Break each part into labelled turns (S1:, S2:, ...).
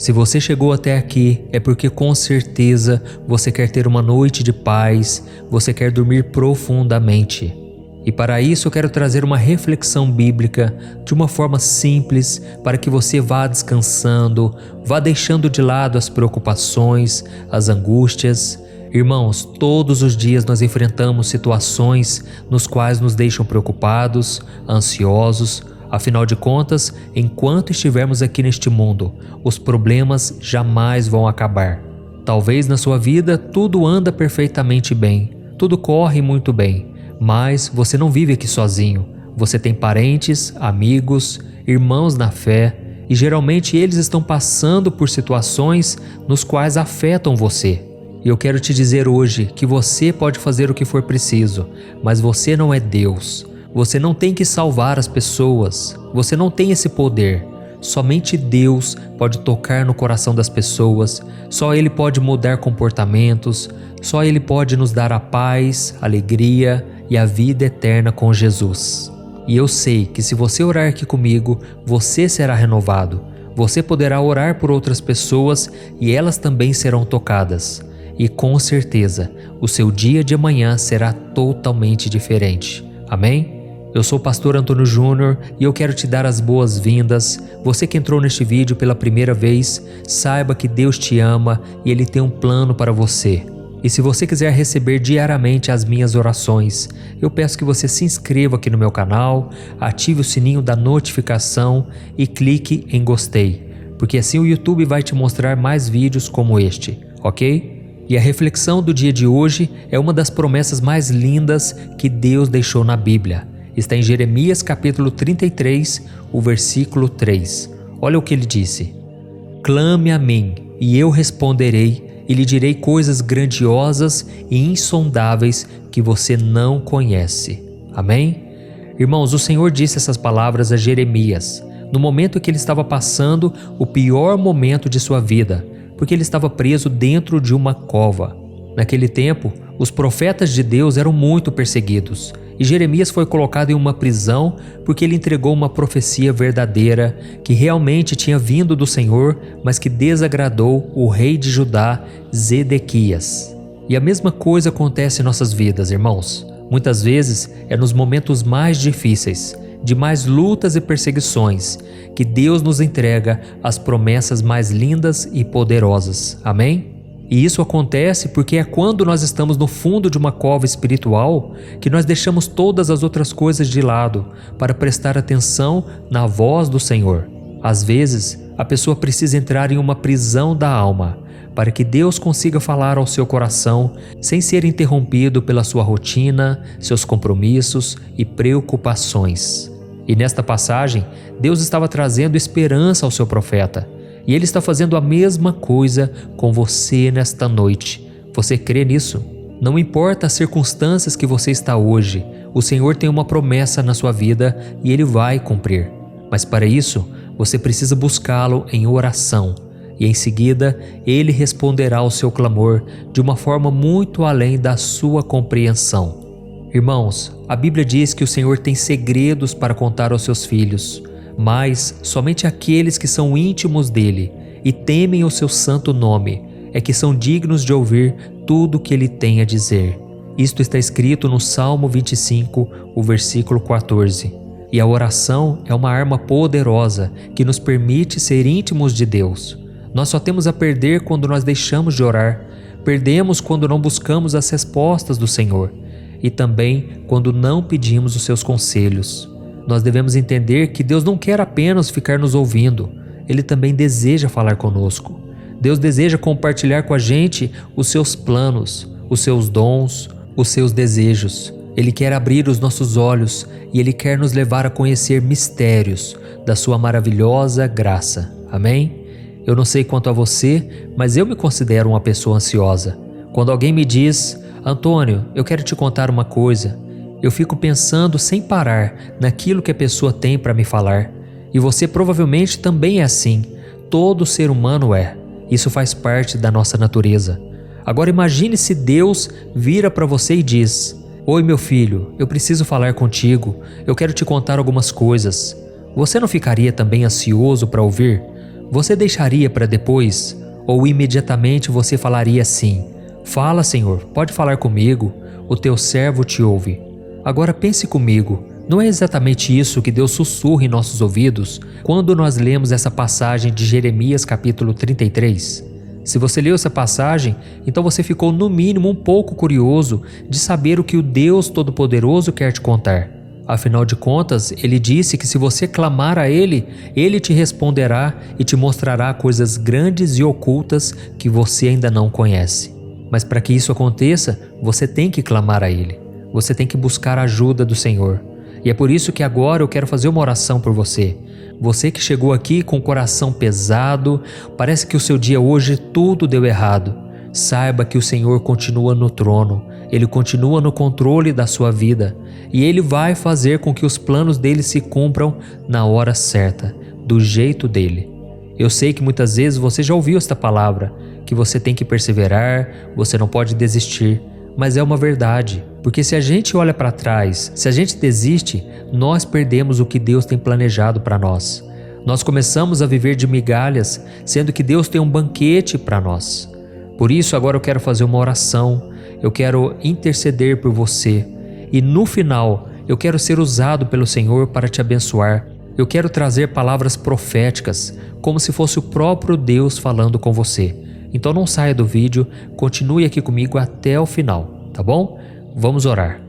S1: Se você chegou até aqui, é porque com certeza você quer ter uma noite de paz, você quer dormir profundamente. E para isso eu quero trazer uma reflexão bíblica de uma forma simples para que você vá descansando, vá deixando de lado as preocupações, as angústias. Irmãos, todos os dias nós enfrentamos situações nos quais nos deixam preocupados, ansiosos. Afinal de contas, enquanto estivermos aqui neste mundo, os problemas jamais vão acabar. Talvez na sua vida tudo anda perfeitamente bem, tudo corre muito bem, mas você não vive aqui sozinho. Você tem parentes, amigos, irmãos na fé e geralmente eles estão passando por situações nos quais afetam você. E eu quero te dizer hoje que você pode fazer o que for preciso, mas você não é Deus. Você não tem que salvar as pessoas, você não tem esse poder. Somente Deus pode tocar no coração das pessoas, só Ele pode mudar comportamentos, só Ele pode nos dar a paz, a alegria e a vida eterna com Jesus. E eu sei que se você orar aqui comigo, você será renovado. Você poderá orar por outras pessoas e elas também serão tocadas. E com certeza, o seu dia de amanhã será totalmente diferente. Amém? Eu sou o pastor Antônio Júnior e eu quero te dar as boas-vindas. Você que entrou neste vídeo pela primeira vez, saiba que Deus te ama e Ele tem um plano para você. E se você quiser receber diariamente as minhas orações, eu peço que você se inscreva aqui no meu canal, ative o sininho da notificação e clique em gostei, porque assim o YouTube vai te mostrar mais vídeos como este, ok? E a reflexão do dia de hoje é uma das promessas mais lindas que Deus deixou na Bíblia. Está em Jeremias capítulo 33, o versículo 3. Olha o que ele disse: Clame a mim, e eu responderei, e lhe direi coisas grandiosas e insondáveis que você não conhece. Amém? Irmãos, o Senhor disse essas palavras a Jeremias, no momento em que ele estava passando o pior momento de sua vida, porque ele estava preso dentro de uma cova. Naquele tempo, os profetas de Deus eram muito perseguidos, e Jeremias foi colocado em uma prisão porque ele entregou uma profecia verdadeira que realmente tinha vindo do Senhor, mas que desagradou o rei de Judá, Zedequias. E a mesma coisa acontece em nossas vidas, irmãos. Muitas vezes é nos momentos mais difíceis, de mais lutas e perseguições, que Deus nos entrega as promessas mais lindas e poderosas. Amém? E isso acontece porque é quando nós estamos no fundo de uma cova espiritual que nós deixamos todas as outras coisas de lado para prestar atenção na voz do Senhor. Às vezes, a pessoa precisa entrar em uma prisão da alma para que Deus consiga falar ao seu coração sem ser interrompido pela sua rotina, seus compromissos e preocupações. E nesta passagem, Deus estava trazendo esperança ao seu profeta. E Ele está fazendo a mesma coisa com você nesta noite. Você crê nisso? Não importa as circunstâncias que você está hoje, o Senhor tem uma promessa na sua vida e Ele vai cumprir. Mas para isso, você precisa buscá-lo em oração. E em seguida, Ele responderá ao seu clamor de uma forma muito além da sua compreensão. Irmãos, a Bíblia diz que o Senhor tem segredos para contar aos seus filhos, mas somente aqueles que são íntimos dele e temem o seu santo nome é que são dignos de ouvir tudo o que ele tem a dizer. Isto está escrito no Salmo 25, o versículo 14. E a oração é uma arma poderosa que nos permite ser íntimos de Deus. Nós só temos a perder quando nós deixamos de orar, perdemos quando não buscamos as respostas do Senhor e também quando não pedimos os seus conselhos. Nós devemos entender que Deus não quer apenas ficar nos ouvindo, Ele também deseja falar conosco. Deus deseja compartilhar com a gente os seus planos, os seus dons, os seus desejos. Ele quer abrir os nossos olhos e Ele quer nos levar a conhecer mistérios da sua maravilhosa graça. Amém? Eu não sei quanto a você, mas eu me considero uma pessoa ansiosa. Quando alguém me diz: Antônio, eu quero te contar uma coisa, eu fico pensando sem parar naquilo que a pessoa tem para me falar. E você provavelmente também é assim. Todo ser humano é. Isso faz parte da nossa natureza. Agora imagine se Deus vira para você e diz: Oi meu filho, eu preciso falar contigo, eu quero te contar algumas coisas. Você não ficaria também ansioso para ouvir? Você deixaria para depois? Ou imediatamente você falaria assim: Fala, Senhor, pode falar comigo, o teu servo te ouve. Agora pense comigo, não é exatamente isso que Deus sussurra em nossos ouvidos quando nós lemos essa passagem de Jeremias capítulo 33? Se você leu essa passagem, então você ficou no mínimo um pouco curioso de saber o que o Deus Todo-Poderoso quer te contar. Afinal de contas, Ele disse que se você clamar a Ele, Ele te responderá e te mostrará coisas grandes e ocultas que você ainda não conhece. Mas para que isso aconteça, você tem que clamar a Ele. Você tem que buscar a ajuda do Senhor. E é por isso que agora eu quero fazer uma oração por você. Você que chegou aqui com o coração pesado, parece que o seu dia hoje tudo deu errado. Saiba que o Senhor continua no trono, Ele continua no controle da sua vida e Ele vai fazer com que os planos dele se cumpram na hora certa, do jeito dele. Eu sei que muitas vezes você já ouviu esta palavra, que você tem que perseverar, você não pode desistir, mas é uma verdade, porque se a gente olha para trás, se a gente desiste, nós perdemos o que Deus tem planejado para nós. Nós começamos a viver de migalhas, sendo que Deus tem um banquete para nós. Por isso agora eu quero fazer uma oração, eu quero interceder por você e no final eu quero ser usado pelo Senhor para te abençoar. Eu quero trazer palavras proféticas, como se fosse o próprio Deus falando com você. Então não saia do vídeo, continue aqui comigo até o final, tá bom? Vamos orar.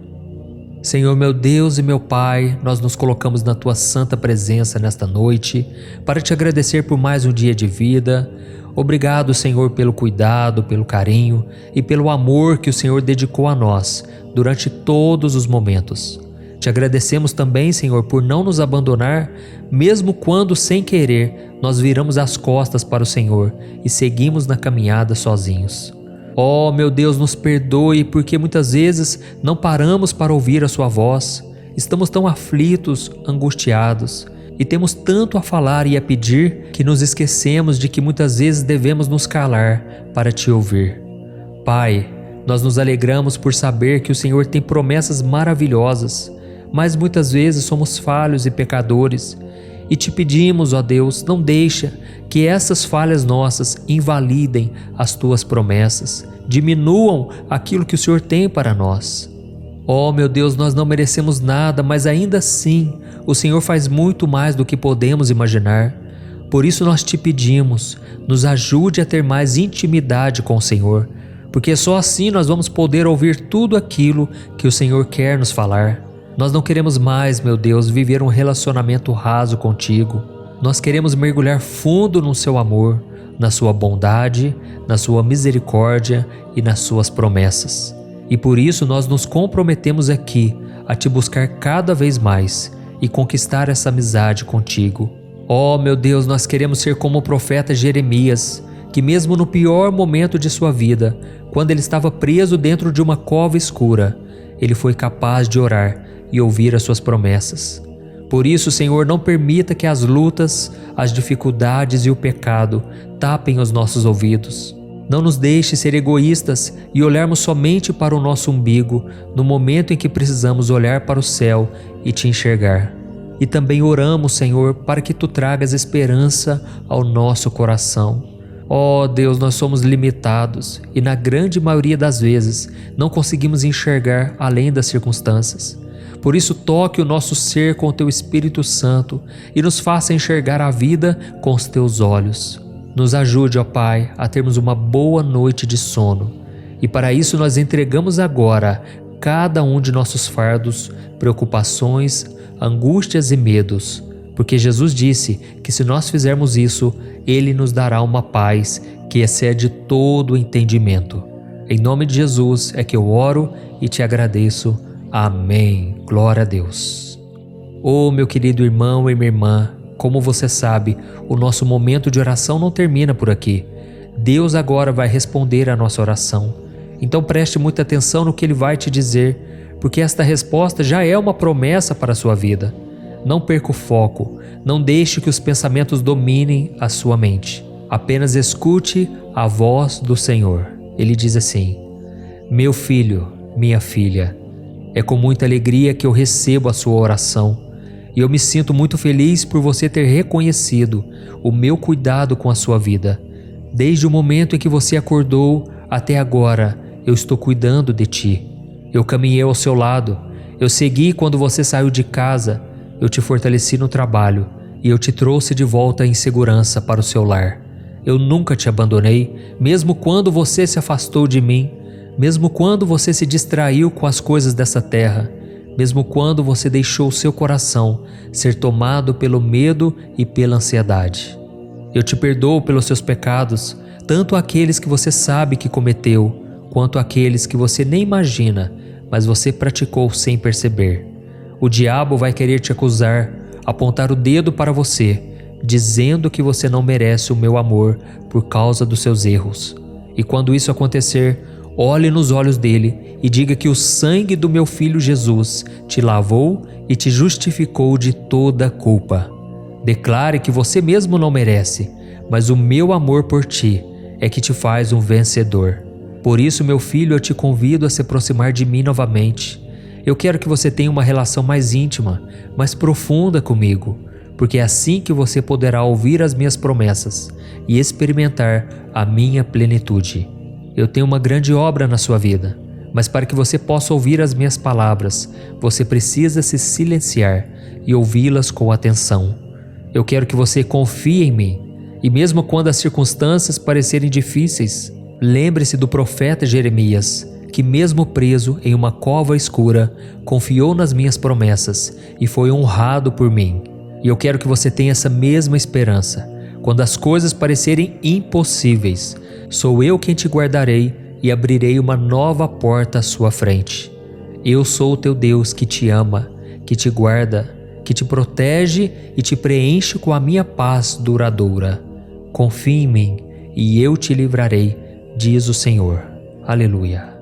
S1: Senhor meu Deus e meu Pai, nós nos colocamos na Tua santa presença nesta noite para te agradecer por mais um dia de vida. Obrigado, Senhor, pelo cuidado, pelo carinho e pelo amor que o Senhor dedicou a nós durante todos os momentos. Te agradecemos também, Senhor, por não nos abandonar, mesmo quando, sem querer, nós viramos as costas para o Senhor e seguimos na caminhada sozinhos. Oh, meu Deus, nos perdoe, porque muitas vezes não paramos para ouvir a Sua voz. Estamos tão aflitos, angustiados, e temos tanto a falar e a pedir que nos esquecemos de que muitas vezes devemos nos calar para Te ouvir. Pai, nós nos alegramos por saber que o Senhor tem promessas maravilhosas, mas muitas vezes somos falhos e pecadores, e Te pedimos, ó Deus, não deixa que essas falhas nossas invalidem as Tuas promessas, diminuam aquilo que o Senhor tem para nós. Ó meu Deus, nós não merecemos nada, mas ainda assim o Senhor faz muito mais do que podemos imaginar. Por isso nós Te pedimos, nos ajude a ter mais intimidade com o Senhor, porque só assim nós vamos poder ouvir tudo aquilo que o Senhor quer nos falar. Nós não queremos mais, meu Deus, viver um relacionamento raso contigo. Nós queremos mergulhar fundo no Seu amor, na Sua bondade, na Sua misericórdia e nas Suas promessas. E por isso nós nos comprometemos aqui a Te buscar cada vez mais e conquistar essa amizade contigo. Oh, meu Deus, nós queremos ser como o profeta Jeremias, que mesmo no pior momento de sua vida, quando ele estava preso dentro de uma cova escura, ele foi capaz de orar e ouvir as Suas promessas. Por isso, Senhor, não permita que as lutas, as dificuldades e o pecado tapem os nossos ouvidos. Não nos deixe ser egoístas e olharmos somente para o nosso umbigo no momento em que precisamos olhar para o céu e Te enxergar. E também oramos, Senhor, para que Tu tragas esperança ao nosso coração. Ó Deus, nós somos limitados e na grande maioria das vezes não conseguimos enxergar além das circunstâncias. Por isso toque o nosso ser com o Teu Espírito Santo e nos faça enxergar a vida com os Teus olhos. Nos ajude, ó Pai, a termos uma boa noite de sono. E para isso nós entregamos agora cada um de nossos fardos, preocupações, angústias e medos. Porque Jesus disse que se nós fizermos isso, Ele nos dará uma paz que excede todo o entendimento. Em nome de Jesus é que eu oro e Te agradeço. Amém. Glória a Deus. Oh, meu querido irmão e minha irmã, como você sabe, o nosso momento de oração não termina por aqui. Deus agora vai responder a nossa oração. Então preste muita atenção no que Ele vai te dizer, porque esta resposta já é uma promessa para a sua vida. Não perca o foco, não deixe que os pensamentos dominem a sua mente. Apenas escute a voz do Senhor. Ele diz assim: meu filho, minha filha, é com muita alegria que eu recebo a sua oração. E eu me sinto muito feliz por você ter reconhecido o meu cuidado com a sua vida. Desde o momento em que você acordou até agora, eu estou cuidando de ti. Eu caminhei ao seu lado, eu segui quando você saiu de casa, eu te fortaleci no trabalho e eu te trouxe de volta em segurança para o seu lar. Eu nunca te abandonei, mesmo quando você se afastou de mim, mesmo quando você se distraiu com as coisas dessa terra, mesmo quando você deixou o seu coração ser tomado pelo medo e pela ansiedade. Eu te perdoo pelos seus pecados, tanto aqueles que você sabe que cometeu, quanto aqueles que você nem imagina, mas você praticou sem perceber. O diabo vai querer te acusar, apontar o dedo para você, dizendo que você não merece o meu amor por causa dos seus erros. E quando isso acontecer, olhe nos olhos dele e diga que o sangue do meu filho Jesus te lavou e te justificou de toda culpa. Declare que você mesmo não merece, mas o meu amor por ti é que te faz um vencedor. Por isso, meu filho, eu te convido a se aproximar de mim novamente. Eu quero que você tenha uma relação mais íntima, mais profunda comigo, porque é assim que você poderá ouvir as minhas promessas e experimentar a minha plenitude. Eu tenho uma grande obra na sua vida, mas para que você possa ouvir as minhas palavras, você precisa se silenciar e ouvi-las com atenção. Eu quero que você confie em mim, e mesmo quando as circunstâncias parecerem difíceis, lembre-se do profeta Jeremias, que mesmo preso em uma cova escura, confiou nas minhas promessas e foi honrado por mim. E eu quero que você tenha essa mesma esperança. Quando as coisas parecerem impossíveis, sou eu quem te guardarei e abrirei uma nova porta à sua frente. Eu sou o teu Deus que te ama, que te guarda, que te protege e te preenche com a minha paz duradoura. Confie em mim e eu te livrarei, diz o Senhor. Aleluia.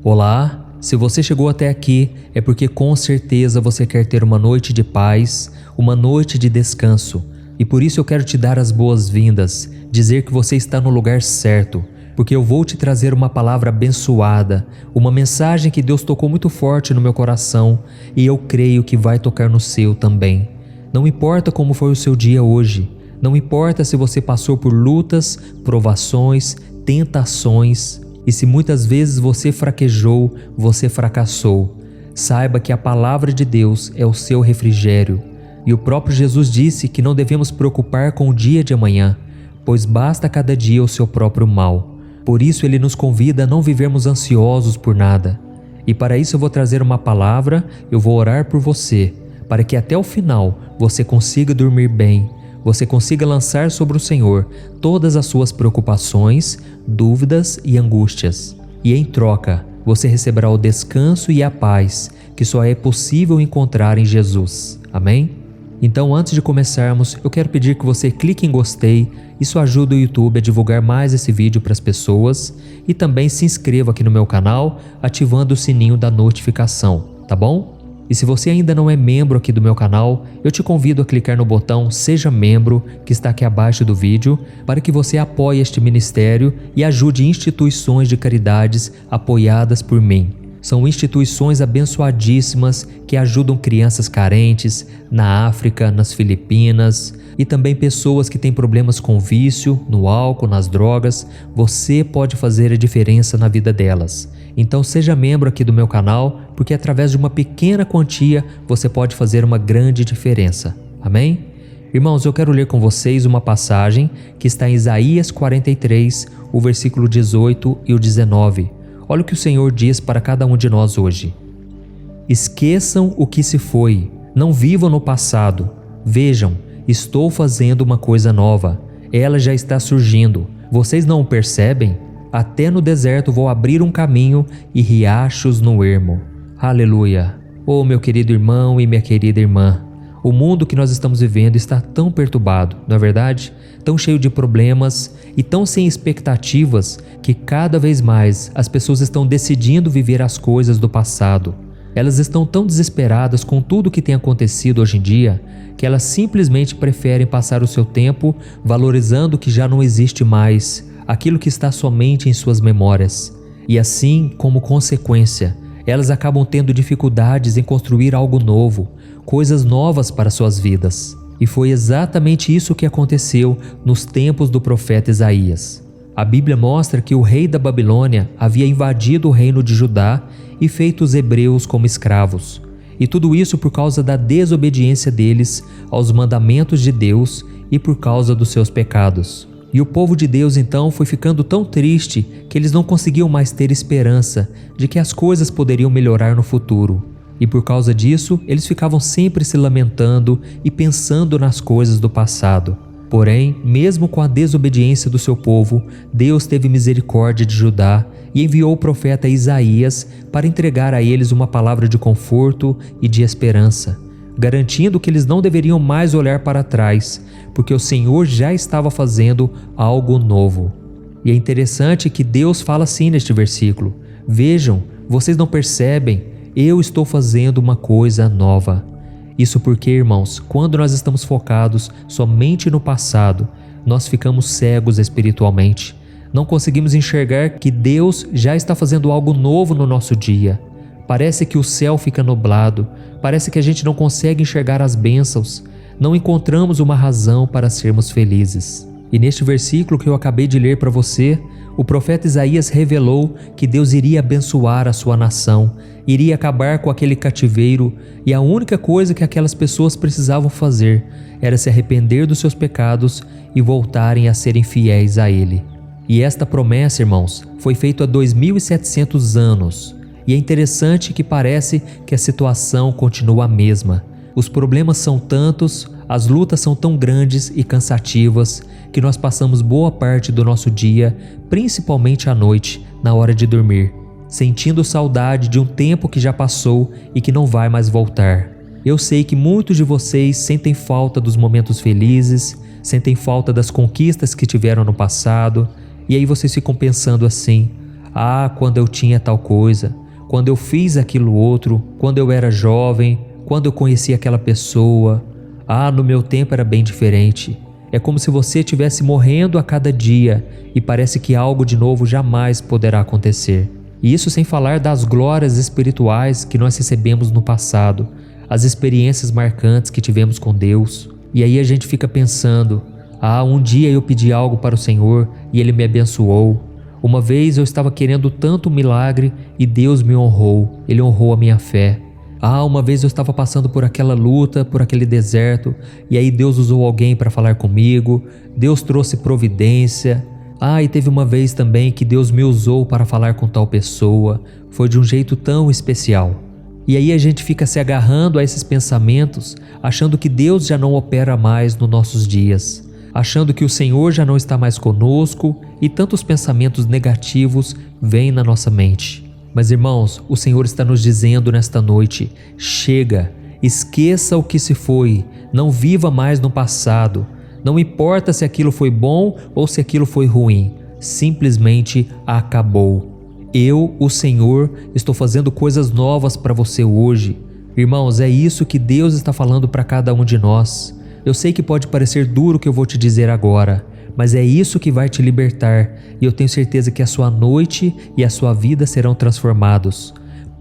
S1: Olá, se você chegou até aqui é porque com certeza você quer ter uma noite de paz, uma noite de descanso. E por isso eu quero te dar as boas-vindas, dizer que você está no lugar certo, porque eu vou te trazer uma palavra abençoada, uma mensagem que Deus tocou muito forte no meu coração e eu creio que vai tocar no seu também. Não importa como foi o seu dia hoje, não importa se você passou por lutas, provações, tentações e se muitas vezes você fraquejou, você fracassou. Saiba que a palavra de Deus é o seu refrigério. E o próprio Jesus disse que não devemos preocupar com o dia de amanhã, pois basta cada dia o seu próprio mal. Por isso ele nos convida a não vivermos ansiosos por nada. E para isso eu vou trazer uma palavra, eu vou orar por você, para que até o final você consiga dormir bem, você consiga lançar sobre o Senhor todas as suas preocupações, dúvidas e angústias. E em troca, você receberá o descanso e a paz que só é possível encontrar em Jesus. Amém? Então, antes de começarmos, eu quero pedir que você clique em gostei, isso ajuda o YouTube a divulgar mais esse vídeo para as pessoas, e também se inscreva aqui no meu canal, ativando o sininho da notificação, tá bom? E se você ainda não é membro aqui do meu canal, eu te convido a clicar no botão Seja Membro, que está aqui abaixo do vídeo, para que você apoie este ministério e ajude instituições de caridades apoiadas por mim. São instituições abençoadíssimas que ajudam crianças carentes na África, nas Filipinas e também pessoas que têm problemas com vício, no álcool, nas drogas. Você pode fazer a diferença na vida delas. Então seja membro aqui do meu canal, porque através de uma pequena quantia você pode fazer uma grande diferença. Amém? Irmãos, eu quero ler com vocês uma passagem que está em Isaías 43, o versículo 18 e o 19. Olha o que o Senhor diz para cada um de nós hoje. Esqueçam o que se foi, não vivam no passado. Vejam, estou fazendo uma coisa nova. Ela já está surgindo. Vocês não o percebem? Até no deserto vou abrir um caminho e riachos no ermo. Aleluia! Oh, meu querido irmão e minha querida irmã, o mundo que nós estamos vivendo está tão perturbado, não é verdade? Tão cheio de problemas e tão sem expectativas que cada vez mais as pessoas estão decidindo viver as coisas do passado. Elas estão tão desesperadas com tudo o que tem acontecido hoje em dia que elas simplesmente preferem passar o seu tempo valorizando o que já não existe mais, aquilo que está somente em suas memórias. E assim, como consequência, elas acabam tendo dificuldades em construir algo novo, coisas novas para suas vidas. E foi exatamente isso que aconteceu nos tempos do profeta Isaías. A Bíblia mostra que o rei da Babilônia havia invadido o reino de Judá e feito os hebreus como escravos. E tudo isso por causa da desobediência deles aos mandamentos de Deus e por causa dos seus pecados. E o povo de Deus então foi ficando tão triste que eles não conseguiam mais ter esperança de que as coisas poderiam melhorar no futuro. E por causa disso, eles ficavam sempre se lamentando e pensando nas coisas do passado. Porém, mesmo com a desobediência do seu povo, Deus teve misericórdia de Judá e enviou o profeta Isaías para entregar a eles uma palavra de conforto e de esperança, garantindo que eles não deveriam mais olhar para trás, porque o Senhor já estava fazendo algo novo. E é interessante que Deus fala assim neste versículo: vejam, vocês não percebem, eu estou fazendo uma coisa nova. Isso porque, irmãos, quando nós estamos focados somente no passado, nós ficamos cegos espiritualmente. Não conseguimos enxergar que Deus já está fazendo algo novo no nosso dia. Parece que o céu fica nublado, parece que a gente não consegue enxergar as bênçãos, não encontramos uma razão para sermos felizes. E neste versículo que eu acabei de ler para você, o profeta Isaías revelou que Deus iria abençoar a sua nação, iria acabar com aquele cativeiro, e a única coisa que aquelas pessoas precisavam fazer era se arrepender dos seus pecados e voltarem a serem fiéis a Ele. E esta promessa, irmãos, foi feita há 2700 anos. E é interessante que parece que a situação continua a mesma. Os problemas são tantos, as lutas são tão grandes e cansativas, que nós passamos boa parte do nosso dia, principalmente à noite, na hora de dormir, sentindo saudade de um tempo que já passou e que não vai mais voltar. Eu sei que muitos de vocês sentem falta dos momentos felizes, sentem falta das conquistas que tiveram no passado, e aí vocês ficam pensando assim: ah, quando eu tinha tal coisa, quando eu fiz aquilo outro, quando eu era jovem, quando eu conheci aquela pessoa, ah, no meu tempo era bem diferente. É como se você estivesse morrendo a cada dia e parece que algo de novo jamais poderá acontecer. E isso sem falar das glórias espirituais que nós recebemos no passado, as experiências marcantes que tivemos com Deus. E aí a gente fica pensando: ah, um dia eu pedi algo para o Senhor e Ele me abençoou. Uma vez eu estava querendo tanto um milagre e Deus me honrou, Ele honrou a minha fé. Ah, uma vez eu estava passando por aquela luta, por aquele deserto, e aí Deus usou alguém para falar comigo, Deus trouxe providência. Ah, e teve uma vez também que Deus me usou para falar com tal pessoa, foi de um jeito tão especial. E aí a gente fica se agarrando a esses pensamentos, achando que Deus já não opera mais nos nossos dias, achando que o Senhor já não está mais conosco, e tantos pensamentos negativos vêm na nossa mente. Mas irmãos, o Senhor está nos dizendo nesta noite: chega, esqueça o que se foi, não viva mais no passado, não importa se aquilo foi bom ou se aquilo foi ruim, simplesmente acabou. Eu, o Senhor, estou fazendo coisas novas para você hoje. Irmãos, é isso que Deus está falando para cada um de nós. Eu sei que pode parecer duro o que eu vou te dizer agora, mas é isso que vai te libertar, e eu tenho certeza que a sua noite e a sua vida serão transformados.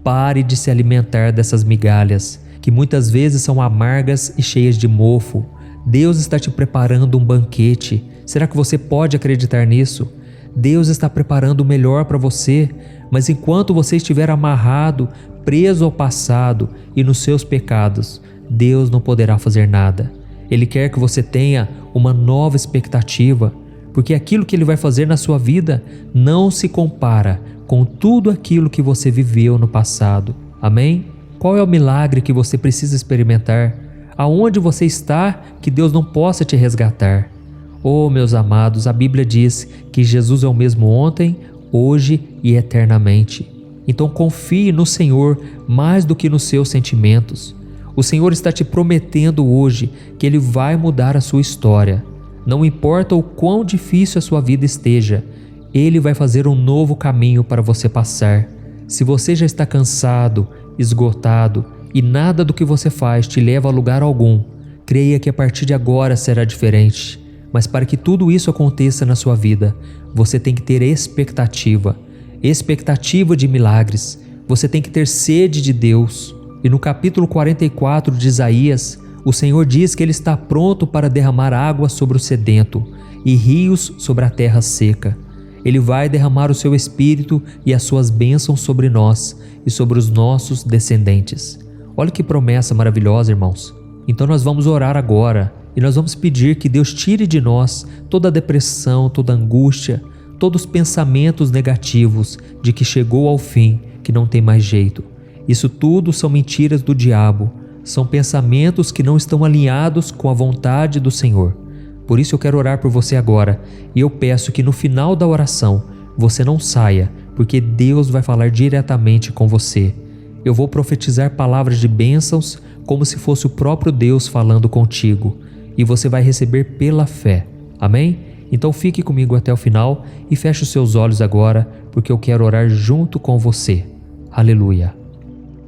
S1: Pare de se alimentar dessas migalhas, que muitas vezes são amargas e cheias de mofo. Deus está te preparando um banquete. Será que você pode acreditar nisso? Deus está preparando o melhor para você, mas enquanto você estiver amarrado, preso ao passado e nos seus pecados, Deus não poderá fazer nada. Ele quer que você tenha uma nova expectativa, porque aquilo que Ele vai fazer na sua vida não se compara com tudo aquilo que você viveu no passado. Amém? Qual é o milagre que você precisa experimentar? Aonde você está que Deus não possa te resgatar? Oh, meus amados, a Bíblia diz que Jesus é o mesmo ontem, hoje e eternamente. Então confie no Senhor mais do que nos seus sentimentos. O Senhor está te prometendo hoje que Ele vai mudar a sua história. Não importa o quão difícil a sua vida esteja, Ele vai fazer um novo caminho para você passar. Se você já está cansado, esgotado e nada do que você faz te leva a lugar algum, creia que a partir de agora será diferente. Mas para que tudo isso aconteça na sua vida, você tem que ter expectativa de milagres. Você tem que ter sede de Deus. E no capítulo 44 de Isaías, o Senhor diz que Ele está pronto para derramar água sobre o sedento e rios sobre a terra seca. Ele vai derramar o seu Espírito e as suas bênçãos sobre nós e sobre os nossos descendentes. Olha que promessa maravilhosa, irmãos. Então nós vamos orar agora e nós vamos pedir que Deus tire de nós toda a depressão, toda a angústia, todos os pensamentos negativos de que chegou ao fim, que não tem mais jeito. Isso tudo são mentiras do diabo, são pensamentos que não estão alinhados com a vontade do Senhor. Por isso eu quero orar por você agora e eu peço que no final da oração você não saia, porque Deus vai falar diretamente com você. Eu vou profetizar palavras de bênçãos como se fosse o próprio Deus falando contigo e você vai receber pela fé. Amém? Então fique comigo até o final e feche os seus olhos agora, porque eu quero orar junto com você. Aleluia.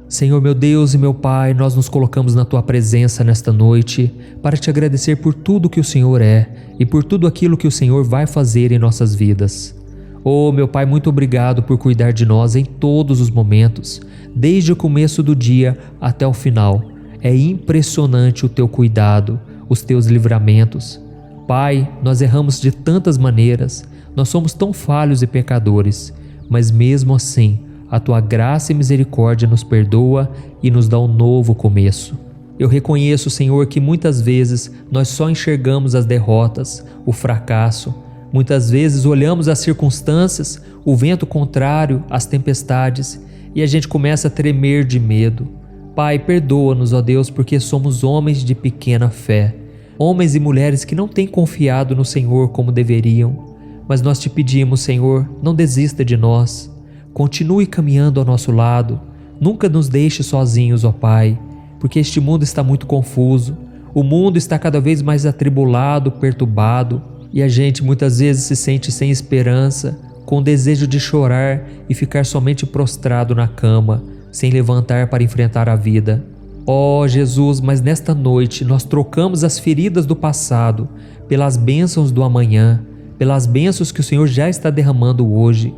S1: Senhor meu Deus e meu Pai, nós nos colocamos na Tua presença nesta noite para Te agradecer por tudo que o Senhor é e por tudo aquilo que o Senhor vai fazer em nossas vidas. Oh, meu Pai, muito obrigado por cuidar de nós em todos os momentos, desde o começo do dia até o final. É impressionante o Teu cuidado, os Teus livramentos. Pai, nós erramos de tantas maneiras, nós somos tão falhos e pecadores, mas mesmo assim, a Tua graça e misericórdia nos perdoa e nos dá um novo começo. Eu reconheço, Senhor, que muitas vezes nós só enxergamos as derrotas, o fracasso. Muitas vezes olhamos as circunstâncias, o vento contrário, as tempestades, e a gente começa a tremer de medo. Pai, perdoa-nos, ó Deus, porque somos homens de pequena fé. Homens e mulheres que não têm confiado no Senhor como deveriam. Mas nós Te pedimos, Senhor, não desista de nós. Continue caminhando ao nosso lado, nunca nos deixe sozinhos, ó Pai, porque este mundo está muito confuso, o mundo está cada vez mais atribulado, perturbado, e a gente muitas vezes se sente sem esperança, com desejo de chorar e ficar somente prostrado na cama, sem levantar para enfrentar a vida. Ó Jesus, mas nesta noite nós trocamos as feridas do passado pelas bênçãos do amanhã, pelas bênçãos que o Senhor já está derramando hoje.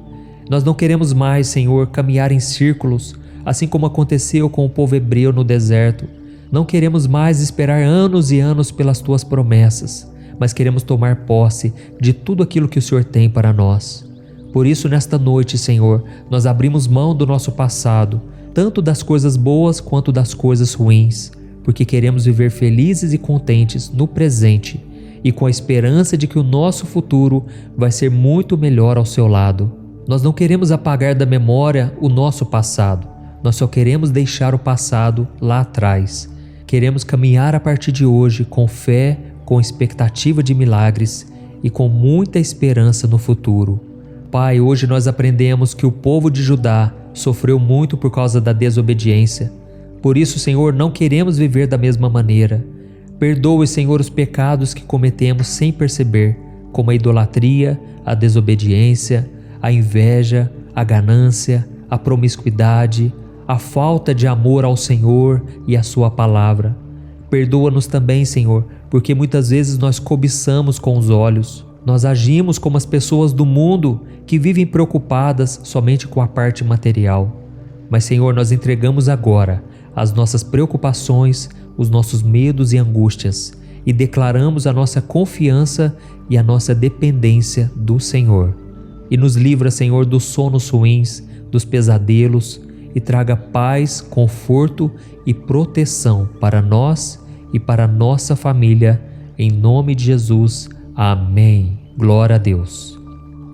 S1: Nós não queremos mais, Senhor, caminhar em círculos, assim como aconteceu com o povo hebreu no deserto. Não queremos mais esperar anos e anos pelas Tuas promessas, mas queremos tomar posse de tudo aquilo que o Senhor tem para nós. Por isso, nesta noite, Senhor, nós abrimos mão do nosso passado, tanto das coisas boas quanto das coisas ruins, porque queremos viver felizes e contentes no presente e com a esperança de que o nosso futuro vai ser muito melhor ao Seu lado. Nós não queremos apagar da memória o nosso passado, nós só queremos deixar o passado lá atrás. Queremos caminhar a partir de hoje com fé, com expectativa de milagres e com muita esperança no futuro. Pai, hoje nós aprendemos que o povo de Judá sofreu muito por causa da desobediência. Por isso, Senhor, não queremos viver da mesma maneira. Perdoe, Senhor, os pecados que cometemos sem perceber, como a idolatria, a desobediência, a inveja, a ganância, a promiscuidade, a falta de amor ao Senhor e à Sua palavra. Perdoa-nos também, Senhor, porque muitas vezes nós cobiçamos com os olhos. Nós agimos como as pessoas do mundo que vivem preocupadas somente com a parte material. Mas, Senhor, nós entregamos agora as nossas preocupações, os nossos medos e angústias e declaramos a nossa confiança e a nossa dependência do Senhor. E nos livra, Senhor, dos sonos ruins, dos pesadelos, e traga paz, conforto e proteção para nós e para a nossa família, em nome de Jesus. Amém. Glória a Deus.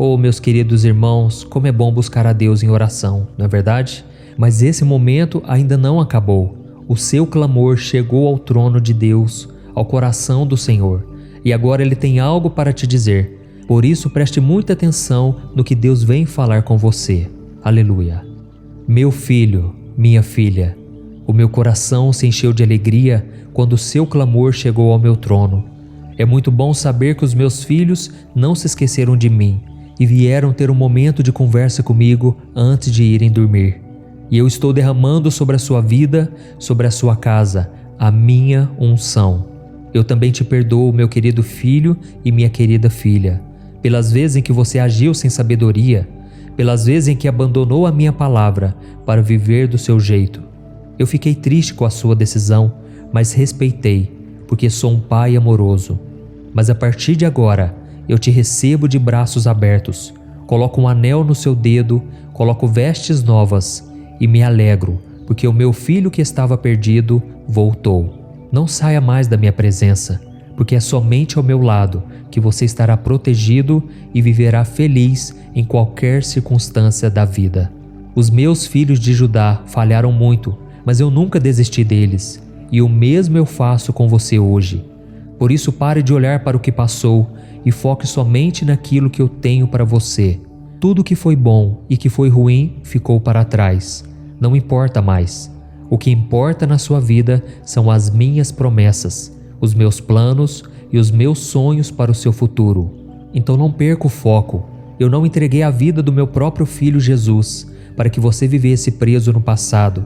S1: Oh, meus queridos irmãos, como é bom buscar a Deus em oração, não é verdade? Mas esse momento ainda não acabou. O seu clamor chegou ao trono de Deus, ao coração do Senhor, e agora Ele tem algo para te dizer. Por isso, preste muita atenção no que Deus vem falar com você. Aleluia. Meu filho, minha filha, o meu coração se encheu de alegria quando o seu clamor chegou ao meu trono. É muito bom saber que os meus filhos não se esqueceram de mim e vieram ter um momento de conversa comigo antes de irem dormir. E eu estou derramando sobre a sua vida, sobre a sua casa, a minha unção. Eu também te perdoo, meu querido filho e minha querida filha, pelas vezes em que você agiu sem sabedoria, pelas vezes em que abandonou a minha palavra para viver do seu jeito. Eu fiquei triste com a sua decisão, mas respeitei, porque sou um pai amoroso. Mas a partir de agora, eu te recebo de braços abertos, coloco um anel no seu dedo, coloco vestes novas e me alegro, porque o meu filho que estava perdido voltou. Não saia mais da minha presença, porque é somente ao meu lado que você estará protegido e viverá feliz em qualquer circunstância da vida. Os meus filhos de Judá falharam muito, mas eu nunca desisti deles, e o mesmo eu faço com você hoje. Por isso pare de olhar para o que passou e foque somente naquilo que eu tenho para você. Tudo que foi bom e que foi ruim ficou para trás. Não importa mais. O que importa na sua vida são as minhas promessas, os meus planos e os meus sonhos para o seu futuro. Então não perca o foco. Eu não entreguei a vida do meu próprio filho Jesus para que você vivesse preso no passado,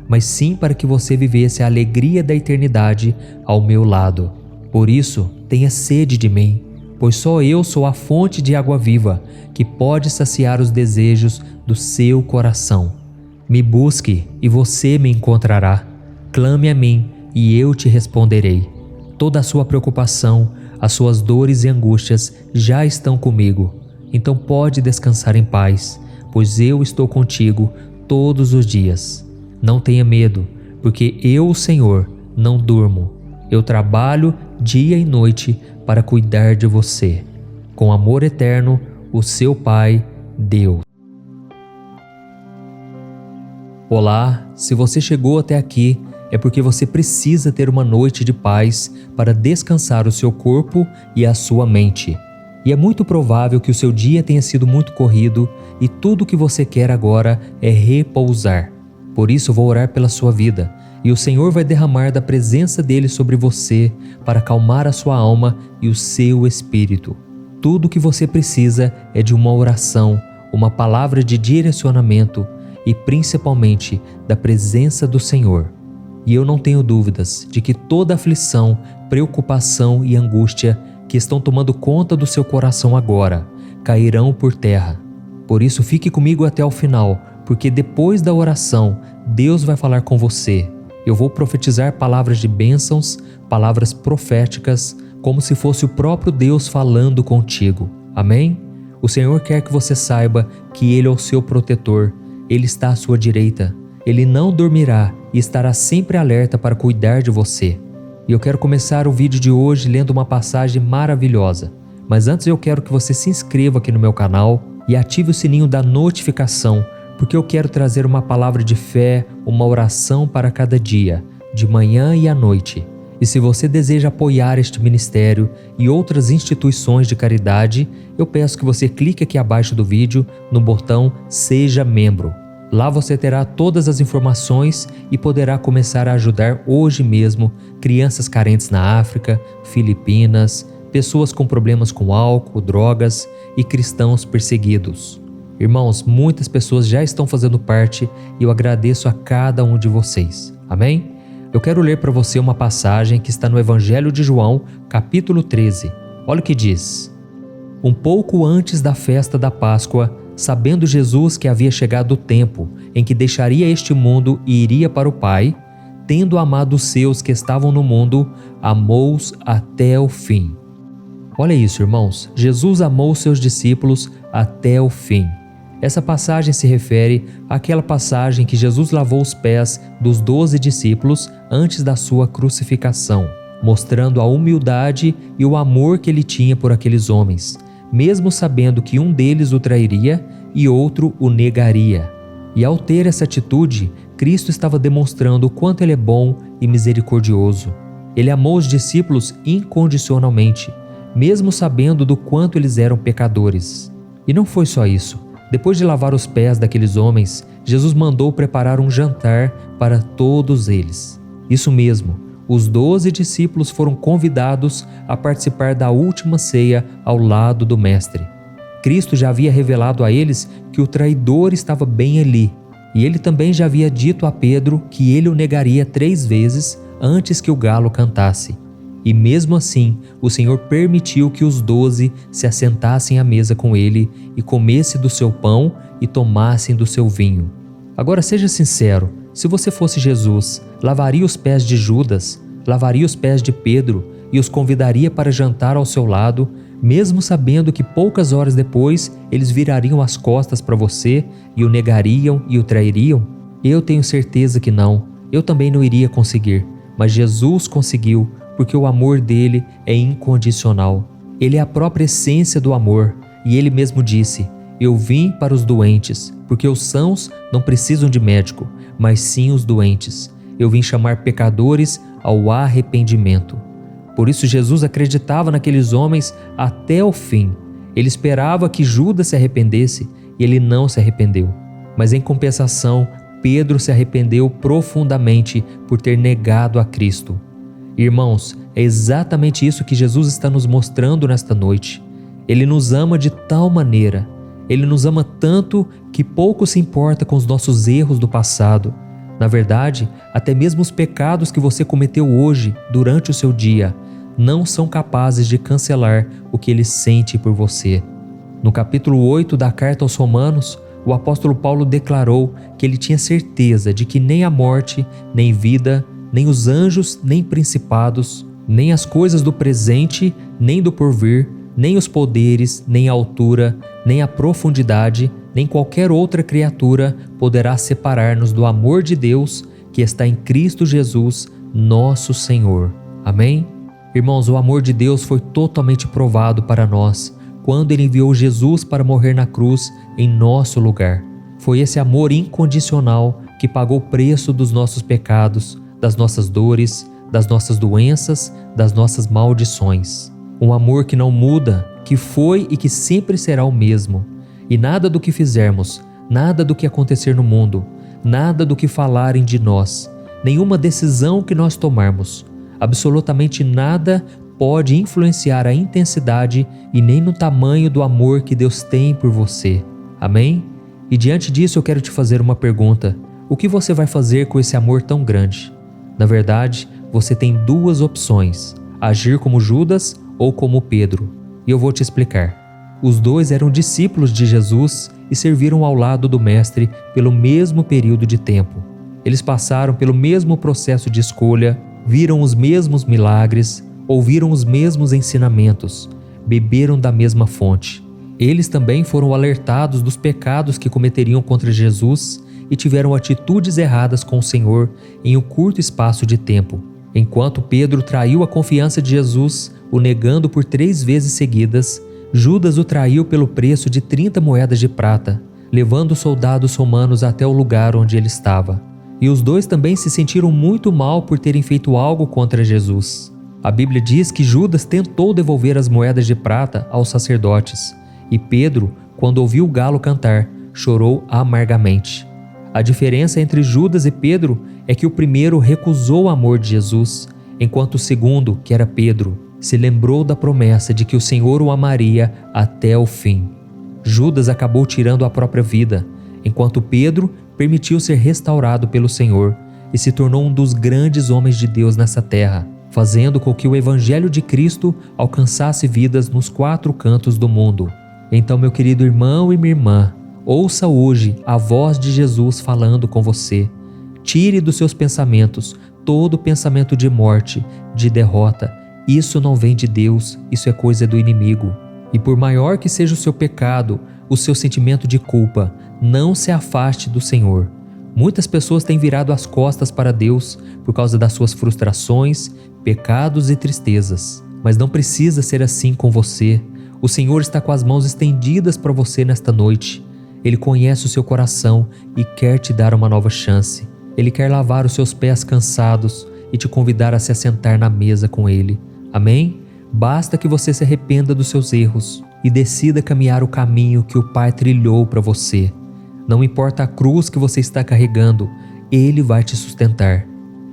S1: mas sim para que você vivesse a alegria da eternidade ao meu lado. Por isso, tenha sede de mim, pois só eu sou a fonte de água viva que pode saciar os desejos do seu coração. Me busque e você me encontrará. Clame a mim e eu te responderei. Toda a sua preocupação, as suas dores e angústias já estão comigo. Então pode descansar em paz, pois eu estou contigo todos os dias. Não tenha medo, porque eu, o Senhor, não durmo. Eu trabalho dia e noite para cuidar de você. Com amor eterno, o seu Pai, Deus. Olá, se você chegou até aqui, é porque você precisa ter uma noite de paz para descansar o seu corpo e a sua mente. E é muito provável que o seu dia tenha sido muito corrido e tudo o que você quer agora é repousar. Por isso vou orar pela sua vida, e o Senhor vai derramar da presença dele sobre você para acalmar a sua alma e o seu espírito. Tudo o que você precisa é de uma oração, uma palavra de direcionamento e principalmente da presença do Senhor. E eu não tenho dúvidas de que toda aflição, preocupação e angústia que estão tomando conta do seu coração agora cairão por terra. Por isso fique comigo até o final, porque depois da oração, Deus vai falar com você. Eu vou profetizar palavras de bênçãos, palavras proféticas, como se fosse o próprio Deus falando contigo. Amém? O Senhor quer que você saiba que Ele é o seu protetor. Ele está à sua direita. Ele não dormirá e estará sempre alerta para cuidar de você. E eu quero começar o vídeo de hoje lendo uma passagem maravilhosa. Mas antes eu quero que você se inscreva aqui no meu canal e ative o sininho da notificação, porque eu quero trazer uma palavra de fé, uma oração para cada dia, de manhã e à noite. E se você deseja apoiar este ministério e outras instituições de caridade, eu peço que você clique aqui abaixo do vídeo no botão Seja Membro. Lá você terá todas as informações e poderá começar a ajudar hoje mesmo crianças carentes na África, Filipinas, pessoas com problemas com álcool, drogas e cristãos perseguidos. Irmãos, muitas pessoas já estão fazendo parte e eu agradeço a cada um de vocês. Amém? Eu quero ler para você uma passagem que está no Evangelho de João, capítulo 13. Olha o que diz. Um pouco antes da festa da Páscoa, sabendo Jesus que havia chegado o tempo em que deixaria este mundo e iria para o Pai, tendo amado os seus que estavam no mundo, amou-os até o fim. Olha isso, irmãos. Jesus amou os seus discípulos até o fim. Essa passagem se refere àquela passagem que Jesus lavou os pés dos 12 discípulos antes da sua crucificação, mostrando a humildade e o amor que ele tinha por aqueles homens, mesmo sabendo que um deles o trairia e outro o negaria. E ao ter essa atitude, Cristo estava demonstrando o quanto ele é bom e misericordioso. Ele amou os discípulos incondicionalmente, mesmo sabendo do quanto eles eram pecadores. E não foi só isso. Depois de lavar os pés daqueles homens, Jesus mandou preparar um jantar para todos eles. Isso mesmo, os 12 discípulos foram convidados a participar da última ceia ao lado do Mestre. Cristo já havia revelado a eles que o traidor estava bem ali, e ele também já havia dito a Pedro que ele o negaria 3 vezes antes que o galo cantasse. E mesmo assim, o Senhor permitiu que os 12 se assentassem à mesa com ele e comessem do seu pão e tomassem do seu vinho. Agora seja sincero, se você fosse Jesus, lavaria os pés de Judas, lavaria os pés de Pedro e os convidaria para jantar ao seu lado, mesmo sabendo que poucas horas depois eles virariam as costas para você e o negariam e o trairiam? Eu tenho certeza que não, eu também não iria conseguir, mas Jesus conseguiu, porque o amor dele é incondicional. Ele é a própria essência do amor, e ele mesmo disse: eu vim para os doentes, porque os sãos não precisam de médico, mas sim os doentes. Eu vim chamar pecadores ao arrependimento. Por isso Jesus acreditava naqueles homens até o fim. Ele esperava que Judas se arrependesse e ele não se arrependeu. Mas em compensação, Pedro se arrependeu profundamente por ter negado a Cristo. Irmãos, é exatamente isso que Jesus está nos mostrando nesta noite. Ele nos ama de tal maneira, Ele nos ama tanto que pouco se importa com os nossos erros do passado. Na verdade, até mesmo os pecados que você cometeu hoje, durante o seu dia, não são capazes de cancelar o que Ele sente por você. No capítulo 8 da carta aos Romanos, o apóstolo Paulo declarou que ele tinha certeza de que nem a morte, nem vida, nem os anjos, nem principados, nem as coisas do presente, nem do porvir, nem os poderes, nem a altura, nem a profundidade, nem qualquer outra criatura poderá separar-nos do amor de Deus que está em Cristo Jesus, nosso Senhor. Amém? Irmãos, o amor de Deus foi totalmente provado para nós quando Ele enviou Jesus para morrer na cruz em nosso lugar. Foi esse amor incondicional que pagou o preço dos nossos pecados, das nossas dores, das nossas doenças, das nossas maldições. Um amor que não muda, que foi e que sempre será o mesmo. E nada do que fizermos, nada do que acontecer no mundo, nada do que falarem de nós, nenhuma decisão que nós tomarmos, absolutamente nada pode influenciar a intensidade e nem no tamanho do amor que Deus tem por você. Amém? E diante disso eu quero te fazer uma pergunta. O que você vai fazer com esse amor tão grande? Na verdade, você tem duas opções: agir como Judas ou como Pedro. E eu vou te explicar. Os dois eram discípulos de Jesus e serviram ao lado do Mestre pelo mesmo período de tempo. Eles passaram pelo mesmo processo de escolha, viram os mesmos milagres, ouviram os mesmos ensinamentos, beberam da mesma fonte. Eles também foram alertados dos pecados que cometeriam contra Jesus e tiveram atitudes erradas com o Senhor em um curto espaço de tempo. Enquanto Pedro traiu a confiança de Jesus, o negando por 3 vezes seguidas, Judas o traiu pelo preço de 30 moedas de prata, levando os soldados romanos até o lugar onde ele estava. E os dois também se sentiram muito mal por terem feito algo contra Jesus. A Bíblia diz que Judas tentou devolver as moedas de prata aos sacerdotes, e Pedro, quando ouviu o galo cantar, chorou amargamente. A diferença entre Judas e Pedro é que o primeiro recusou o amor de Jesus, enquanto o segundo, que era Pedro, se lembrou da promessa de que o Senhor o amaria até o fim. Judas acabou tirando a própria vida, enquanto Pedro permitiu ser restaurado pelo Senhor e se tornou um dos grandes homens de Deus nessa terra, fazendo com que o Evangelho de Cristo alcançasse vidas nos 4 cantos do mundo. Então, meu querido irmão e minha irmã, ouça hoje a voz de Jesus falando com você. Tire dos seus pensamentos todo pensamento de morte, de derrota. Isso não vem de Deus, isso é coisa do inimigo. E por maior que seja o seu pecado, o seu sentimento de culpa, não se afaste do Senhor. Muitas pessoas têm virado as costas para Deus por causa das suas frustrações, pecados e tristezas. Mas não precisa ser assim com você. O Senhor está com as mãos estendidas para você nesta noite. Ele conhece o seu coração e quer te dar uma nova chance. Ele quer lavar os seus pés cansados e te convidar a se assentar na mesa com Ele. Amém? Basta que você se arrependa dos seus erros e decida caminhar o caminho que o Pai trilhou para você. Não importa a cruz que você está carregando, Ele vai te sustentar.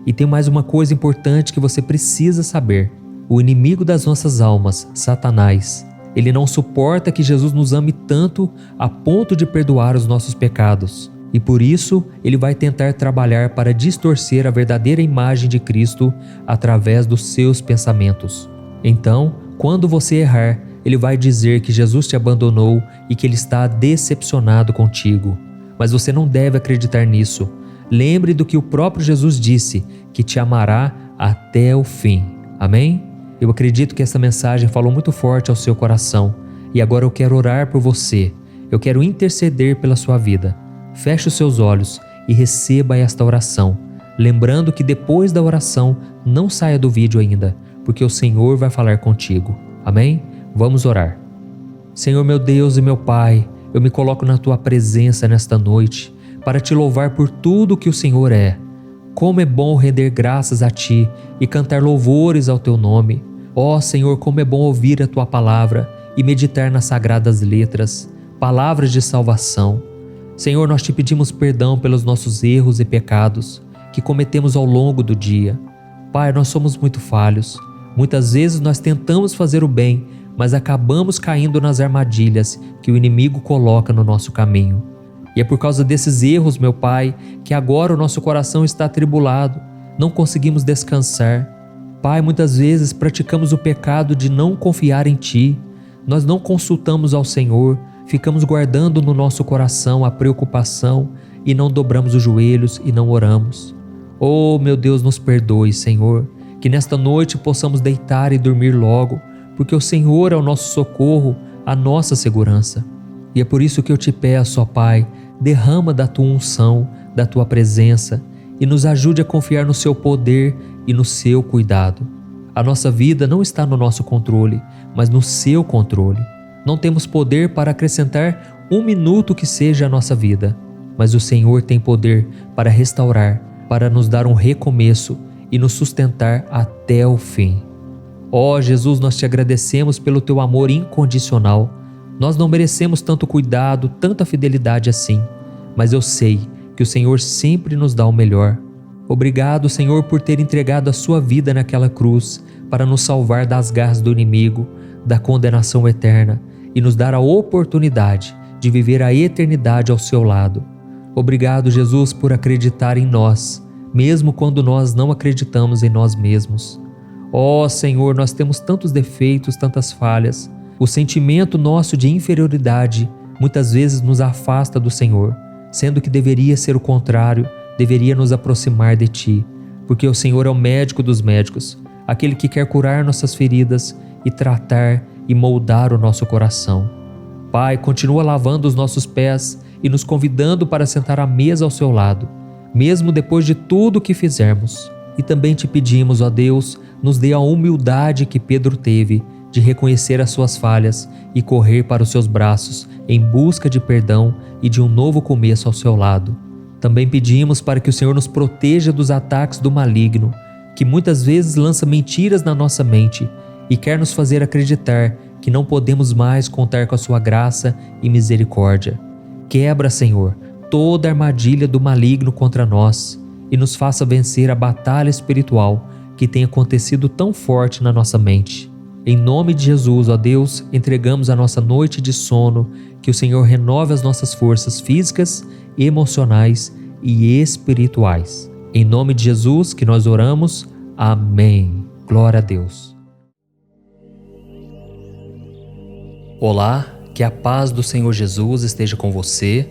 S1: E tem mais uma coisa importante que você precisa saber. O inimigo das nossas almas, Satanás, ele não suporta que Jesus nos ame tanto a ponto de perdoar os nossos pecados. E por isso, ele vai tentar trabalhar para distorcer a verdadeira imagem de Cristo através dos seus pensamentos. Então, quando você errar, ele vai dizer que Jesus te abandonou e que ele está decepcionado contigo. Mas você não deve acreditar nisso. Lembre do que o próprio Jesus disse, que te amará até o fim. Amém? Eu acredito que essa mensagem falou muito forte ao seu coração. E agora eu quero orar por você. Eu quero interceder pela sua vida. Feche os seus olhos e receba esta oração. Lembrando que depois da oração, não saia do vídeo ainda, porque o Senhor vai falar contigo. Amém? Vamos orar. Senhor meu Deus e meu Pai, eu me coloco na Tua presença nesta noite para Te louvar por tudo que o Senhor é. Como é bom render graças a Ti e cantar louvores ao Teu nome. Ó Senhor, como é bom ouvir a Tua palavra e meditar nas sagradas letras, palavras de salvação. Senhor, nós Te pedimos perdão pelos nossos erros e pecados que cometemos ao longo do dia. Pai, nós somos muito falhos. Muitas vezes nós tentamos fazer o bem, mas acabamos caindo nas armadilhas que o inimigo coloca no nosso caminho. E é por causa desses erros, meu Pai, que agora o nosso coração está atribulado, não conseguimos descansar. Pai, muitas vezes praticamos o pecado de não confiar em Ti. Nós não consultamos ao Senhor, ficamos guardando no nosso coração a preocupação e não dobramos os joelhos e não oramos. Oh, meu Deus, nos perdoe, Senhor, que nesta noite possamos deitar e dormir logo, porque o Senhor é o nosso socorro, a nossa segurança. E é por isso que eu te peço, ó Pai, derrama da Tua unção, da Tua presença e nos ajude a confiar no Seu poder e no Seu cuidado. A nossa vida não está no nosso controle, mas no Seu controle. Não temos poder para acrescentar um minuto que seja a nossa vida, mas o Senhor tem poder para restaurar, para nos dar um recomeço e nos sustentar até o fim. Ó Jesus, nós Te agradecemos pelo Teu amor incondicional. Nós não merecemos tanto cuidado, tanta fidelidade assim, mas eu sei que o Senhor sempre nos dá o melhor. Obrigado, Senhor, por ter entregado a Sua vida naquela cruz para nos salvar das garras do inimigo, da condenação eterna e nos dar a oportunidade de viver a eternidade ao Seu lado. Obrigado, Jesus, por acreditar em nós, mesmo quando nós não acreditamos em nós mesmos. Ó Senhor, nós temos tantos defeitos, tantas falhas. O sentimento nosso de inferioridade muitas vezes nos afasta do Senhor, sendo que deveria ser o contrário, deveria nos aproximar de Ti, porque o Senhor é o médico dos médicos, aquele que quer curar nossas feridas e tratar e moldar o nosso coração. Pai, continua lavando os nossos pés e nos convidando para sentar à mesa ao Seu lado, mesmo depois de tudo o que fizermos. E também Te pedimos, ó Deus, nos dê a humildade que Pedro teve de reconhecer as suas falhas e correr para os Seus braços em busca de perdão e de um novo começo ao Seu lado. Também pedimos para que o Senhor nos proteja dos ataques do maligno, que muitas vezes lança mentiras na nossa mente e quer nos fazer acreditar que não podemos mais contar com a Sua graça e misericórdia. Quebra, Senhor, toda a armadilha do maligno contra nós e nos faça vencer a batalha espiritual que tem acontecido tão forte na nossa mente. Em nome de Jesus, ó Deus, entregamos a nossa noite de sono, que o Senhor renove as nossas forças físicas, emocionais e espirituais. Em nome de Jesus que nós oramos. Amém. Glória a Deus. Olá, que a paz do Senhor Jesus esteja com você.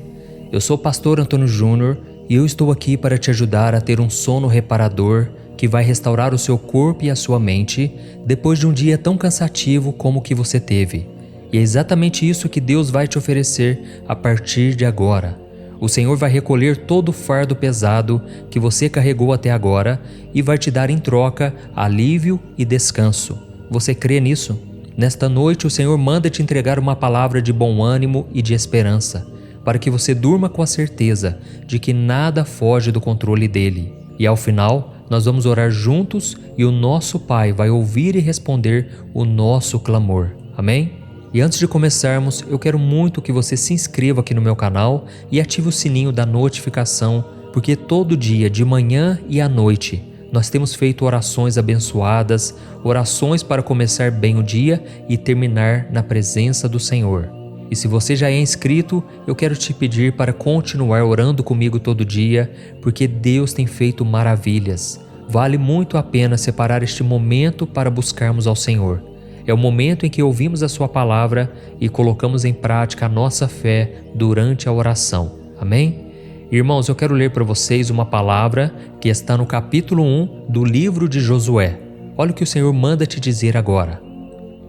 S1: Eu sou o pastor Antônio Júnior e eu estou aqui para te ajudar a ter um sono reparador que vai restaurar o seu corpo e a sua mente depois de um dia tão cansativo como o que você teve. E é exatamente isso que Deus vai te oferecer a partir de agora. O Senhor vai recolher todo o fardo pesado que você carregou até agora e vai te dar em troca alívio e descanso. Você crê nisso? Nesta noite o Senhor manda te entregar uma palavra de bom ânimo e de esperança, para que você durma com a certeza de que nada foge do controle dele. E ao final, nós vamos orar juntos e o nosso Pai vai ouvir e responder o nosso clamor. Amém? E antes de começarmos, eu quero muito que você se inscreva aqui no meu canal e ative o sininho da notificação, porque todo dia, de manhã e à noite, nós temos feito orações abençoadas, orações para começar bem o dia e terminar na presença do Senhor. E se você já é inscrito, eu quero te pedir para continuar orando comigo todo dia, porque Deus tem feito maravilhas. Vale muito a pena separar este momento para buscarmos ao Senhor. É o momento em que ouvimos a Sua palavra e colocamos em prática a nossa fé durante a oração. Amém? Irmãos, eu quero ler para vocês uma palavra que está no capítulo 1 do livro de Josué. Olha o que o Senhor manda te dizer agora.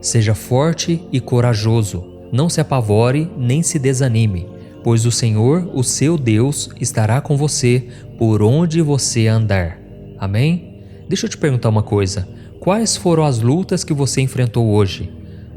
S1: Seja forte e corajoso, não se apavore nem se desanime, pois o Senhor, o seu Deus, estará com você por onde você andar. Amém? Deixa eu te perguntar uma coisa. Quais foram as lutas que você enfrentou hoje?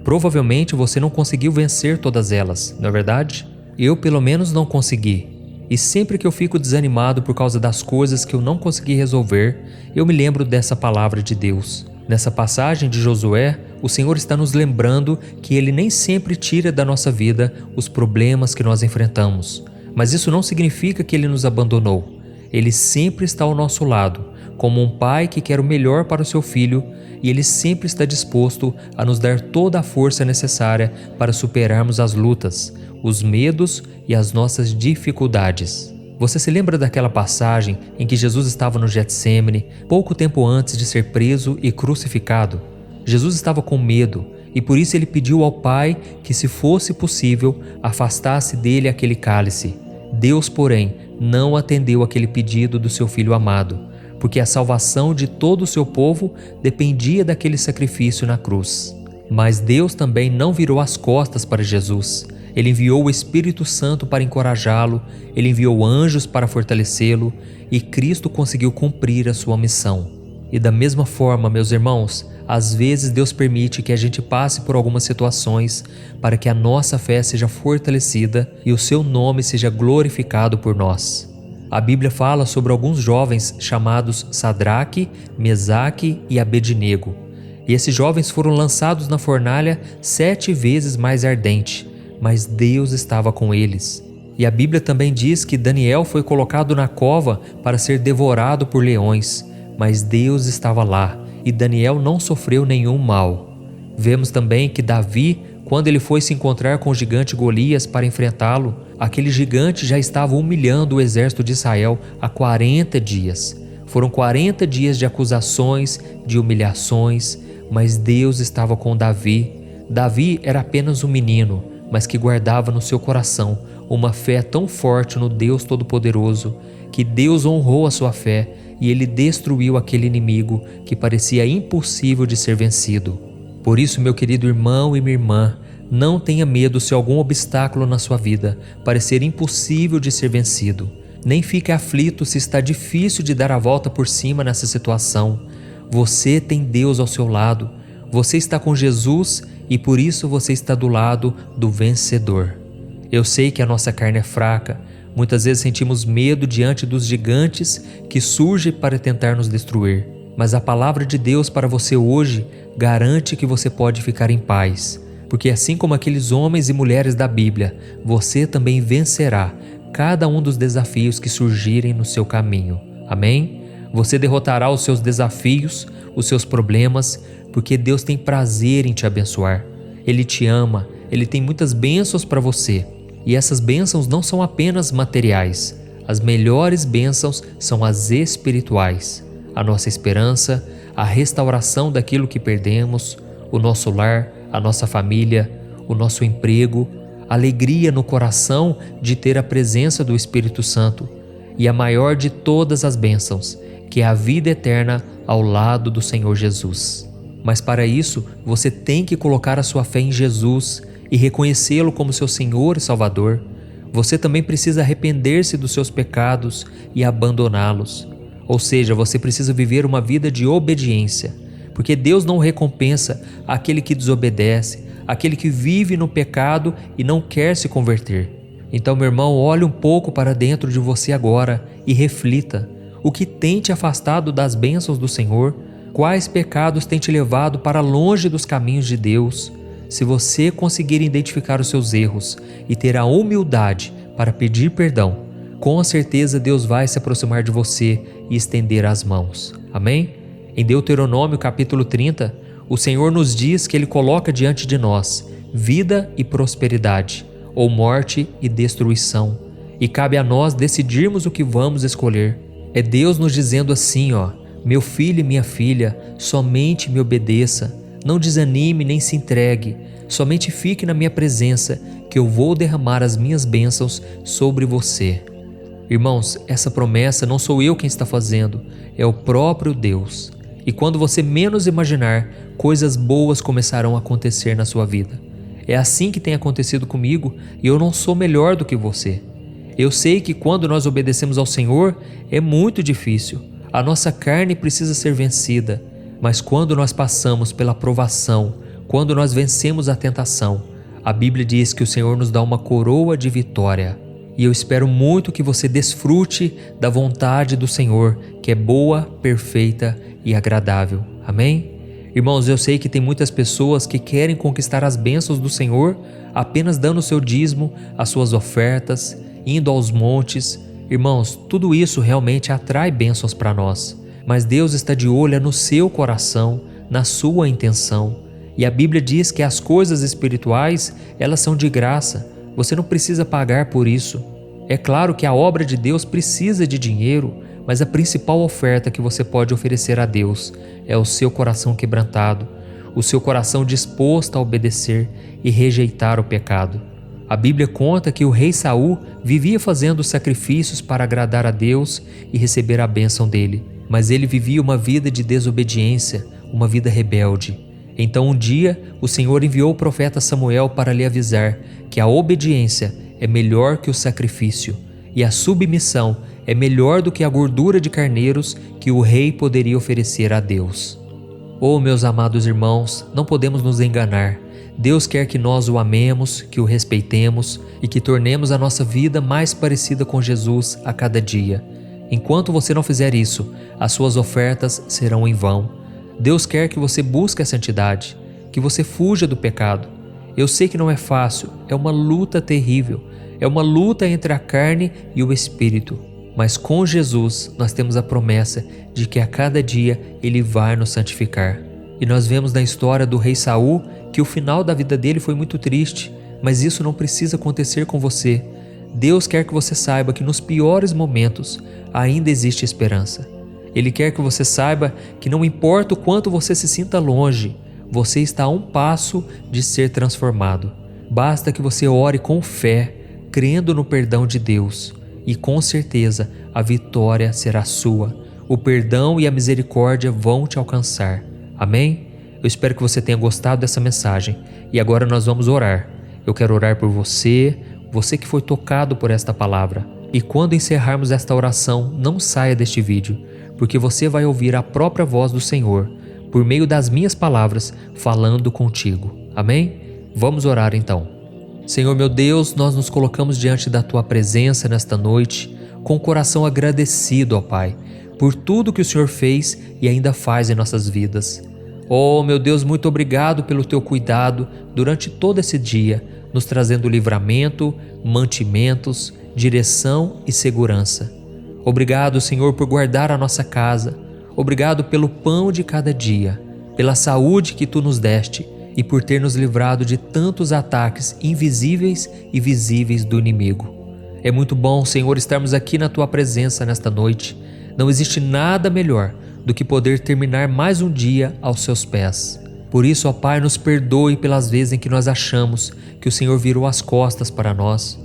S1: Provavelmente você não conseguiu vencer todas elas, não é verdade? Eu pelo menos não consegui. E sempre que eu fico desanimado por causa das coisas que eu não consegui resolver, eu me lembro dessa palavra de Deus. Nessa passagem de Josué, o Senhor está nos lembrando que Ele nem sempre tira da nossa vida os problemas que nós enfrentamos. Mas isso não significa que Ele nos abandonou. Ele sempre está ao nosso lado, como um pai que quer o melhor para o seu filho, e Ele sempre está disposto a nos dar toda a força necessária para superarmos as lutas, os medos e as nossas dificuldades. Você se lembra daquela passagem em que Jesus estava no Getsêmani, pouco tempo antes de ser preso e crucificado? Jesus estava com medo e por isso ele pediu ao Pai que, se fosse possível, afastasse dele aquele cálice. Deus, porém, não atendeu aquele pedido do seu Filho amado, porque a salvação de todo o seu povo dependia daquele sacrifício na cruz. Mas Deus também não virou as costas para Jesus. Ele enviou o Espírito Santo para encorajá-lo, Ele enviou anjos para fortalecê-lo e Cristo conseguiu cumprir a sua missão. E da mesma forma, meus irmãos, às vezes Deus permite que a gente passe por algumas situações para que a nossa fé seja fortalecida e o seu nome seja glorificado por nós. A Bíblia fala sobre alguns jovens chamados Sadraque, Mesaque e Abednego. E esses jovens foram lançados na fornalha 7 vezes mais ardente, mas Deus estava com eles. E a Bíblia também diz que Daniel foi colocado na cova para ser devorado por leões, mas Deus estava lá e Daniel não sofreu nenhum mal. Vemos também que Davi, quando ele foi se encontrar com o gigante Golias para enfrentá-lo, aquele gigante já estava humilhando o exército de Israel há 40 dias. Foram 40 dias de acusações, de humilhações, mas Deus estava com Davi. Davi era apenas um menino, mas que guardava no seu coração uma fé tão forte no Deus Todo-Poderoso, que Deus honrou a sua fé e ele destruiu aquele inimigo que parecia impossível de ser vencido. Por isso, meu querido irmão e minha irmã, não tenha medo se algum obstáculo na sua vida parecer impossível de ser vencido. Nem fique aflito se está difícil de dar a volta por cima nessa situação. Você tem Deus ao seu lado, você está com Jesus e por isso você está do lado do vencedor. Eu sei que a nossa carne é fraca, muitas vezes sentimos medo diante dos gigantes que surgem para tentar nos destruir, mas a palavra de Deus para você hoje garante que você pode ficar em paz, porque assim como aqueles homens e mulheres da Bíblia, você também vencerá cada um dos desafios que surgirem no seu caminho. Amém? Você derrotará os seus desafios, os seus problemas, porque Deus tem prazer em te abençoar. Ele te ama, Ele tem muitas bênçãos para você. E essas bênçãos não são apenas materiais. As melhores bênçãos são as espirituais. A nossa esperança, a restauração daquilo que perdemos, o nosso lar, a nossa família, o nosso emprego, alegria no coração de ter a presença do Espírito Santo e a maior de todas as bênçãos, que é a vida eterna ao lado do Senhor Jesus. Mas para isso, você tem que colocar a sua fé em Jesus e reconhecê-lo como seu Senhor e Salvador. Você também precisa arrepender-se dos seus pecados e abandoná-los. Ou seja, você precisa viver uma vida de obediência, porque Deus não recompensa aquele que desobedece, aquele que vive no pecado e não quer se converter. Então, meu irmão, olhe um pouco para dentro de você agora e reflita. O que tem te afastado das bênçãos do Senhor? Quais pecados têm te levado para longe dos caminhos de Deus? Se você conseguir identificar os seus erros e ter a humildade para pedir perdão, com certeza Deus vai se aproximar de você e estender as mãos. Amém? Em Deuteronômio capítulo 30, o Senhor nos diz que Ele coloca diante de nós vida e prosperidade. ou morte e destruição. E cabe a nós decidirmos o que vamos escolher. É Deus nos dizendo assim, meu filho e minha filha, somente me obedeça, não desanime nem se entregue, somente fique na minha presença, que eu vou derramar as minhas bênçãos sobre você. Irmãos, essa promessa não sou eu quem está fazendo, é o próprio Deus. E quando você menos imaginar, coisas boas começarão a acontecer na sua vida. É assim que tem acontecido comigo e eu não sou melhor do que você. Eu sei que quando nós obedecemos ao Senhor é muito difícil. A nossa carne precisa ser vencida, mas quando nós passamos pela provação, quando nós vencemos a tentação, a Bíblia diz que o Senhor nos dá uma coroa de vitória. E eu espero muito que você desfrute da vontade do Senhor, que é boa, perfeita e agradável. Amém? Irmãos, eu sei que tem muitas pessoas que querem conquistar as bênçãos do Senhor apenas dando o seu dízimo, as suas ofertas, indo aos montes. Irmãos, tudo isso realmente atrai bênçãos para nós, mas Deus está de olho no seu coração, na sua intenção. E a Bíblia diz que as coisas espirituais, elas são de graça, você não precisa pagar por isso. É claro que a obra de Deus precisa de dinheiro, mas a principal oferta que você pode oferecer a Deus é o seu coração quebrantado, o seu coração disposto a obedecer e rejeitar o pecado. A Bíblia conta que o rei Saul vivia fazendo sacrifícios para agradar a Deus e receber a bênção dele, mas ele vivia uma vida de desobediência, uma vida rebelde. Então um dia o Senhor enviou o profeta Samuel para lhe avisar que a obediência é melhor que o sacrifício e a submissão é melhor do que a gordura de carneiros que o rei poderia oferecer a Deus. Oh, meus amados irmãos, não podemos nos enganar. Deus quer que nós o amemos, que o respeitemos e que tornemos a nossa vida mais parecida com Jesus a cada dia. Enquanto você não fizer isso, as suas ofertas serão em vão. Deus quer que você busque a santidade, que você fuja do pecado. Eu sei que não é fácil, é uma luta terrível, é uma luta entre a carne e o espírito. Mas com Jesus nós temos a promessa de que a cada dia Ele vai nos santificar. E nós vemos na história do rei Saul que o final da vida dele foi muito triste, mas isso não precisa acontecer com você. Deus quer que você saiba que nos piores momentos ainda existe esperança. Ele quer que você saiba que não importa o quanto você se sinta longe, você está a um passo de ser transformado. Basta que você ore com fé, crendo no perdão de Deus, e com certeza a vitória será sua. O perdão e a misericórdia vão te alcançar. Amém? Eu espero que você tenha gostado dessa mensagem e agora nós vamos orar. Eu quero orar por você, você que foi tocado por esta palavra. E quando encerrarmos esta oração, não saia deste vídeo, porque você vai ouvir a própria voz do Senhor, por meio das minhas palavras, falando contigo. Amém? Vamos orar então. Senhor meu Deus, nós nos colocamos diante da Tua presença nesta noite, com o coração agradecido, ó Pai, por tudo que o Senhor fez e ainda faz em nossas vidas. Oh, meu Deus, muito obrigado pelo Teu cuidado durante todo esse dia, nos trazendo livramento, mantimentos, direção e segurança. Obrigado, Senhor, por guardar a nossa casa. Obrigado pelo pão de cada dia, pela saúde que Tu nos deste e por ter nos livrado de tantos ataques invisíveis e visíveis do inimigo. É muito bom, Senhor, estarmos aqui na Tua presença nesta noite. Não existe nada melhor do que poder terminar mais um dia aos Seus pés. Por isso, ó Pai, nos perdoe pelas vezes em que nós achamos que o Senhor virou as costas para nós.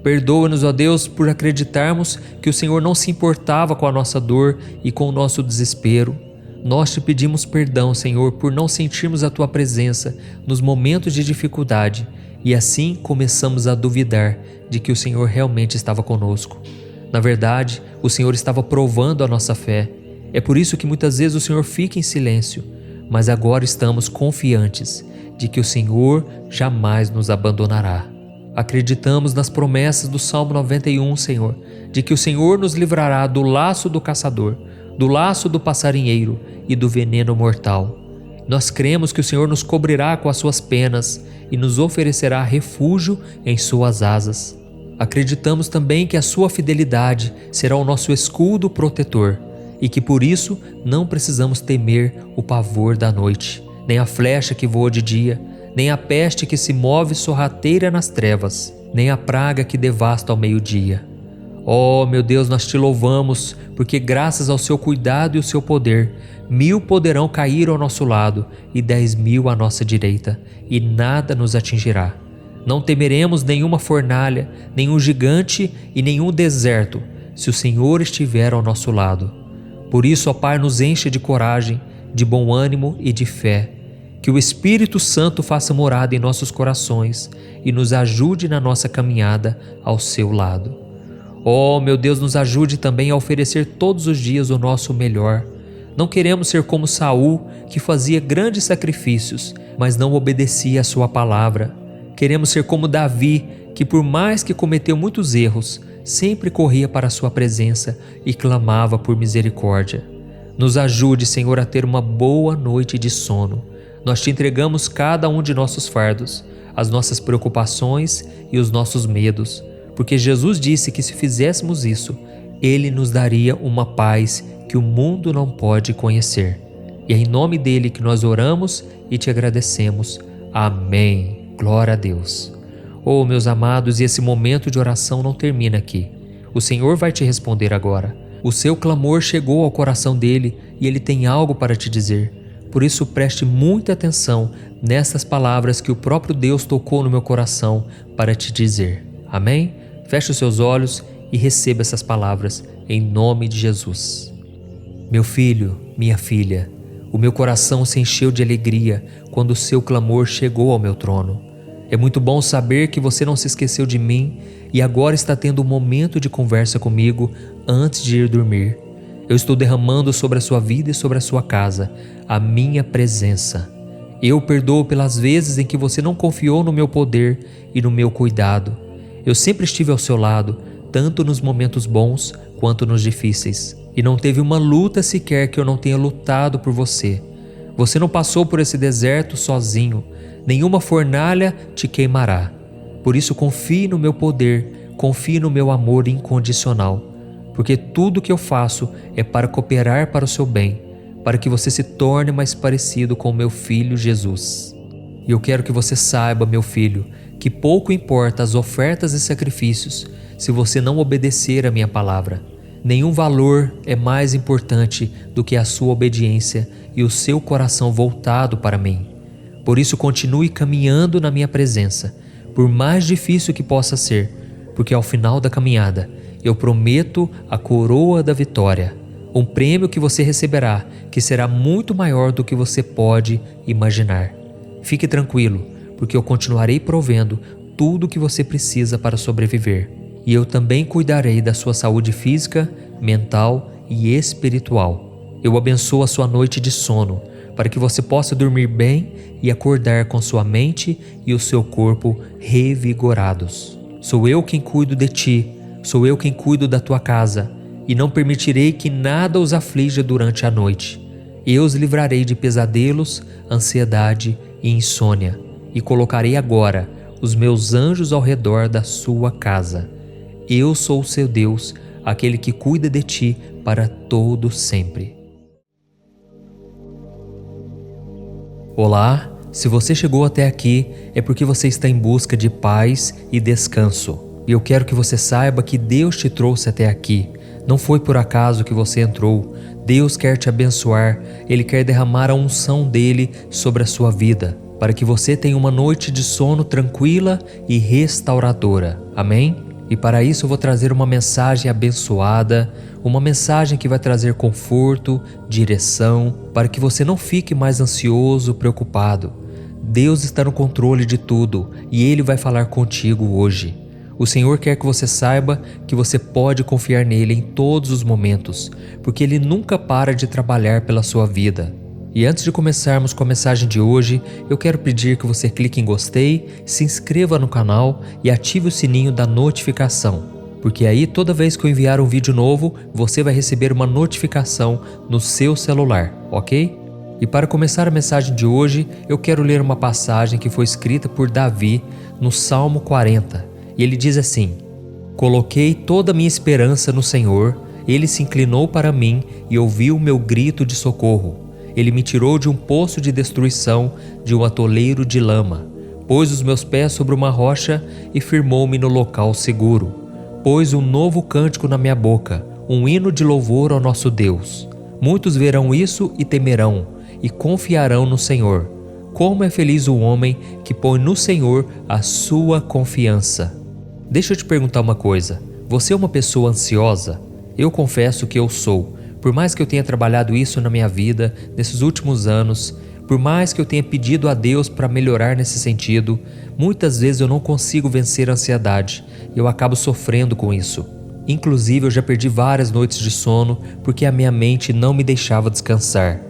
S1: Perdoa-nos, ó Deus, por acreditarmos que o Senhor não se importava com a nossa dor e com o nosso desespero. Nós te pedimos perdão, Senhor, por não sentirmos a Tua presença nos momentos de dificuldade e assim começamos a duvidar de que o Senhor realmente estava conosco. Na verdade, o Senhor estava provando a nossa fé. É por isso que muitas vezes o Senhor fica em silêncio, mas agora estamos confiantes de que o Senhor jamais nos abandonará. Acreditamos nas promessas do Salmo 91, Senhor, de que o Senhor nos livrará do laço do caçador, do laço do passarinheiro e do veneno mortal. Nós cremos que o Senhor nos cobrirá com as suas penas e nos oferecerá refúgio em suas asas. Acreditamos também que a sua fidelidade será o nosso escudo protetor e que por isso não precisamos temer o pavor da noite, nem a flecha que voa de dia, nem a peste que se move sorrateira nas trevas, nem a praga que devasta ao meio-dia. Ó meu Deus, nós te louvamos, porque graças ao seu cuidado e o seu poder, 1000 poderão cair ao nosso lado e 10.000 à nossa direita, e nada nos atingirá. Não temeremos nenhuma fornalha, nenhum gigante e nenhum deserto, se o Senhor estiver ao nosso lado. Por isso, ó Pai, nos enche de coragem, de bom ânimo e de fé. Que o Espírito Santo faça morada em nossos corações e nos ajude na nossa caminhada ao seu lado. Ó meu Deus, nos ajude também a oferecer todos os dias o nosso melhor. Não queremos ser como Saul, que fazia grandes sacrifícios, mas não obedecia à sua palavra. Queremos ser como Davi, que por mais que cometeu muitos erros, sempre corria para a sua presença e clamava por misericórdia. Nos ajude, Senhor, a ter uma boa noite de sono. Nós te entregamos cada um de nossos fardos, as nossas preocupações e os nossos medos, porque Jesus disse que se fizéssemos isso, Ele nos daria uma paz que o mundo não pode conhecer. E é em nome dele que nós oramos e te agradecemos. Amém. Glória a Deus. Oh, meus amados, e esse momento de oração não termina aqui. O Senhor vai te responder agora. O seu clamor chegou ao coração dele e ele tem algo para te dizer. Por isso, preste muita atenção nessas palavras que o próprio Deus tocou no meu coração para te dizer. Amém? Feche os seus olhos e receba essas palavras em nome de Jesus. Meu filho, minha filha, o meu coração se encheu de alegria quando o seu clamor chegou ao meu trono. É muito bom saber que você não se esqueceu de mim e agora está tendo um momento de conversa comigo antes de ir dormir. Eu estou derramando sobre a sua vida e sobre a sua casa a minha presença. Eu perdoo pelas vezes em que você não confiou no meu poder e no meu cuidado. Eu sempre estive ao seu lado, tanto nos momentos bons quanto nos difíceis. E não teve uma luta sequer que eu não tenha lutado por você. Você não passou por esse deserto sozinho. Nenhuma fornalha te queimará. Por isso confie no meu poder, confie no meu amor incondicional. Porque tudo que eu faço é para cooperar para o seu bem, para que você se torne mais parecido com o meu filho Jesus. E eu quero que você saiba, meu filho, que pouco importa as ofertas e sacrifícios se você não obedecer à minha palavra. Nenhum valor é mais importante do que a sua obediência e o seu coração voltado para mim. Por isso continue caminhando na minha presença, por mais difícil que possa ser, porque ao final da caminhada eu prometo a coroa da vitória, um prêmio que você receberá que será muito maior do que você pode imaginar. Fique tranquilo, porque eu continuarei provendo tudo o que você precisa para sobreviver. E eu também cuidarei da sua saúde física, mental e espiritual. Eu abençoo a sua noite de sono, para que você possa dormir bem e acordar com sua mente e o seu corpo revigorados. Sou eu quem cuido de ti, sou eu quem cuido da tua casa, e não permitirei que nada os aflija durante a noite. Eu os livrarei de pesadelos, ansiedade e insônia, e colocarei agora os meus anjos ao redor da sua casa. Eu sou o seu Deus, aquele que cuida de ti para todo sempre. Olá, se você chegou até aqui é porque você está em busca de paz e descanso. E eu quero que você saiba que Deus te trouxe até aqui. Não foi por acaso que você entrou. Deus quer te abençoar, Ele quer derramar a unção dEle sobre a sua vida, para que você tenha uma noite de sono tranquila e restauradora. Amém? E para isso eu vou trazer uma mensagem abençoada, uma mensagem que vai trazer conforto, direção, para que você não fique mais ansioso, preocupado. Deus está no controle de tudo e Ele vai falar contigo hoje. O Senhor quer que você saiba que você pode confiar nele em todos os momentos, porque Ele nunca para de trabalhar pela sua vida. E antes de começarmos com a mensagem de hoje, eu quero pedir que você clique em gostei, se inscreva no canal e ative o sininho da notificação, porque aí toda vez que eu enviar um vídeo novo, você vai receber uma notificação no seu celular, ok? E para começar a mensagem de hoje, eu quero ler uma passagem que foi escrita por Davi no Salmo 40, e ele diz assim: Coloquei toda a minha esperança no Senhor, Ele se inclinou para mim e ouviu o meu grito de socorro. Ele me tirou de um poço de destruição, de um atoleiro de lama. Pôs os meus pés sobre uma rocha e firmou-me no local seguro. Pôs um novo cântico na minha boca, um hino de louvor ao nosso Deus. Muitos verão isso e temerão, e confiarão no Senhor. Como é feliz o homem que põe no Senhor a sua confiança. Deixa eu te perguntar uma coisa. Você é uma pessoa ansiosa? Eu confesso que eu sou. Por mais que eu tenha trabalhado isso na minha vida, nesses últimos anos, por mais que eu tenha pedido a Deus para melhorar nesse sentido, muitas vezes eu não consigo vencer a ansiedade e eu acabo sofrendo com isso. Inclusive, eu já perdi várias noites de sono porque a minha mente não me deixava descansar.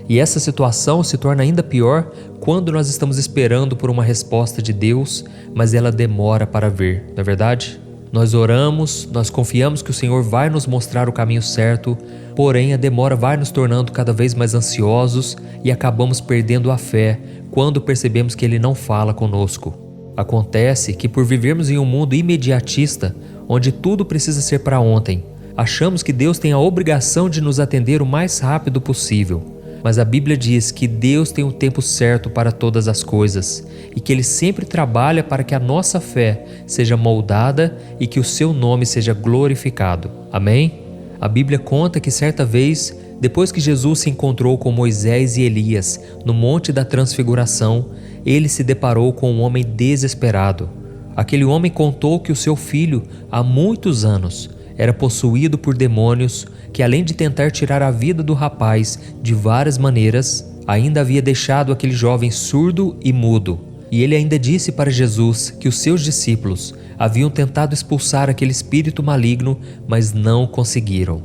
S1: E essa situação se torna ainda pior quando nós estamos esperando por uma resposta de Deus, mas ela demora para vir, não é verdade? Nós oramos, nós confiamos que o Senhor vai nos mostrar o caminho certo, porém a demora vai nos tornando cada vez mais ansiosos e acabamos perdendo a fé quando percebemos que Ele não fala conosco. Acontece que por vivermos em um mundo imediatista, onde tudo precisa ser para ontem, achamos que Deus tem a obrigação de nos atender o mais rápido possível. Mas a Bíblia diz que Deus tem um tempo certo para todas as coisas e que Ele sempre trabalha para que a nossa fé seja moldada e que o Seu nome seja glorificado. Amém? A Bíblia conta que certa vez, depois que Jesus se encontrou com Moisés e Elias no Monte da Transfiguração, ele se deparou com um homem desesperado. Aquele homem contou que o seu filho, há muitos anos, era possuído por demônios que, além de tentar tirar a vida do rapaz de várias maneiras, ainda havia deixado aquele jovem surdo e mudo. E ele ainda disse para Jesus que os seus discípulos haviam tentado expulsar aquele espírito maligno, mas não conseguiram.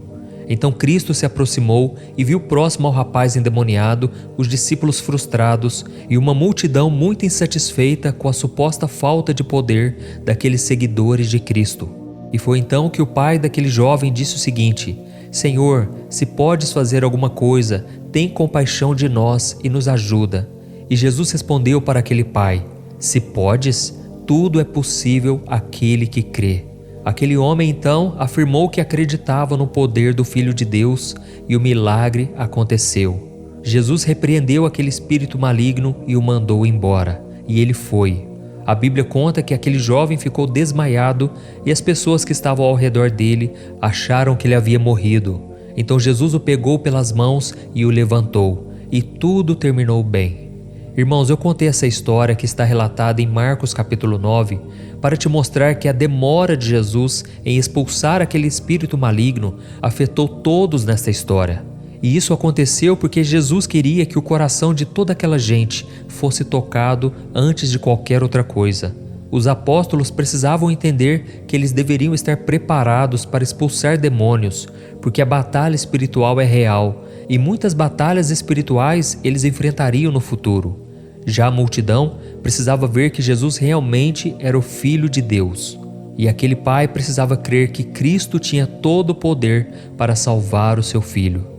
S1: Então Cristo se aproximou e viu próximo ao rapaz endemoniado os discípulos frustrados e uma multidão muito insatisfeita com a suposta falta de poder daqueles seguidores de Cristo. E foi então que o pai daquele jovem disse o seguinte: Senhor, se podes fazer alguma coisa, tem compaixão de nós e nos ajuda. E Jesus respondeu para aquele pai: Se podes, tudo é possível àquele que crê. Aquele homem então afirmou que acreditava no poder do Filho de Deus e o milagre aconteceu. Jesus repreendeu aquele espírito maligno e o mandou embora, e ele foi. A Bíblia conta que aquele jovem ficou desmaiado e as pessoas que estavam ao redor dele acharam que ele havia morrido. Então Jesus o pegou pelas mãos e o levantou, e tudo terminou bem. Irmãos, eu contei essa história que está relatada em Marcos capítulo 9 para te mostrar que a demora de Jesus em expulsar aquele espírito maligno afetou todos nesta história. E isso aconteceu porque Jesus queria que o coração de toda aquela gente fosse tocado antes de qualquer outra coisa. Os apóstolos precisavam entender que eles deveriam estar preparados para expulsar demônios, porque a batalha espiritual é real e muitas batalhas espirituais eles enfrentariam no futuro. Já a multidão precisava ver que Jesus realmente era o Filho de Deus. E aquele pai precisava crer que Cristo tinha todo o poder para salvar o seu filho.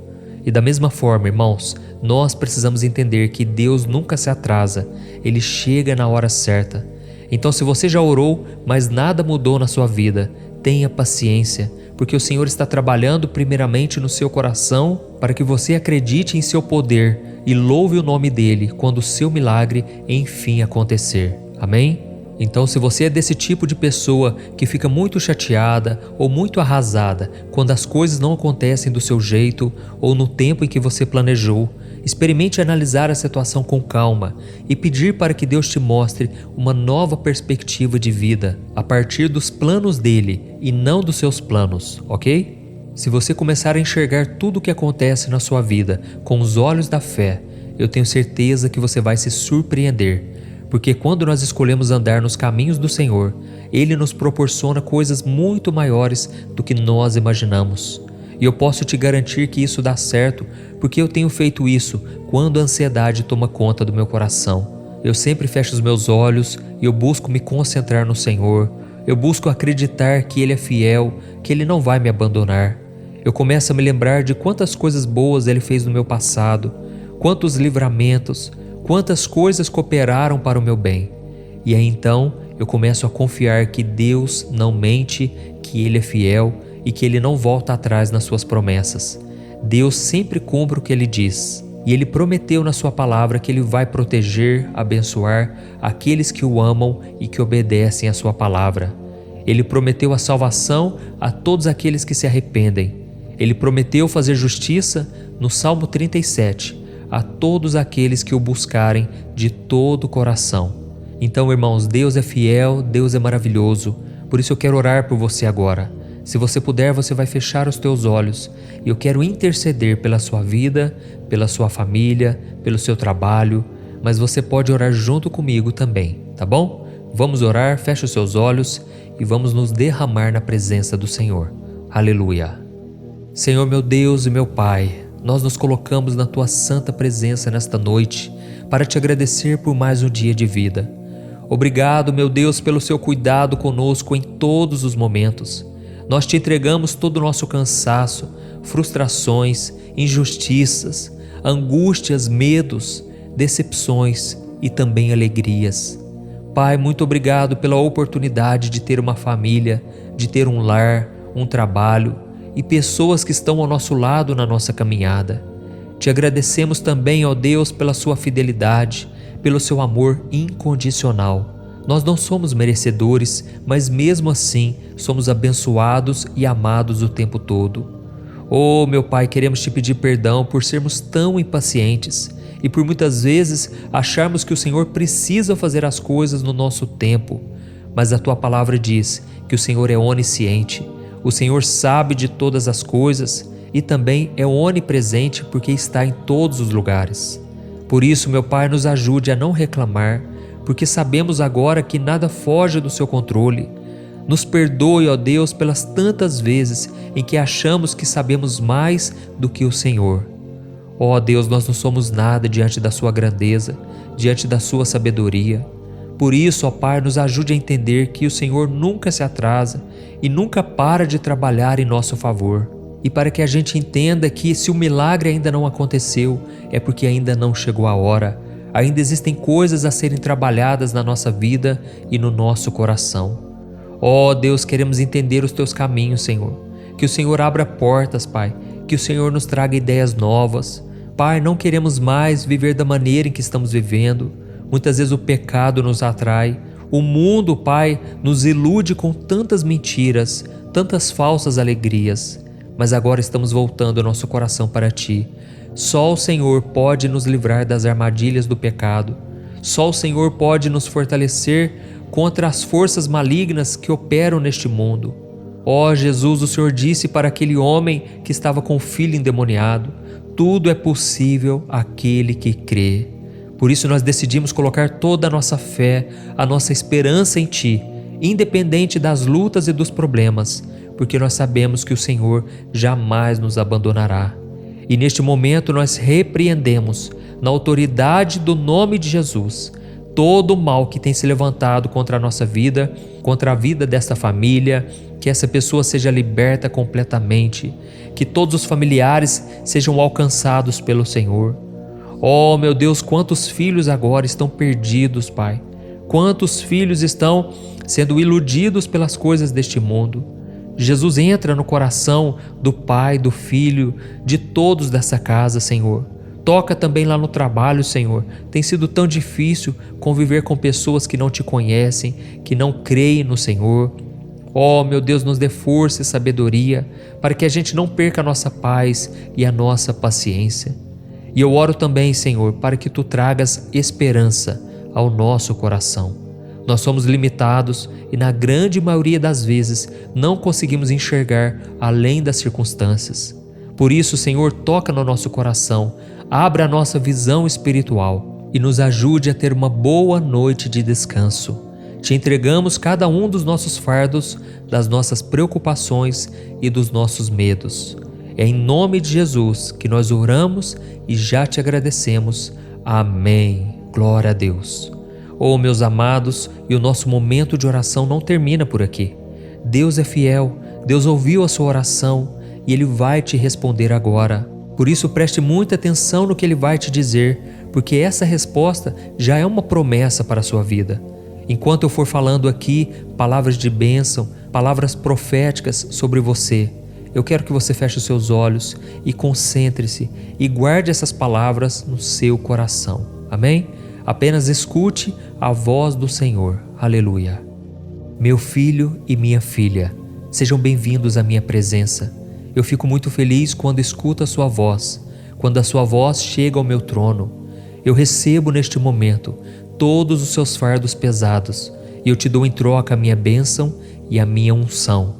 S1: E da mesma forma, irmãos, nós precisamos entender que Deus nunca se atrasa, Ele chega na hora certa. Então, se você já orou, mas nada mudou na sua vida, tenha paciência, porque o Senhor está trabalhando primeiramente no seu coração para que você acredite em seu poder e louve o nome dEle quando o seu milagre enfim acontecer. Amém? Então, se você é desse tipo de pessoa que fica muito chateada ou muito arrasada quando as coisas não acontecem do seu jeito ou no tempo em que você planejou, experimente analisar a situação com calma e pedir para que Deus te mostre uma nova perspectiva de vida a partir dos planos dele e não dos seus planos, ok? Se você começar a enxergar tudo o que acontece na sua vida com os olhos da fé, eu tenho certeza que você vai se surpreender. Porque quando nós escolhemos andar nos caminhos do Senhor, Ele nos proporciona coisas muito maiores do que nós imaginamos. E eu posso te garantir que isso dá certo, porque eu tenho feito isso quando a ansiedade toma conta do meu coração. Eu sempre fecho os meus olhos e eu busco me concentrar no Senhor. Eu busco acreditar que Ele é fiel, que Ele não vai me abandonar. Eu começo a me lembrar de quantas coisas boas Ele fez no meu passado, quantos livramentos, quantas coisas cooperaram para o meu bem. E aí então eu começo a confiar que Deus não mente, que Ele é fiel e que Ele não volta atrás nas suas promessas. Deus sempre cumpre o que Ele diz. E Ele prometeu na sua palavra que Ele vai proteger, abençoar aqueles que o amam e que obedecem à sua palavra. Ele prometeu a salvação a todos aqueles que se arrependem. Ele prometeu fazer justiça no Salmo 37 a todos aqueles que o buscarem de todo o coração. Então, irmãos, Deus é fiel, Deus é maravilhoso. Por isso eu quero orar por você agora. Se você puder, você vai fechar os teus olhos e eu quero interceder pela sua vida, pela sua família, pelo seu trabalho, mas você pode orar junto comigo também, tá bom? Vamos orar, feche os seus olhos e vamos nos derramar na presença do Senhor. Aleluia. Senhor meu Deus e meu Pai, nós nos colocamos na Tua santa presença nesta noite para Te agradecer por mais um dia de vida. Obrigado, meu Deus, pelo Seu cuidado conosco em todos os momentos. Nós Te entregamos todo o nosso cansaço, frustrações, injustiças, angústias, medos, decepções e também alegrias. Pai, muito obrigado pela oportunidade de ter uma família, de ter um lar, um trabalho e pessoas que estão ao nosso lado na nossa caminhada. Te agradecemos também, ó Deus, pela Sua fidelidade, pelo Seu amor incondicional. Nós não somos merecedores, mas mesmo assim somos abençoados e amados o tempo todo. Oh, meu Pai, queremos Te pedir perdão por sermos tão impacientes e por muitas vezes acharmos que o Senhor precisa fazer as coisas no nosso tempo. Mas a Tua palavra diz que o Senhor é onisciente, o Senhor sabe de todas as coisas e também é onipresente porque está em todos os lugares. Por isso, meu Pai, nos ajude a não reclamar, porque sabemos agora que nada foge do Seu controle. Nos perdoe, ó Deus, pelas tantas vezes em que achamos que sabemos mais do que o Senhor. Ó Deus, nós não somos nada diante da Sua grandeza, diante da Sua sabedoria. Por isso, ó Pai, nos ajude a entender que o Senhor nunca se atrasa e nunca para de trabalhar em nosso favor. E para que a gente entenda que se o milagre ainda não aconteceu, é porque ainda não chegou a hora. Ainda existem coisas a serem trabalhadas na nossa vida e no nosso coração. Ó Deus, queremos entender os Teus caminhos, Senhor. Que o Senhor abra portas, Pai. Que o Senhor nos traga ideias novas. Pai, não queremos mais viver da maneira em que estamos vivendo. Muitas vezes o pecado nos atrai. O mundo, Pai, nos ilude com tantas mentiras, tantas falsas alegrias. Mas agora estamos voltando o nosso coração para Ti. Só o Senhor pode nos livrar das armadilhas do pecado. Só o Senhor pode nos fortalecer contra as forças malignas que operam neste mundo. Ó Jesus, o Senhor disse para aquele homem que estava com o filho endemoniado: tudo é possível àquele que crê. Por isso nós decidimos colocar toda a nossa fé, a nossa esperança em Ti, independente das lutas e dos problemas, porque nós sabemos que o Senhor jamais nos abandonará. E neste momento nós repreendemos, na autoridade do nome de Jesus, todo o mal que tem se levantado contra a nossa vida, contra a vida desta família, que essa pessoa seja liberta completamente, que todos os familiares sejam alcançados pelo Senhor. Oh, meu Deus, quantos filhos agora estão perdidos, Pai. Quantos filhos estão sendo iludidos pelas coisas deste mundo. Jesus, entra no coração do pai, do filho, de todos dessa casa, Senhor. Toca também lá no trabalho, Senhor. Tem sido tão difícil conviver com pessoas que não Te conhecem, que não creem no Senhor. Oh, meu Deus, nos dê força e sabedoria para que a gente não perca a nossa paz e a nossa paciência. E eu oro também, Senhor, para que Tu tragas esperança ao nosso coração. Nós somos limitados e na grande maioria das vezes não conseguimos enxergar além das circunstâncias. Por isso, Senhor, toca no nosso coração, abra a nossa visão espiritual e nos ajude a ter uma boa noite de descanso. Te entregamos cada um dos nossos fardos, das nossas preocupações e dos nossos medos. É em nome de Jesus que nós oramos e já Te agradecemos. Amém. Glória a Deus. Oh, meus amados, e o nosso momento de oração não termina por aqui. Deus é fiel, Deus ouviu a sua oração e Ele vai te responder agora. Por isso, preste muita atenção no que Ele vai te dizer, porque essa resposta já é uma promessa para a sua vida. Enquanto eu for falando aqui palavras de bênção, palavras proféticas sobre você, eu quero que você feche os seus olhos e concentre-se e guarde essas palavras no seu coração. Amém? Apenas escute a voz do Senhor. Aleluia. Meu filho e minha filha, sejam bem-vindos à minha presença. Eu fico muito feliz quando escuto a sua voz, quando a sua voz chega ao meu trono. Eu recebo neste momento todos os seus fardos pesados e eu te dou em troca a minha bênção e a minha unção.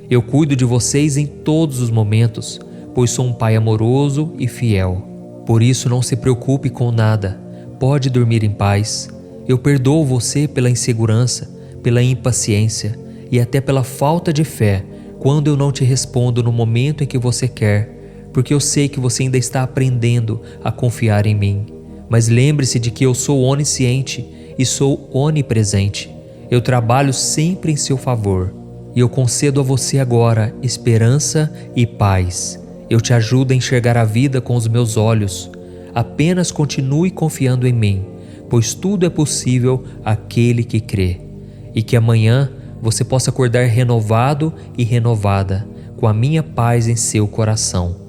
S1: Eu cuido de vocês em todos os momentos, pois sou um pai amoroso e fiel. Por isso não se preocupe com nada, pode dormir em paz. Eu perdoo você pela insegurança, pela impaciência e até pela falta de fé quando eu não te respondo no momento em que você quer, porque eu sei que você ainda está aprendendo a confiar em mim. Mas lembre-se de que eu sou onisciente e sou onipresente. Eu trabalho sempre em seu favor. E eu concedo a você agora esperança e paz. Eu te ajudo a enxergar a vida com os meus olhos. Apenas continue confiando em mim, pois tudo é possível àquele que crê. E que amanhã você possa acordar renovado e renovada, com a minha paz em seu coração.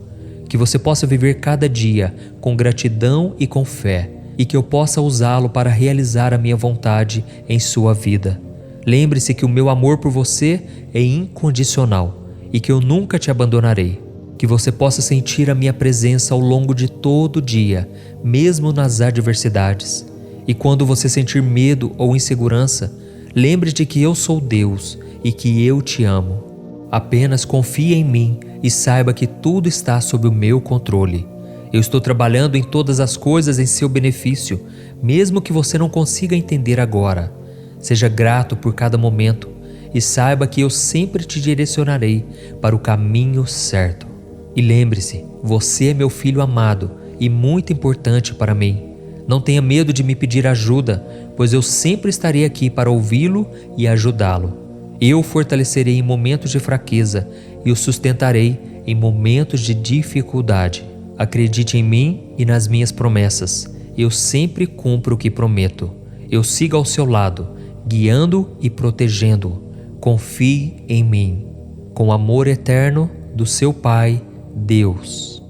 S1: Que você possa viver cada dia com gratidão e com fé, e que eu possa usá-lo para realizar a minha vontade em sua vida. Lembre-se que o meu amor por você é incondicional e que eu nunca te abandonarei. Que você possa sentir a minha presença ao longo de todo o dia, mesmo nas adversidades. E quando você sentir medo ou insegurança, lembre-te que eu sou Deus e que eu te amo. Apenas confie em mim e saiba que tudo está sob o meu controle. Eu estou trabalhando em todas as coisas em seu benefício, mesmo que você não consiga entender agora. Seja grato por cada momento e saiba que eu sempre te direcionarei para o caminho certo. E lembre-se, você é meu filho amado e muito importante para mim. Não tenha medo de me pedir ajuda, pois eu sempre estarei aqui para ouvi-lo e ajudá-lo. Eu o fortalecerei em momentos de fraqueza e o sustentarei em momentos de dificuldade. Acredite em mim e nas minhas promessas. Eu sempre cumpro o que prometo. Eu sigo ao seu lado, guiando e protegendo-o. Confie em mim. Com amor eterno do seu Pai, Deus.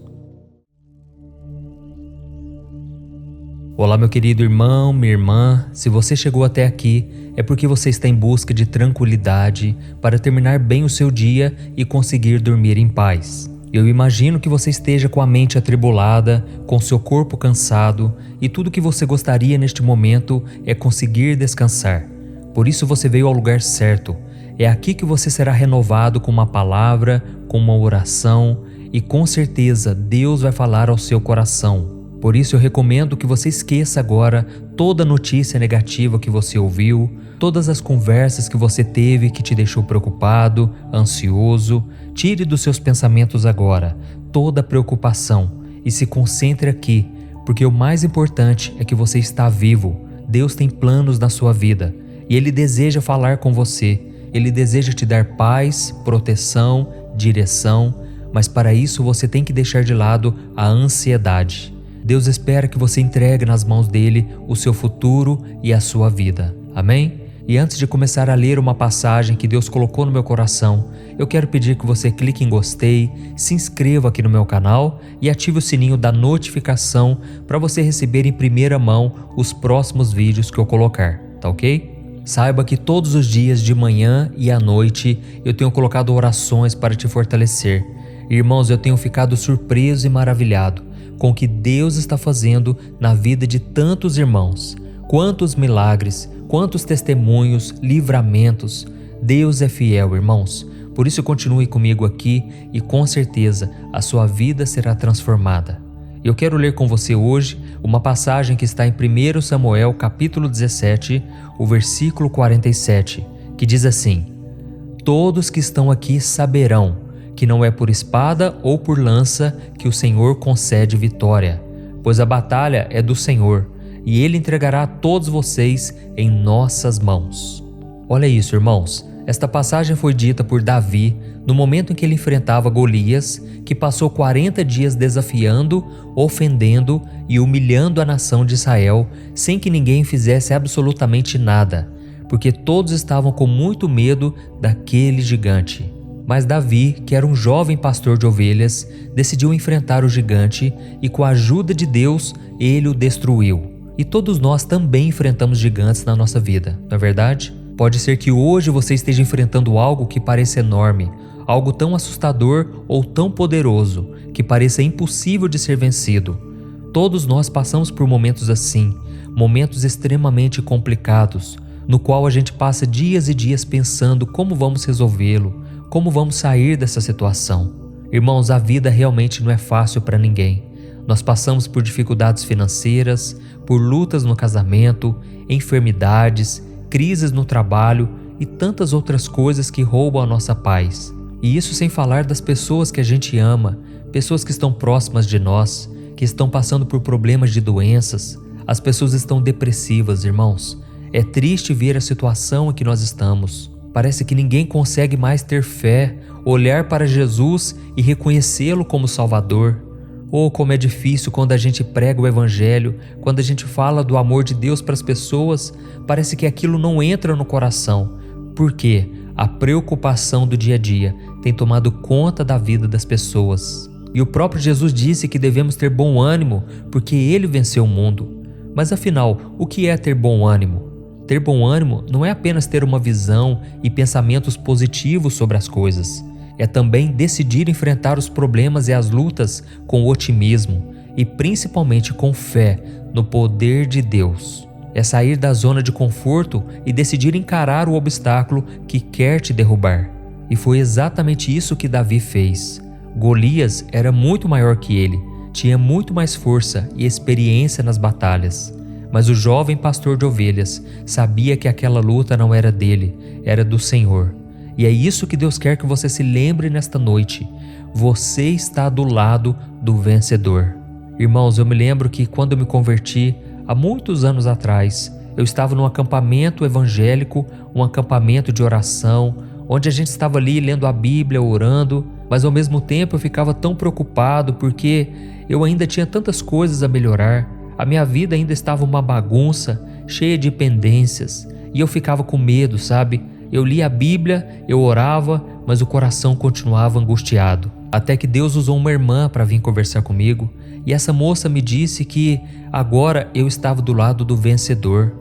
S1: Olá, meu querido irmão, minha irmã. Se você chegou até aqui, é porque você está em busca de tranquilidade para terminar bem o seu dia e conseguir dormir em paz. Eu imagino que você esteja com a mente atribulada, com seu corpo cansado, e tudo que você gostaria neste momento é conseguir descansar. Por isso você veio ao lugar certo. É aqui que você será renovado com uma palavra, com uma oração, e com certeza Deus vai falar ao seu coração. Por isso eu recomendo que você esqueça agora toda notícia negativa que você ouviu, todas as conversas que você teve que te deixou preocupado, ansioso. Tire dos seus pensamentos agora toda a preocupação e se concentre aqui, porque o mais importante é que você está vivo. Deus tem planos na sua vida e Ele deseja falar com você. Ele deseja te dar paz, proteção, direção, mas para isso você tem que deixar de lado a ansiedade. Deus espera que você entregue nas mãos dele o seu futuro e a sua vida. Amém? E antes de começar a ler uma passagem que Deus colocou no meu coração, eu quero pedir que você clique em gostei, se inscreva aqui no meu canal e ative o sininho da notificação para você receber em primeira mão os próximos vídeos que eu colocar, tá ok? Saiba que todos os dias de manhã e à noite eu tenho colocado orações para te fortalecer. Irmãos, eu tenho ficado surpreso e maravilhado com o que Deus está fazendo na vida de tantos irmãos. Quantos milagres, quantos testemunhos, livramentos. Deus é fiel, irmãos. Por isso continue comigo aqui e com certeza a sua vida será transformada. Eu quero ler com você hoje uma passagem que está em 1 Samuel capítulo 17, o versículo 47, que diz assim: Todos que estão aqui saberão que não é por espada ou por lança que o Senhor concede vitória, pois a batalha é do Senhor, e Ele entregará a todos vocês em nossas mãos. Olha isso, irmãos. Esta passagem foi dita por Davi no momento em que ele enfrentava Golias, que passou 40 dias desafiando, ofendendo e humilhando a nação de Israel, sem que ninguém fizesse absolutamente nada, porque todos estavam com muito medo daquele gigante. Mas Davi, que era um jovem pastor de ovelhas, decidiu enfrentar o gigante e, com a ajuda de Deus, ele o destruiu. E todos nós também enfrentamos gigantes na nossa vida, não é verdade? Pode ser que hoje você esteja enfrentando algo que pareça enorme, algo tão assustador ou tão poderoso que pareça impossível de ser vencido. Todos nós passamos por momentos assim, momentos extremamente complicados, no qual a gente passa dias e dias pensando como vamos resolvê-lo, como vamos sair dessa situação. Irmãos, a vida realmente não é fácil para ninguém. Nós passamos por dificuldades financeiras, por lutas no casamento, enfermidades, crises no trabalho e tantas outras coisas que roubam a nossa paz. E isso sem falar das pessoas que a gente ama, pessoas que estão próximas de nós, que estão passando por problemas de doenças. As pessoas estão depressivas, irmãos. É triste ver a situação em que nós estamos. Parece que ninguém consegue mais ter fé, olhar para Jesus e reconhecê-lo como Salvador. Oh, como é difícil quando a gente prega o Evangelho, quando a gente fala do amor de Deus para as pessoas, parece que aquilo não entra no coração. Por quê? A preocupação do dia a dia tem tomado conta da vida das pessoas. E o próprio Jesus disse que devemos ter bom ânimo, porque Ele venceu o mundo. Mas afinal, o que é ter bom ânimo? Ter bom ânimo não é apenas ter uma visão e pensamentos positivos sobre as coisas. É também decidir enfrentar os problemas e as lutas com otimismo e principalmente com fé no poder de Deus. É sair da zona de conforto e decidir encarar o obstáculo que quer te derrubar. E foi exatamente isso que Davi fez. Golias era muito maior que ele, tinha muito mais força e experiência nas batalhas. Mas o jovem pastor de ovelhas sabia que aquela luta não era dele, era do Senhor. E é isso que Deus quer que você se lembre nesta noite. Você está do lado do vencedor. Irmãos, eu me lembro que quando eu me converti, há muitos anos atrás, eu estava num acampamento evangélico, um acampamento de oração, onde a gente estava ali lendo a Bíblia, orando, mas ao mesmo tempo eu ficava tão preocupado porque eu ainda tinha tantas coisas a melhorar. A minha vida ainda estava uma bagunça, cheia de pendências, e eu ficava com medo, sabe? Eu lia a Bíblia, eu orava, mas o coração continuava angustiado. Até que Deus usou uma irmã para vir conversar comigo, e essa moça me disse que agora eu estava do lado do vencedor.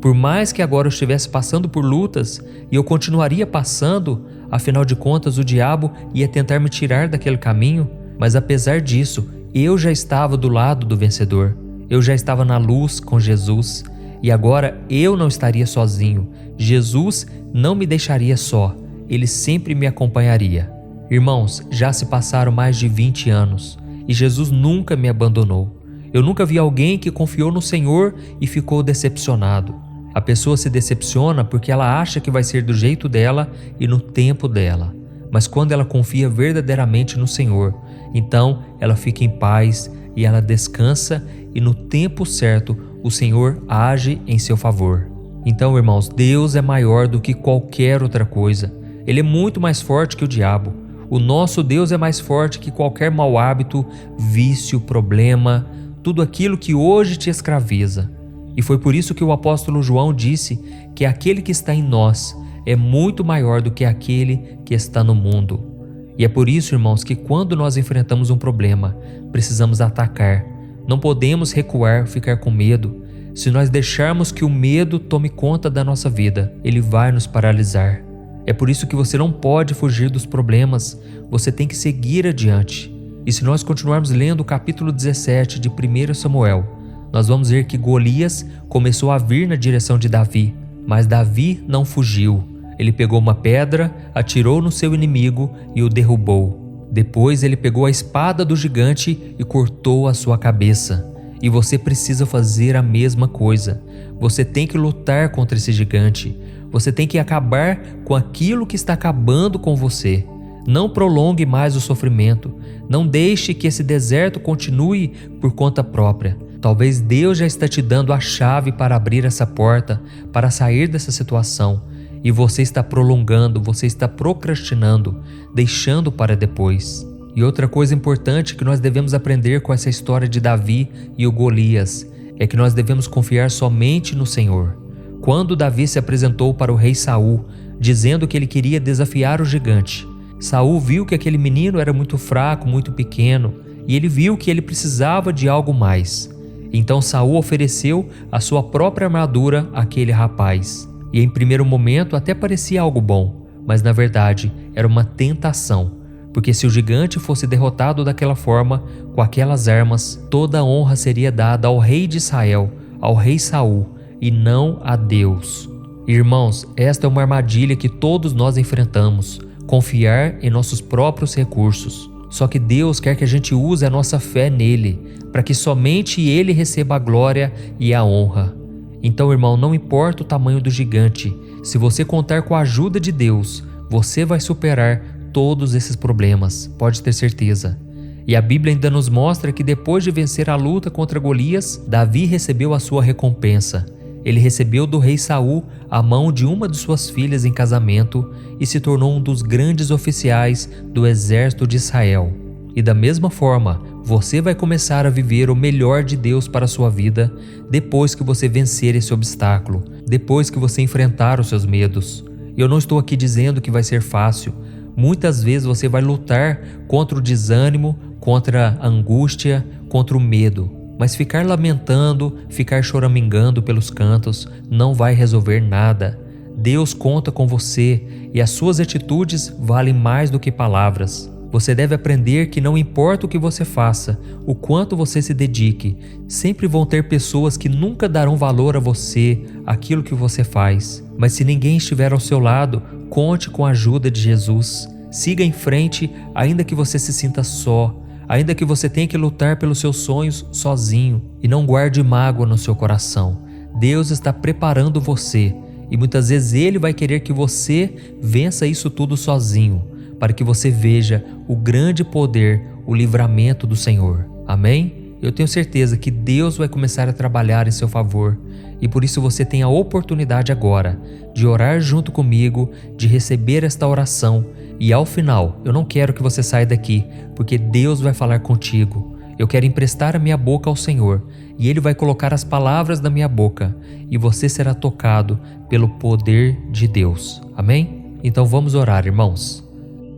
S1: Por mais que agora eu estivesse passando por lutas, e eu continuaria passando, afinal de contas o diabo ia tentar me tirar daquele caminho, mas apesar disso, eu já estava do lado do vencedor. Eu já estava na luz com Jesus e agora eu não estaria sozinho. Jesus não me deixaria só, Ele sempre me acompanharia. Irmãos, já se passaram mais de 20 anos e Jesus nunca me abandonou. Eu nunca vi alguém que confiou no Senhor e ficou decepcionado. A pessoa se decepciona porque ela acha que vai ser do jeito dela e no tempo dela. Mas quando ela confia verdadeiramente no Senhor, então ela fica em paz e ela descansa e no tempo certo o Senhor age em seu favor. Então, irmãos, Deus é maior do que qualquer outra coisa. Ele é muito mais forte que o diabo. O nosso Deus é mais forte que qualquer mau hábito, vício, problema, tudo aquilo que hoje te escraviza. E foi por isso que o apóstolo João disse que aquele que está em nós é muito maior do que aquele que está no mundo. E é por isso, irmãos, que quando nós enfrentamos um problema, precisamos atacar. Não podemos recuar, ficar com medo. Se nós deixarmos que o medo tome conta da nossa vida, ele vai nos paralisar. É por isso que você não pode fugir dos problemas, você tem que seguir adiante. E se nós continuarmos lendo o capítulo 17 de 1 Samuel, nós vamos ver que Golias começou a vir na direção de Davi, mas Davi não fugiu. Ele pegou uma pedra, atirou no seu inimigo e o derrubou. Depois ele pegou a espada do gigante e cortou a sua cabeça. E você precisa fazer a mesma coisa. Você tem que lutar contra esse gigante. Você tem que acabar com aquilo que está acabando com você. Não prolongue mais o sofrimento. Não deixe que esse deserto continue por conta própria. Talvez Deus já está te dando a chave para abrir essa porta, para sair dessa situação. E você está prolongando, você está procrastinando, deixando para depois. E outra coisa importante que nós devemos aprender com essa história de Davi e o Golias é que nós devemos confiar somente no Senhor. Quando Davi se apresentou para o rei Saul, dizendo que ele queria desafiar o gigante, Saul viu que aquele menino era muito fraco, muito pequeno, e ele viu que ele precisava de algo mais. Então Saul ofereceu a sua própria armadura àquele rapaz. E em primeiro momento até parecia algo bom, mas na verdade era uma tentação, porque se o gigante fosse derrotado daquela forma, com aquelas armas, toda a honra seria dada ao rei de Israel, ao rei Saul, e não a Deus. Irmãos, esta é uma armadilha que todos nós enfrentamos, confiar em nossos próprios recursos. Só que Deus quer que a gente use a nossa fé nele, para que somente ele receba a glória e a honra. Então, irmão, não importa o tamanho do gigante, se você contar com a ajuda de Deus, você vai superar todos esses problemas, pode ter certeza. E a Bíblia ainda nos mostra que depois de vencer a luta contra Golias, Davi recebeu a sua recompensa. Ele recebeu do rei Saul a mão de uma de suas filhas em casamento e se tornou um dos grandes oficiais do exército de Israel. E da mesma forma, você vai começar a viver o melhor de Deus para a sua vida depois que você vencer esse obstáculo, depois que você enfrentar os seus medos. Eu não estou aqui dizendo que vai ser fácil. Muitas vezes você vai lutar contra o desânimo, contra a angústia, contra o medo. Mas ficar lamentando, ficar choramingando pelos cantos não vai resolver nada. Deus conta com você e as suas atitudes valem mais do que palavras. Você deve aprender que não importa o que você faça, o quanto você se dedique, sempre vão ter pessoas que nunca darão valor a você, aquilo que você faz. Mas se ninguém estiver ao seu lado, conte com a ajuda de Jesus. Siga em frente, ainda que você se sinta só. Ainda que você tenha que lutar pelos seus sonhos sozinho, e não guarde mágoa no seu coração. Deus está preparando você e muitas vezes Ele vai querer que você vença isso tudo sozinho, para que você veja o grande poder, o livramento do Senhor. Amém? Eu tenho certeza que Deus vai começar a trabalhar em seu favor e por isso você tem a oportunidade agora de orar junto comigo, de receber esta oração. E ao final, eu não quero que você saia daqui, porque Deus vai falar contigo. Eu quero emprestar a minha boca ao Senhor, e Ele vai colocar as palavras na minha boca, e você será tocado pelo poder de Deus. Amém? Então vamos orar, irmãos.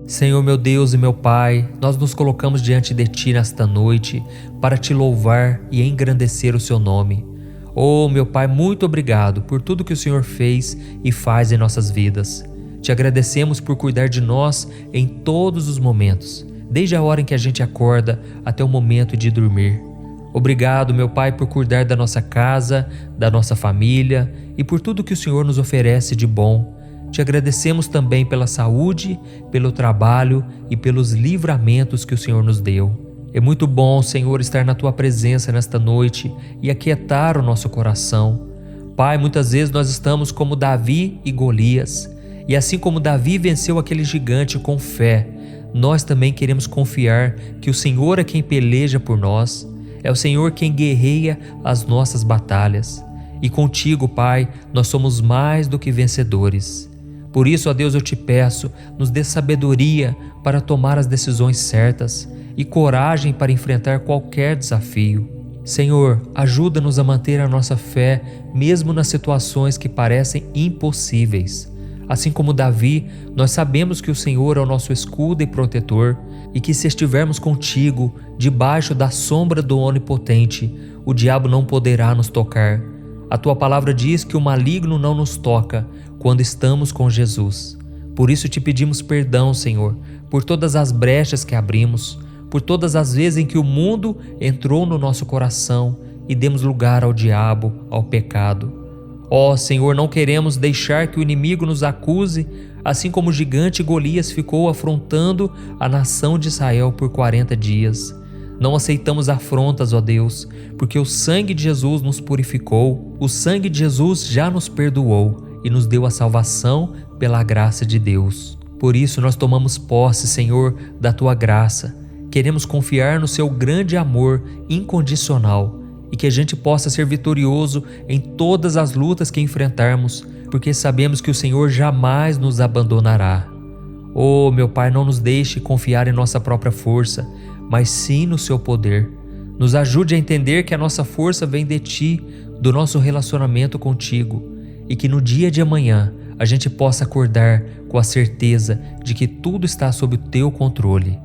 S1: Senhor, meu Deus e meu Pai, nós nos colocamos diante de Ti nesta noite para Te louvar e engrandecer o Seu nome. Oh, meu Pai, muito obrigado por tudo que o Senhor fez e faz em nossas vidas. Te agradecemos por cuidar de nós em todos os momentos, desde a hora em que a gente acorda até o momento de dormir. Obrigado, meu Pai, por cuidar da nossa casa, da nossa família e por tudo que o Senhor nos oferece de bom. Te agradecemos também pela saúde, pelo trabalho e pelos livramentos que o Senhor nos deu. É muito bom, Senhor, estar na Tua presença nesta noite e aquietar o nosso coração. Pai, muitas vezes nós estamos como Davi e Golias. E assim como Davi venceu aquele gigante com fé, nós também queremos confiar que o Senhor é quem peleja por nós, é o Senhor quem guerreia as nossas batalhas. E contigo, Pai, nós somos mais do que vencedores. Por isso, ó Deus, eu te peço, nos dê sabedoria para tomar as decisões certas e coragem para enfrentar qualquer desafio. Senhor, ajuda-nos a manter a nossa fé mesmo nas situações que parecem impossíveis. Assim como Davi, nós sabemos que o Senhor é o nosso escudo e protetor e que se estivermos contigo, debaixo da sombra do Onipotente, o diabo não poderá nos tocar. A Tua palavra diz que o maligno não nos toca quando estamos com Jesus. Por isso te pedimos perdão, Senhor, por todas as brechas que abrimos, por todas as vezes em que o mundo entrou no nosso coração e demos lugar ao diabo, ao pecado. Ó Senhor, não queremos deixar que o inimigo nos acuse, assim como o gigante Golias ficou afrontando a nação de Israel por 40 dias. Não aceitamos afrontas, ó Deus, porque o sangue de Jesus nos purificou, o sangue de Jesus já nos perdoou e nos deu a salvação pela graça de Deus. Por isso nós tomamos posse, Senhor, da Tua graça. Queremos confiar no Seu grande amor incondicional e que a gente possa ser vitorioso em todas as lutas que enfrentarmos, porque sabemos que o Senhor jamais nos abandonará. Oh, meu Pai, não nos deixe confiar em nossa própria força, mas sim no Seu poder. Nos ajude a entender que a nossa força vem de Ti, do nosso relacionamento contigo, e que no dia de amanhã a gente possa acordar com a certeza de que tudo está sob o Teu controle.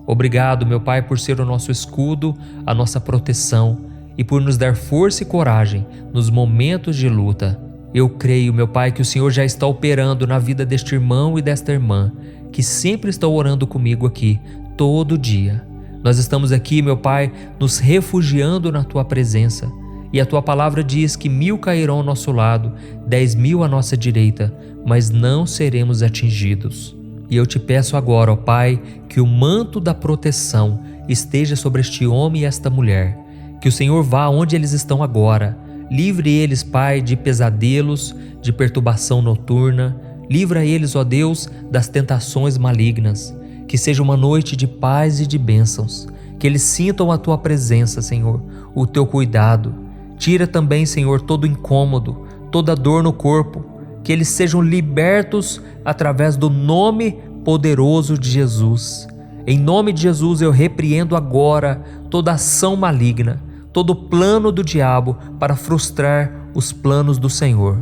S1: Obrigado, meu Pai, por ser o nosso escudo, a nossa proteção e por nos dar força e coragem nos momentos de luta. Eu creio, meu Pai, que o Senhor já está operando na vida deste irmão e desta irmã, que sempre estão orando comigo aqui, todo dia. Nós estamos aqui, meu Pai, nos refugiando na Tua presença. E a Tua palavra diz que 1000 cairão ao nosso lado, 10.000 à nossa direita, mas não seremos atingidos. E eu te peço agora, ó Pai, que o manto da proteção esteja sobre este homem e esta mulher. Que o Senhor vá onde eles estão agora. Livre eles, Pai, de pesadelos, de perturbação noturna. Livra eles, ó Deus, das tentações malignas. Que seja uma noite de paz e de bênçãos. Que eles sintam a Tua presença, Senhor, o Teu cuidado. Tira também, Senhor, todo incômodo, toda dor no corpo. Que eles sejam libertos através do nome poderoso de Jesus. Em nome de Jesus eu repreendo agora toda ação maligna, todo plano do diabo para frustrar os planos do Senhor.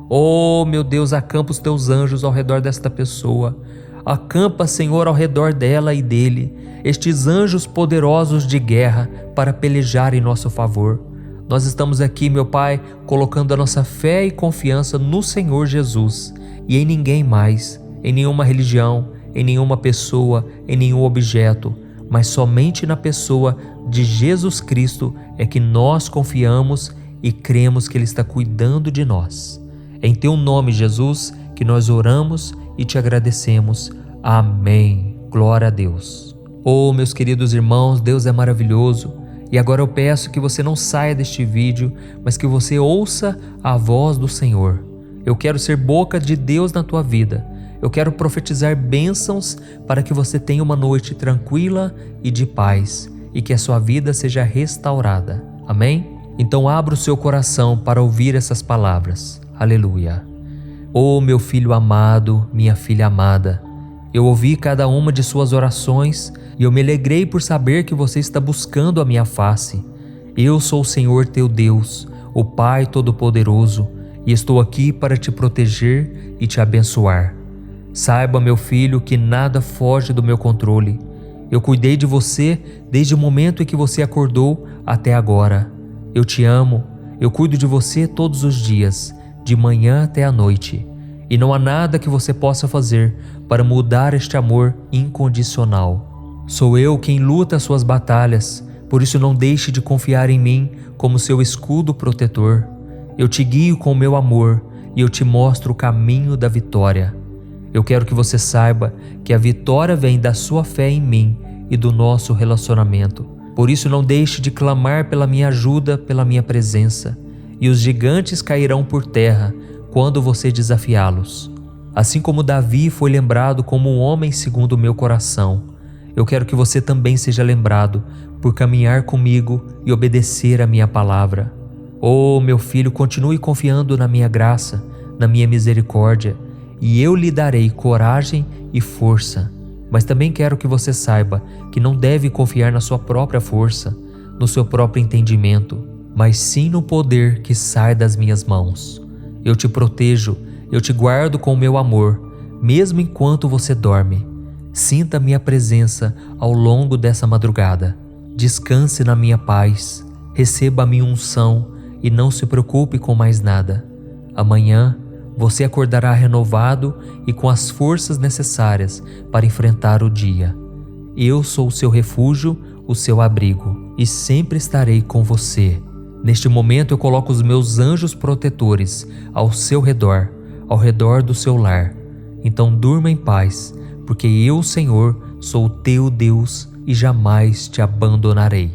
S1: Oh, meu Deus, acampa os Teus anjos ao redor desta pessoa. Acampa, Senhor, ao redor dela e dele, estes anjos poderosos de guerra para pelejar em nosso favor. Nós estamos aqui, meu Pai, colocando a nossa fé e confiança no Senhor Jesus e em ninguém mais, em nenhuma religião, em nenhuma pessoa, em nenhum objeto, mas somente na pessoa de Jesus Cristo é que nós confiamos e cremos que Ele está cuidando de nós. Em Teu nome, Jesus, que nós oramos e Te agradecemos. Amém. Glória a Deus. Oh, meus queridos irmãos, Deus é maravilhoso. E agora eu peço que você não saia deste vídeo, mas que você ouça a voz do Senhor. Eu quero ser boca de Deus na tua vida. Eu quero profetizar bênçãos para que você tenha uma noite tranquila e de paz e que a sua vida seja restaurada. Amém? Então abra o seu coração para ouvir essas palavras. Aleluia. Oh, meu filho amado, minha filha amada, eu ouvi cada uma de suas orações e eu me alegrei por saber que você está buscando a minha face. Eu sou o Senhor teu Deus, o Pai Todo-Poderoso, e estou aqui para te proteger e te abençoar. Saiba, meu filho, que nada foge do meu controle. Eu cuidei de você desde o momento em que você acordou até agora. Eu te amo, eu cuido de você todos os dias, de manhã até a noite. E não há nada que você possa fazer para mudar este amor incondicional. Sou eu quem luta as suas batalhas, por isso não deixe de confiar em mim como seu escudo protetor. Eu te guio com o meu amor e eu te mostro o caminho da vitória. Eu quero que você saiba que a vitória vem da sua fé em mim e do nosso relacionamento. Por isso não deixe de clamar pela minha ajuda, pela minha presença, e os gigantes cairão por terra quando você desafiá-los. Assim como Davi foi lembrado como um homem segundo o meu coração, eu quero que você também seja lembrado por caminhar comigo e obedecer a minha palavra. Oh, meu filho, continue confiando na minha graça, na minha misericórdia, e eu lhe darei coragem e força. Mas também quero que você saiba que não deve confiar na sua própria força, no seu próprio entendimento, mas sim no poder que sai das minhas mãos. Eu te protejo, eu te guardo com o meu amor, mesmo enquanto você dorme. Sinta minha presença ao longo dessa madrugada. Descanse na minha paz, receba a minha unção e não se preocupe com mais nada. Amanhã você acordará renovado e com as forças necessárias para enfrentar o dia. Eu sou o seu refúgio, o seu abrigo, e sempre estarei com você. Neste momento eu coloco os meus anjos protetores ao seu redor, ao redor do seu lar. Então durma em paz, porque eu, Senhor, sou o teu Deus e jamais te abandonarei.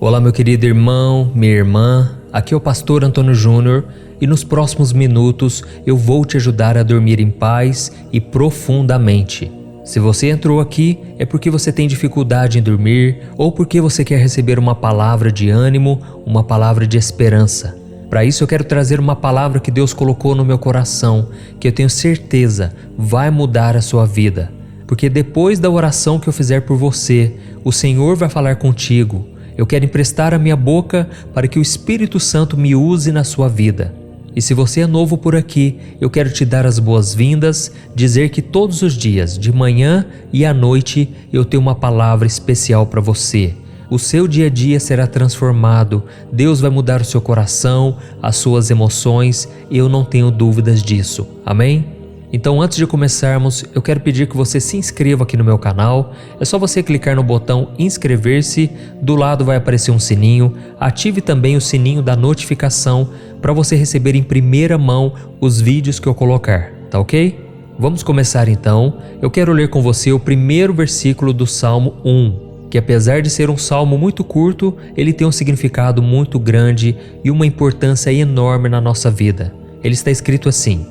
S1: Olá, meu querido irmão, minha irmã, aqui é o pastor Antônio Júnior e nos próximos minutos eu vou te ajudar a dormir em paz e profundamente. Se você entrou aqui é porque você tem dificuldade em dormir ou porque você quer receber uma palavra de ânimo, uma palavra de esperança. Para isso eu quero trazer uma palavra que Deus colocou no meu coração, que eu tenho certeza vai mudar a sua vida. Porque depois da oração que eu fizer por você, o Senhor vai falar contigo. Eu quero emprestar a minha boca para que o Espírito Santo me use na sua vida. E se você é novo por aqui, eu quero te dar as boas-vindas, dizer que todos os dias, de manhã e à noite, eu tenho uma palavra especial para você. O seu dia a dia será transformado, Deus vai mudar o seu coração, as suas emoções, e eu não tenho dúvidas disso. Amém? Então, antes de começarmos, eu quero pedir que você se inscreva aqui no meu canal. É só você clicar no botão inscrever-se, do lado vai aparecer um sininho. Ative também o sininho da notificação para você receber em primeira mão os vídeos que eu colocar, tá ok? Vamos começar então. Eu quero ler com você o primeiro versículo do Salmo 1, que apesar de ser um salmo muito curto, ele tem um significado muito grande e uma importância enorme na nossa vida. Ele está escrito assim: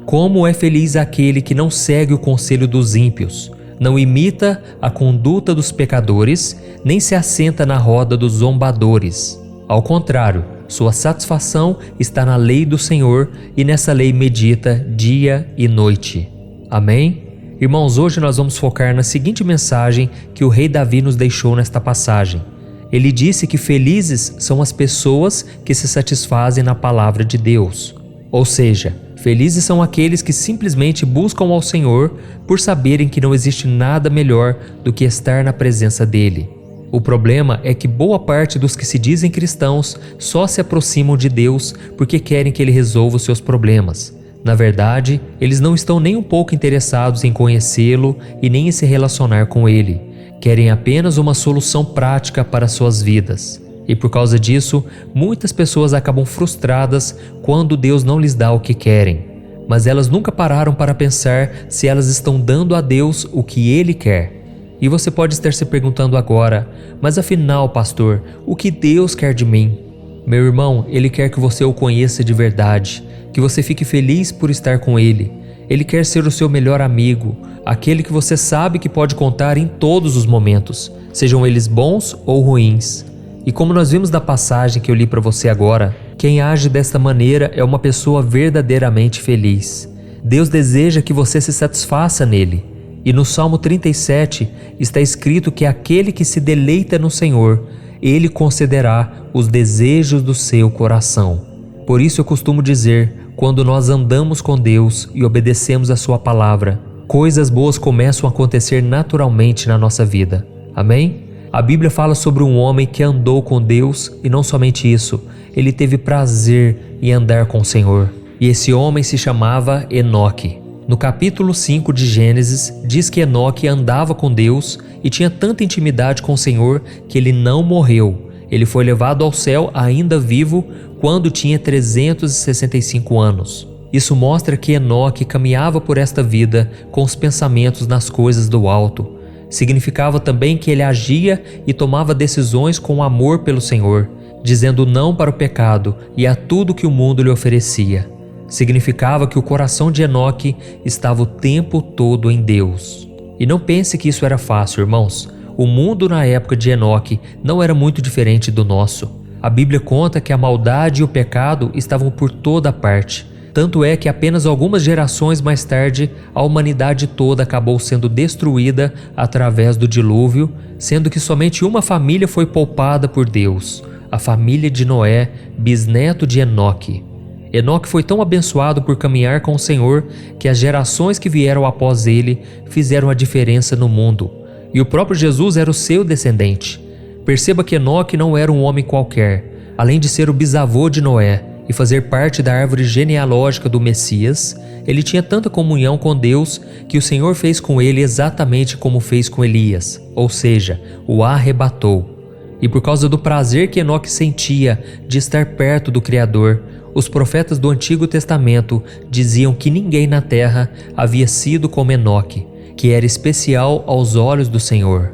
S1: Como é feliz aquele que não segue o conselho dos ímpios, não imita a conduta dos pecadores, nem se assenta na roda dos zombadores. Ao contrário, sua satisfação está na lei do Senhor e nessa lei medita dia e noite. Amém? Irmãos, hoje nós vamos focar na seguinte mensagem que o rei Davi nos deixou nesta passagem. Ele disse que felizes são as pessoas que se satisfazem na palavra de Deus. Ou seja, felizes são aqueles que simplesmente buscam ao Senhor por saberem que não existe nada melhor do que estar na presença dEle. O problema é que boa parte dos que se dizem cristãos só se aproximam de Deus porque querem que Ele resolva os seus problemas. Na verdade, eles não estão nem um pouco interessados em conhecê-lo e nem em se relacionar com Ele. Querem apenas uma solução prática para suas vidas. E por causa disso, muitas pessoas acabam frustradas quando Deus não lhes dá o que querem. Mas elas nunca pararam para pensar se elas estão dando a Deus o que Ele quer. E você pode estar se perguntando agora: mas afinal, pastor, o que Deus quer de mim? Meu irmão, Ele quer que você o conheça de verdade, que você fique feliz por estar com Ele. Ele quer ser o seu melhor amigo, aquele que você sabe que pode contar em todos os momentos, sejam eles bons ou ruins. E como nós vimos da passagem que eu li para você agora, quem age desta maneira é uma pessoa verdadeiramente feliz. Deus deseja que você se satisfaça nele. E no Salmo 37 está escrito que aquele que se deleita no Senhor, Ele concederá os desejos do seu coração. Por isso eu costumo dizer, quando nós andamos com Deus e obedecemos a sua palavra, coisas boas começam a acontecer naturalmente na nossa vida. Amém? A Bíblia fala sobre um homem que andou com Deus e não somente isso, ele teve prazer em andar com o Senhor. E esse homem se chamava Enoque. No capítulo 5 de Gênesis, diz que Enoque andava com Deus e tinha tanta intimidade com o Senhor que ele não morreu. Ele foi levado ao céu ainda vivo quando tinha 365 anos. Isso mostra que Enoque caminhava por esta vida com os pensamentos nas coisas do alto. Significava também que ele agia e tomava decisões com amor pelo Senhor, dizendo não para o pecado e a tudo que o mundo lhe oferecia. Significava que o coração de Enoque estava o tempo todo em Deus. E não pense que isso era fácil, irmãos. O mundo na época de Enoque não era muito diferente do nosso. A Bíblia conta que a maldade e o pecado estavam por toda parte. Tanto é que apenas algumas gerações mais tarde, a humanidade toda acabou sendo destruída através do dilúvio, sendo que somente uma família foi poupada por Deus, a família de Noé, bisneto de Enoque. Enoque foi tão abençoado por caminhar com o Senhor que as gerações que vieram após ele fizeram a diferença no mundo. E o próprio Jesus era o seu descendente. Perceba que Enoque não era um homem qualquer. Além de ser o bisavô de Noé e fazer parte da árvore genealógica do Messias, ele tinha tanta comunhão com Deus que o Senhor fez com ele exatamente como fez com Elias, ou seja, o arrebatou. E por causa do prazer que Enoque sentia de estar perto do Criador, os profetas do Antigo Testamento diziam que ninguém na terra havia sido como Enoque, que era especial aos olhos do Senhor.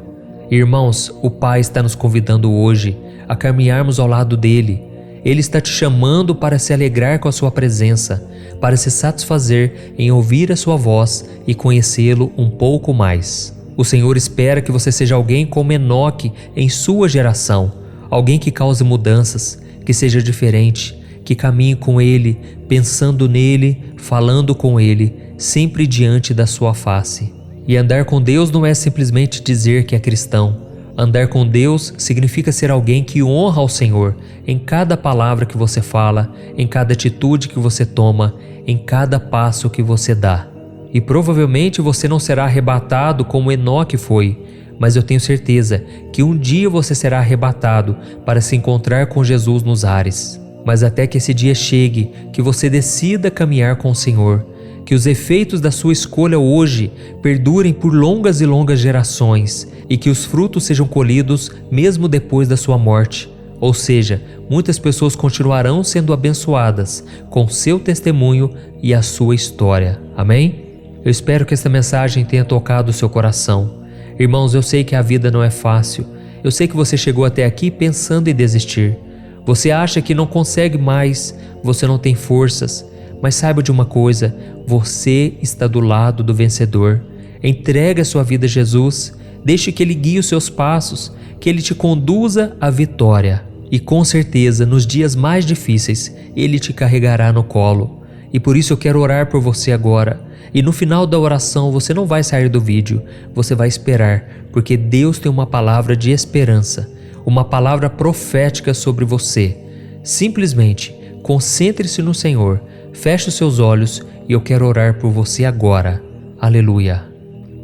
S1: Irmãos, o Pai está nos convidando hoje a caminharmos ao lado dele. Ele está te chamando para se alegrar com a sua presença, para se satisfazer em ouvir a sua voz e conhecê-lo um pouco mais. O Senhor espera que você seja alguém como Enoque em sua geração, alguém que cause mudanças, que seja diferente, que caminhe com Ele, pensando nele, falando com Ele, sempre diante da sua face. E andar com Deus não é simplesmente dizer que é cristão. Andar com Deus significa ser alguém que honra ao Senhor em cada palavra que você fala, em cada atitude que você toma, em cada passo que você dá. E provavelmente você não será arrebatado como Enoque foi, mas eu tenho certeza que um dia você será arrebatado para se encontrar com Jesus nos ares. Mas até que esse dia chegue, que você decida caminhar com o Senhor, que os efeitos da sua escolha hoje perdurem por longas e longas gerações e que os frutos sejam colhidos mesmo depois da sua morte. Ou seja, muitas pessoas continuarão sendo abençoadas com seu testemunho e a sua história. Amém? Eu espero que esta mensagem tenha tocado o seu coração. Irmãos, eu sei que a vida não é fácil. Eu sei que você chegou até aqui pensando em desistir. Você acha que não consegue mais, você não tem forças. Mas saiba de uma coisa, você está do lado do vencedor. Entregue a sua vida a Jesus, deixe que Ele guie os seus passos, que Ele te conduza à vitória. E com certeza, nos dias mais difíceis, Ele te carregará no colo. E por isso eu quero orar por você agora. E no final da oração você não vai sair do vídeo, você vai esperar, porque Deus tem uma palavra de esperança, uma palavra profética sobre você. Simplesmente concentre-se no Senhor. Feche os seus olhos e eu quero orar por você agora. Aleluia.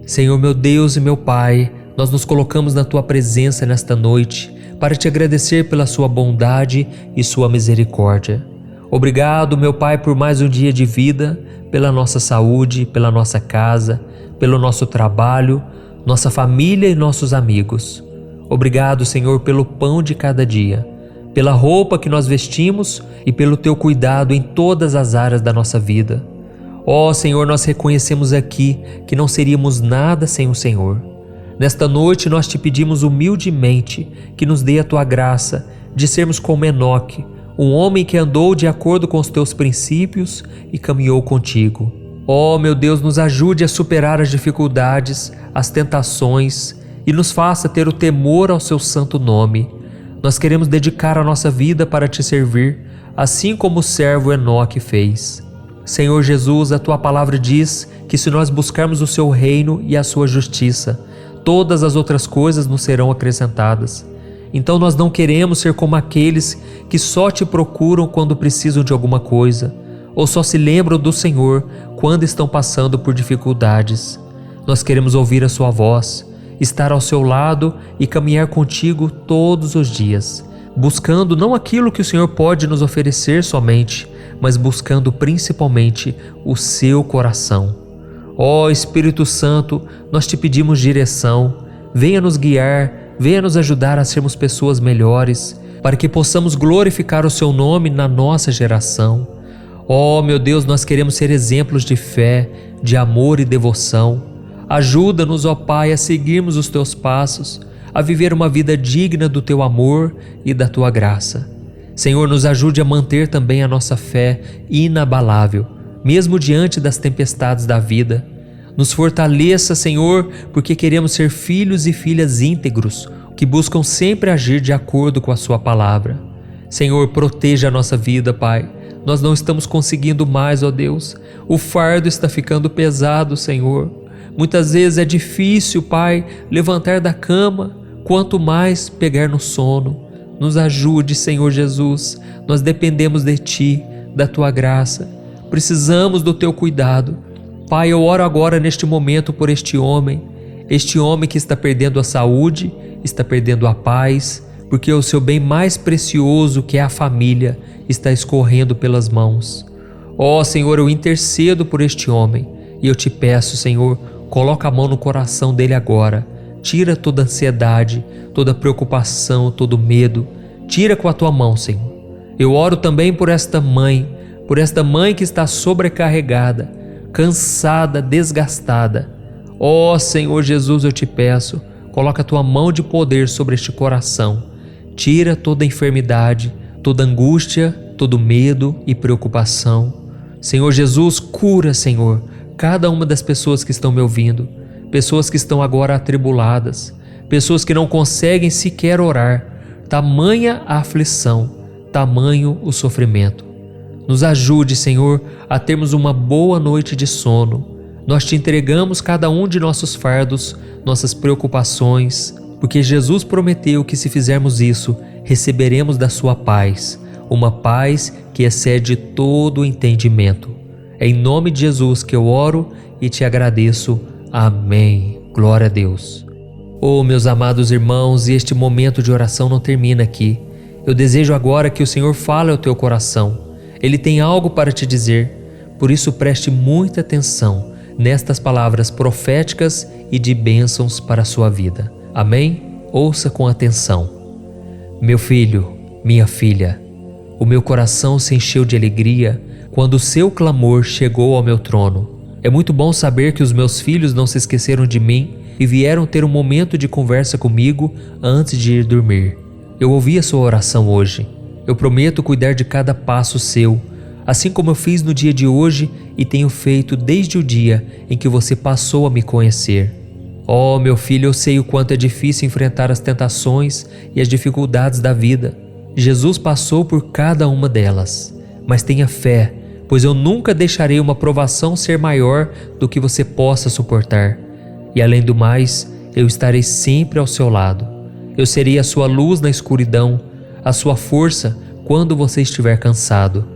S1: Senhor meu Deus e meu Pai, nós nos colocamos na Tua presença nesta noite para Te agradecer pela Sua bondade e Sua misericórdia. Obrigado, meu Pai, por mais um dia de vida, pela nossa saúde, pela nossa casa, pelo nosso trabalho, nossa família e nossos amigos. Obrigado, Senhor, pelo pão de cada dia, pela roupa que nós vestimos e pelo Teu cuidado em todas as áreas da nossa vida. Ó Senhor, nós reconhecemos aqui que não seríamos nada sem o Senhor. Nesta noite nós Te pedimos humildemente que nos dê a Tua graça de sermos como Enoque, um homem que andou de acordo com os Teus princípios e caminhou contigo. Ó meu Deus, nos ajude a superar as dificuldades, as tentações e nos faça ter o temor ao Seu santo nome. Nós queremos dedicar a nossa vida para Te servir, assim como o servo Enoque fez. Senhor Jesus, a Tua palavra diz que se nós buscarmos o Seu reino e a Sua justiça, todas as outras coisas nos serão acrescentadas. Então nós não queremos ser como aqueles que só Te procuram quando precisam de alguma coisa, ou só se lembram do Senhor quando estão passando por dificuldades. Nós queremos ouvir a Sua voz, estar ao Seu lado e caminhar contigo todos os dias, buscando não aquilo que o Senhor pode nos oferecer somente, mas buscando principalmente o Seu coração. Ó Espírito Santo, nós Te pedimos direção, venha nos guiar, venha nos ajudar a sermos pessoas melhores, para que possamos glorificar o Seu nome na nossa geração. Ó meu Deus, nós queremos ser exemplos de fé, de amor e devoção. Ajuda-nos, ó Pai, a seguirmos os Teus passos, a viver uma vida digna do Teu amor e da Tua graça. Senhor, nos ajude a manter também a nossa fé inabalável, mesmo diante das tempestades da vida. Nos fortaleça, Senhor, porque queremos ser filhos e filhas íntegros, que buscam sempre agir de acordo com a Sua palavra. Senhor, proteja a nossa vida, Pai. Nós não estamos conseguindo mais, ó Deus. O fardo está ficando pesado, Senhor. Muitas vezes é difícil, Pai, levantar da cama, quanto mais pegar no sono. Nos ajude, Senhor Jesus. Nós dependemos de Ti, da Tua graça. Precisamos do Teu cuidado. Pai, eu oro agora neste momento por este homem que está perdendo a saúde, está perdendo a paz, porque o seu bem mais precioso, que é a família, está escorrendo pelas mãos. Ó Senhor, eu intercedo por este homem e eu Te peço, Senhor, coloca a mão no coração dele agora, tira toda a ansiedade, toda a preocupação, todo o medo, tira com a Tua mão, Senhor. Eu oro também por esta mãe que está sobrecarregada, cansada, desgastada. Ó Senhor Jesus, eu Te peço, coloca a Tua mão de poder sobre este coração, tira toda a enfermidade, toda angústia, todo medo e preocupação. Senhor Jesus, cura, Senhor, cada uma das pessoas que estão me ouvindo, pessoas que estão agora atribuladas, pessoas que não conseguem sequer orar, tamanha a aflição, tamanho o sofrimento. Nos ajude, Senhor, a termos uma boa noite de sono. Nós Te entregamos cada um de nossos fardos, nossas preocupações, porque Jesus prometeu que se fizermos isso, receberemos da sua paz, uma paz que excede todo o entendimento. É em nome de Jesus que eu oro e te agradeço. Amém. Glória a Deus. Oh, meus amados irmãos, e este momento de oração não termina aqui. Eu desejo agora que o Senhor fale ao teu coração. Ele tem algo para te dizer, por isso preste muita atenção nestas palavras proféticas e de bênçãos para a sua vida. Amém? Ouça com atenção. Meu filho, minha filha, o meu coração se encheu de alegria quando o seu clamor chegou ao meu trono. É muito bom saber que os meus filhos não se esqueceram de mim e vieram ter um momento de conversa comigo antes de ir dormir. Eu ouvi a sua oração hoje. Eu prometo cuidar de cada passo seu, assim como eu fiz no dia de hoje e tenho feito desde o dia em que você passou a me conhecer. Oh, meu filho, eu sei o quanto é difícil enfrentar as tentações e as dificuldades da vida. Jesus passou por cada uma delas. Mas tenha fé, pois eu nunca deixarei uma provação ser maior do que você possa suportar. E além do mais, eu estarei sempre ao seu lado. Eu serei a sua luz na escuridão, a sua força quando você estiver cansado.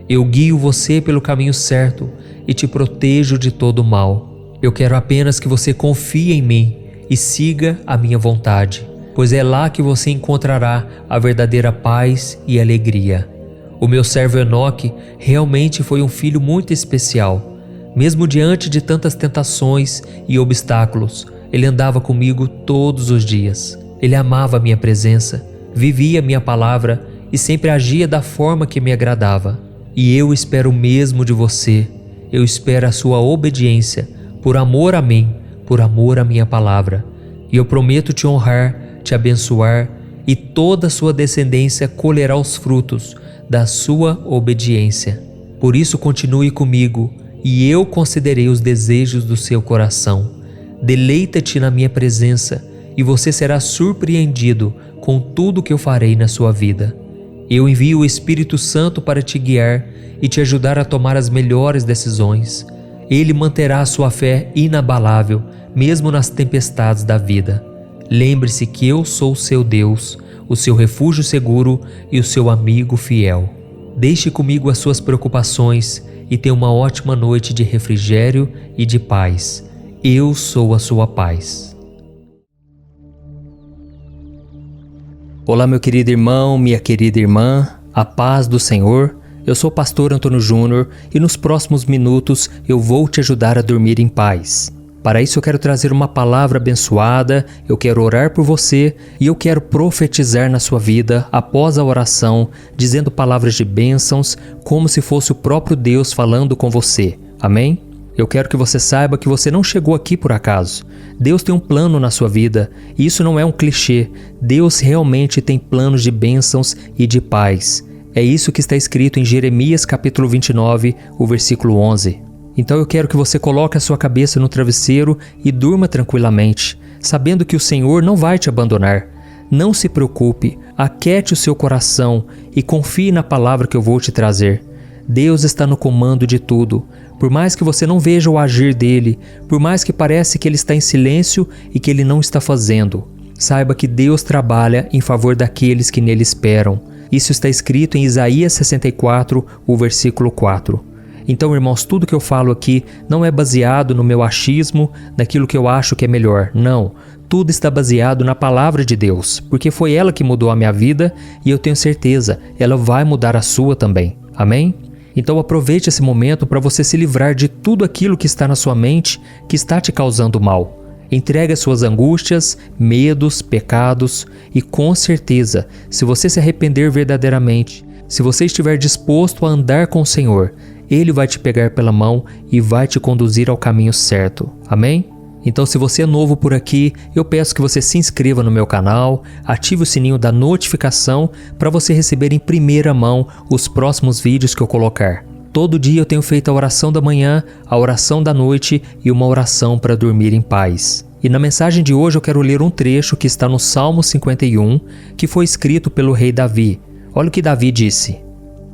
S1: Eu guio você pelo caminho certo e te protejo de todo o mal. Eu quero apenas que você confie em mim e siga a minha vontade, pois é lá que você encontrará a verdadeira paz e alegria. O meu servo Enoque realmente foi um filho muito especial. Mesmo diante de tantas tentações e obstáculos, ele andava comigo todos os dias. Ele amava a minha presença, vivia a minha palavra e sempre agia da forma que me agradava. E eu espero o mesmo de você. Eu espero a sua obediência, por amor a mim, por amor à minha palavra. E eu prometo te honrar, te abençoar, e toda a sua descendência colherá os frutos da sua obediência. Por isso continue comigo, e eu concederei os desejos do seu coração. Deleita-te na minha presença, e você será surpreendido com tudo que eu farei na sua vida. Eu envio o Espírito Santo para te guiar e te ajudar a tomar as melhores decisões. Ele manterá a sua fé inabalável, mesmo nas tempestades da vida. Lembre-se que eu sou o seu Deus, o seu refúgio seguro e o seu amigo fiel. Deixe comigo as suas preocupações e tenha uma ótima noite de refrigério e de paz. Eu sou a sua paz. Olá, meu querido irmão, minha querida irmã, a paz do Senhor. Eu sou o pastor Antônio Júnior e nos próximos minutos eu vou te ajudar a dormir em paz. Para isso eu quero trazer uma palavra abençoada, eu quero orar por você e eu quero profetizar na sua vida após a oração, dizendo palavras de bênçãos, como se fosse o próprio Deus falando com você. Amém? Eu quero que você saiba que você não chegou aqui por acaso. Deus tem um plano na sua vida, e isso não é um clichê. Deus realmente tem planos de bênçãos e de paz. É isso que está escrito em Jeremias capítulo 29, o versículo 11. Então eu quero que você coloque a sua cabeça no travesseiro e durma tranquilamente, sabendo que o Senhor não vai te abandonar. Não se preocupe, aquiete o seu coração e confie na palavra que eu vou te trazer. Deus está no comando de tudo. Por mais que você não veja o agir dele, por mais que pareça que ele está em silêncio e que ele não está fazendo, saiba que Deus trabalha em favor daqueles que nele esperam. Isso está escrito em Isaías 64, o versículo 4. Então, irmãos, tudo que eu falo aqui não é baseado no meu achismo, naquilo que eu acho que é melhor. Não, tudo está baseado na palavra de Deus, porque foi ela que mudou a minha vida e eu tenho certeza, ela vai mudar a sua também. Amém? Então aproveite esse momento para você se livrar de tudo aquilo que está na sua mente que está te causando mal. Entregue as suas angústias, medos, pecados e com certeza, se você se arrepender verdadeiramente, se você estiver disposto a andar com o Senhor, Ele vai te pegar pela mão e vai te conduzir ao caminho certo. Amém? Então, se você é novo por aqui, eu peço que você se inscreva no meu canal, ative o sininho da notificação para você receber em primeira mão os próximos vídeos que eu colocar. Todo dia eu tenho feito a oração da manhã, a oração da noite e uma oração para dormir em paz. E na mensagem de hoje eu quero ler um trecho que está no Salmo 51, que foi escrito pelo rei Davi. Olha o que Davi disse: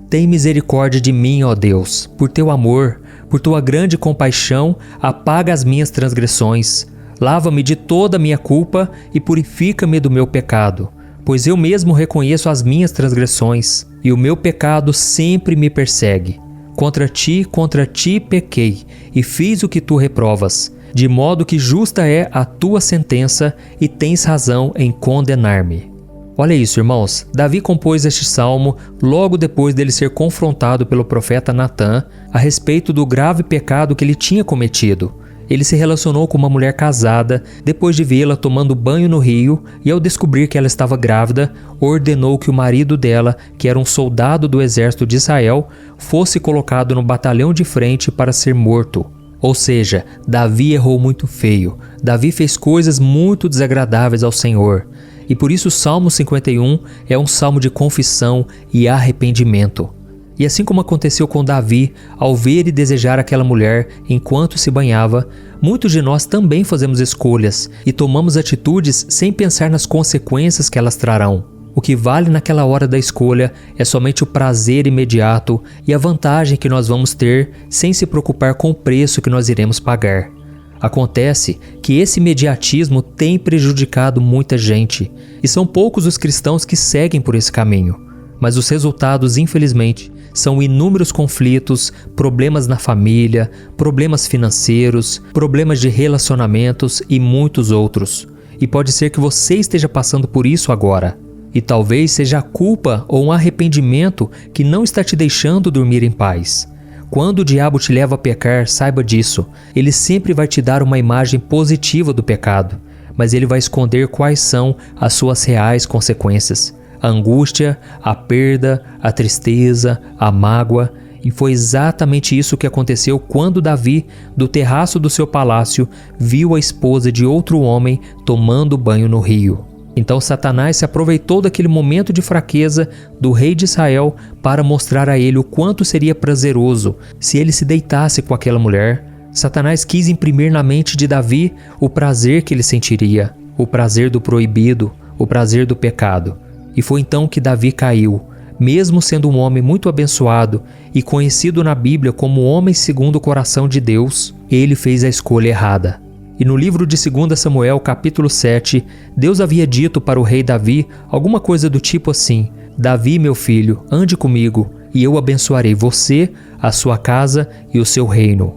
S1: Tem misericórdia de mim, ó Deus, por teu amor, por tua grande compaixão, apaga as minhas transgressões. Lava-me de toda a minha culpa e purifica-me do meu pecado, pois eu mesmo reconheço as minhas transgressões, e o meu pecado sempre me persegue. Contra ti pequei, e fiz o que tu reprovas, de modo que justa é a tua sentença, e tens razão em condenar-me. Olha isso, irmãos. Davi compôs este salmo logo depois dele ser confrontado pelo profeta Natã a respeito do grave pecado que ele tinha cometido. Ele se relacionou com uma mulher casada depois de vê-la tomando banho no rio e, ao descobrir que ela estava grávida, ordenou que o marido dela, que era um soldado do exército de Israel, fosse colocado no batalhão de frente para ser morto. Ou seja, Davi errou muito feio. Davi fez coisas muito desagradáveis ao Senhor. E por isso o Salmo 51 é um salmo de confissão e arrependimento. E assim como aconteceu com Davi, ao ver e desejar aquela mulher enquanto se banhava, muitos de nós também fazemos escolhas e tomamos atitudes sem pensar nas consequências que elas trarão. O que vale naquela hora da escolha é somente o prazer imediato e a vantagem que nós vamos ter sem se preocupar com o preço que nós iremos pagar. Acontece que esse imediatismo tem prejudicado muita gente, e são poucos os cristãos que seguem por esse caminho. Mas os resultados, infelizmente, são inúmeros conflitos, problemas na família, problemas financeiros, problemas de relacionamentos e muitos outros. E pode ser que você esteja passando por isso agora. E talvez seja a culpa ou um arrependimento que não está te deixando dormir em paz. Quando o diabo te leva a pecar, saiba disso. Ele sempre vai te dar uma imagem positiva do pecado, mas ele vai esconder quais são as suas reais consequências. A angústia, a perda, a tristeza, a mágoa. E foi exatamente isso que aconteceu quando Davi, do terraço do seu palácio, viu a esposa de outro homem tomando banho no rio. Então Satanás se aproveitou daquele momento de fraqueza do rei de Israel para mostrar a ele o quanto seria prazeroso se ele se deitasse com aquela mulher. Satanás quis imprimir na mente de Davi o prazer que ele sentiria, o prazer do proibido, o prazer do pecado. E foi então que Davi caiu. Mesmo sendo um homem muito abençoado e conhecido na Bíblia como homem segundo o coração de Deus, ele fez a escolha errada. E no livro de 2 Samuel, capítulo 7, Deus havia dito para o rei Davi alguma coisa do tipo assim: Davi, meu filho, ande comigo, e eu abençoarei você, a sua casa e o seu reino.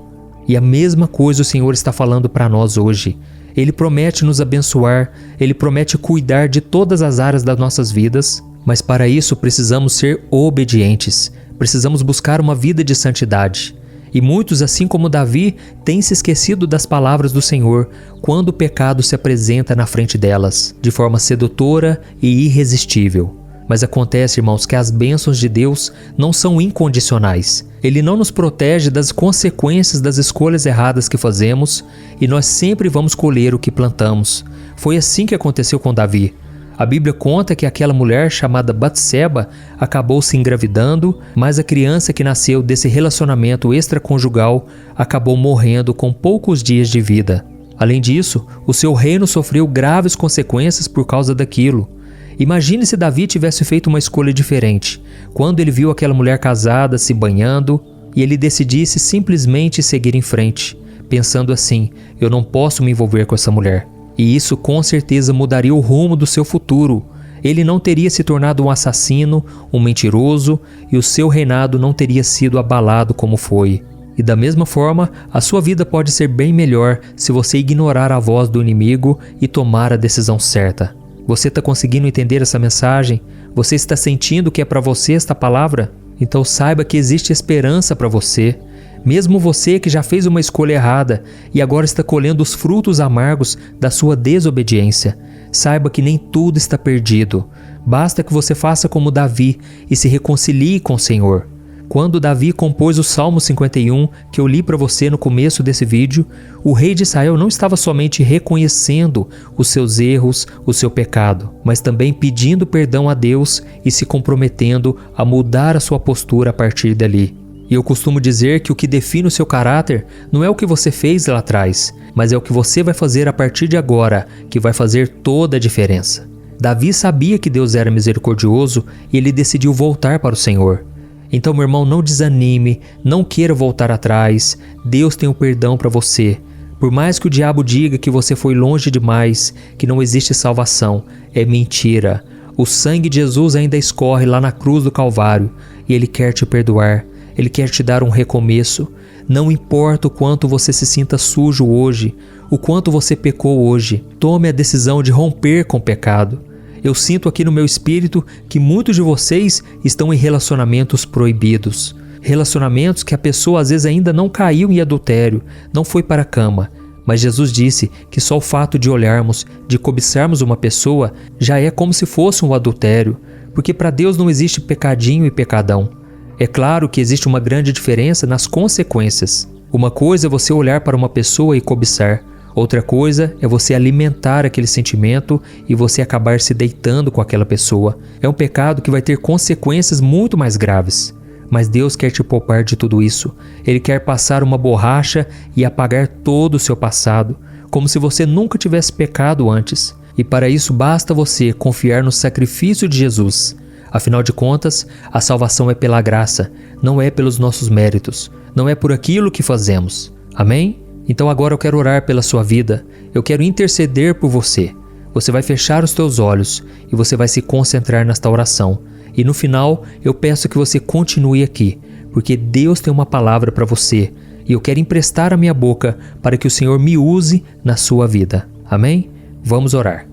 S1: E a mesma coisa o Senhor está falando para nós hoje. Ele promete nos abençoar, Ele promete cuidar de todas as áreas das nossas vidas, mas para isso precisamos ser obedientes, precisamos buscar uma vida de santidade. E muitos, assim como Davi, têm se esquecido das palavras do Senhor quando o pecado se apresenta na frente delas, de forma sedutora e irresistível. Mas acontece, irmãos, que as bênçãos de Deus não são incondicionais. Ele não nos protege das consequências das escolhas erradas que fazemos e nós sempre vamos colher o que plantamos. Foi assim que aconteceu com Davi. A Bíblia conta que aquela mulher chamada Batseba acabou se engravidando, mas a criança que nasceu desse relacionamento extraconjugal acabou morrendo com poucos dias de vida. Além disso, o seu reino sofreu graves consequências por causa daquilo. Imagine se Davi tivesse feito uma escolha diferente, quando ele viu aquela mulher casada se banhando e ele decidisse simplesmente seguir em frente, pensando assim: eu não posso me envolver com essa mulher. E isso com certeza mudaria o rumo do seu futuro. Ele não teria se tornado um assassino, um mentiroso, e o seu reinado não teria sido abalado como foi. E da mesma forma, a sua vida pode ser bem melhor se você ignorar a voz do inimigo e tomar a decisão certa. Você está conseguindo entender essa mensagem? Você está sentindo que é para você esta palavra? Então saiba que existe esperança para você. Mesmo você que já fez uma escolha errada e agora está colhendo os frutos amargos da sua desobediência, saiba que nem tudo está perdido. Basta que você faça como Davi e se reconcilie com o Senhor. Quando Davi compôs o Salmo 51, que eu li para você no começo desse vídeo, o rei de Israel não estava somente reconhecendo os seus erros, o seu pecado, mas também pedindo perdão a Deus e se comprometendo a mudar a sua postura a partir dali. E eu costumo dizer que o que define o seu caráter não é o que você fez lá atrás, mas é o que você vai fazer a partir de agora, que vai fazer toda a diferença. Davi sabia que Deus era misericordioso e ele decidiu voltar para o Senhor. Então, meu irmão, não desanime, não queira voltar atrás. Deus tem o perdão para você. Por mais que o diabo diga que você foi longe demais, que não existe salvação, é mentira. O sangue de Jesus ainda escorre lá na cruz do Calvário e Ele quer te perdoar. Ele quer te dar um recomeço. Não importa o quanto você se sinta sujo hoje, o quanto você pecou hoje, tome a decisão de romper com o pecado. Eu sinto aqui no meu espírito que muitos de vocês estão em relacionamentos proibidos. Relacionamentos que a pessoa às vezes ainda não caiu em adultério, não foi para a cama. Mas Jesus disse que só o fato de olharmos, de cobiçarmos uma pessoa, já é como se fosse um adultério, porque para Deus não existe pecadinho e pecadão. É claro que existe uma grande diferença nas consequências. Uma coisa é você olhar para uma pessoa e cobiçar. Outra coisa é você alimentar aquele sentimento e você acabar se deitando com aquela pessoa. É um pecado que vai ter consequências muito mais graves. Mas Deus quer te poupar de tudo isso. Ele quer passar uma borracha e apagar todo o seu passado, como se você nunca tivesse pecado antes. E para isso basta você confiar no sacrifício de Jesus. Afinal de contas, a salvação é pela graça, não é pelos nossos méritos, não é por aquilo que fazemos. Amém? Então agora eu quero orar pela sua vida, eu quero interceder por você. Você vai fechar os teus olhos e você vai se concentrar nesta oração. E no final, eu peço que você continue aqui, porque Deus tem uma palavra para você e eu quero emprestar a minha boca para que o Senhor me use na sua vida. Amém? Vamos orar.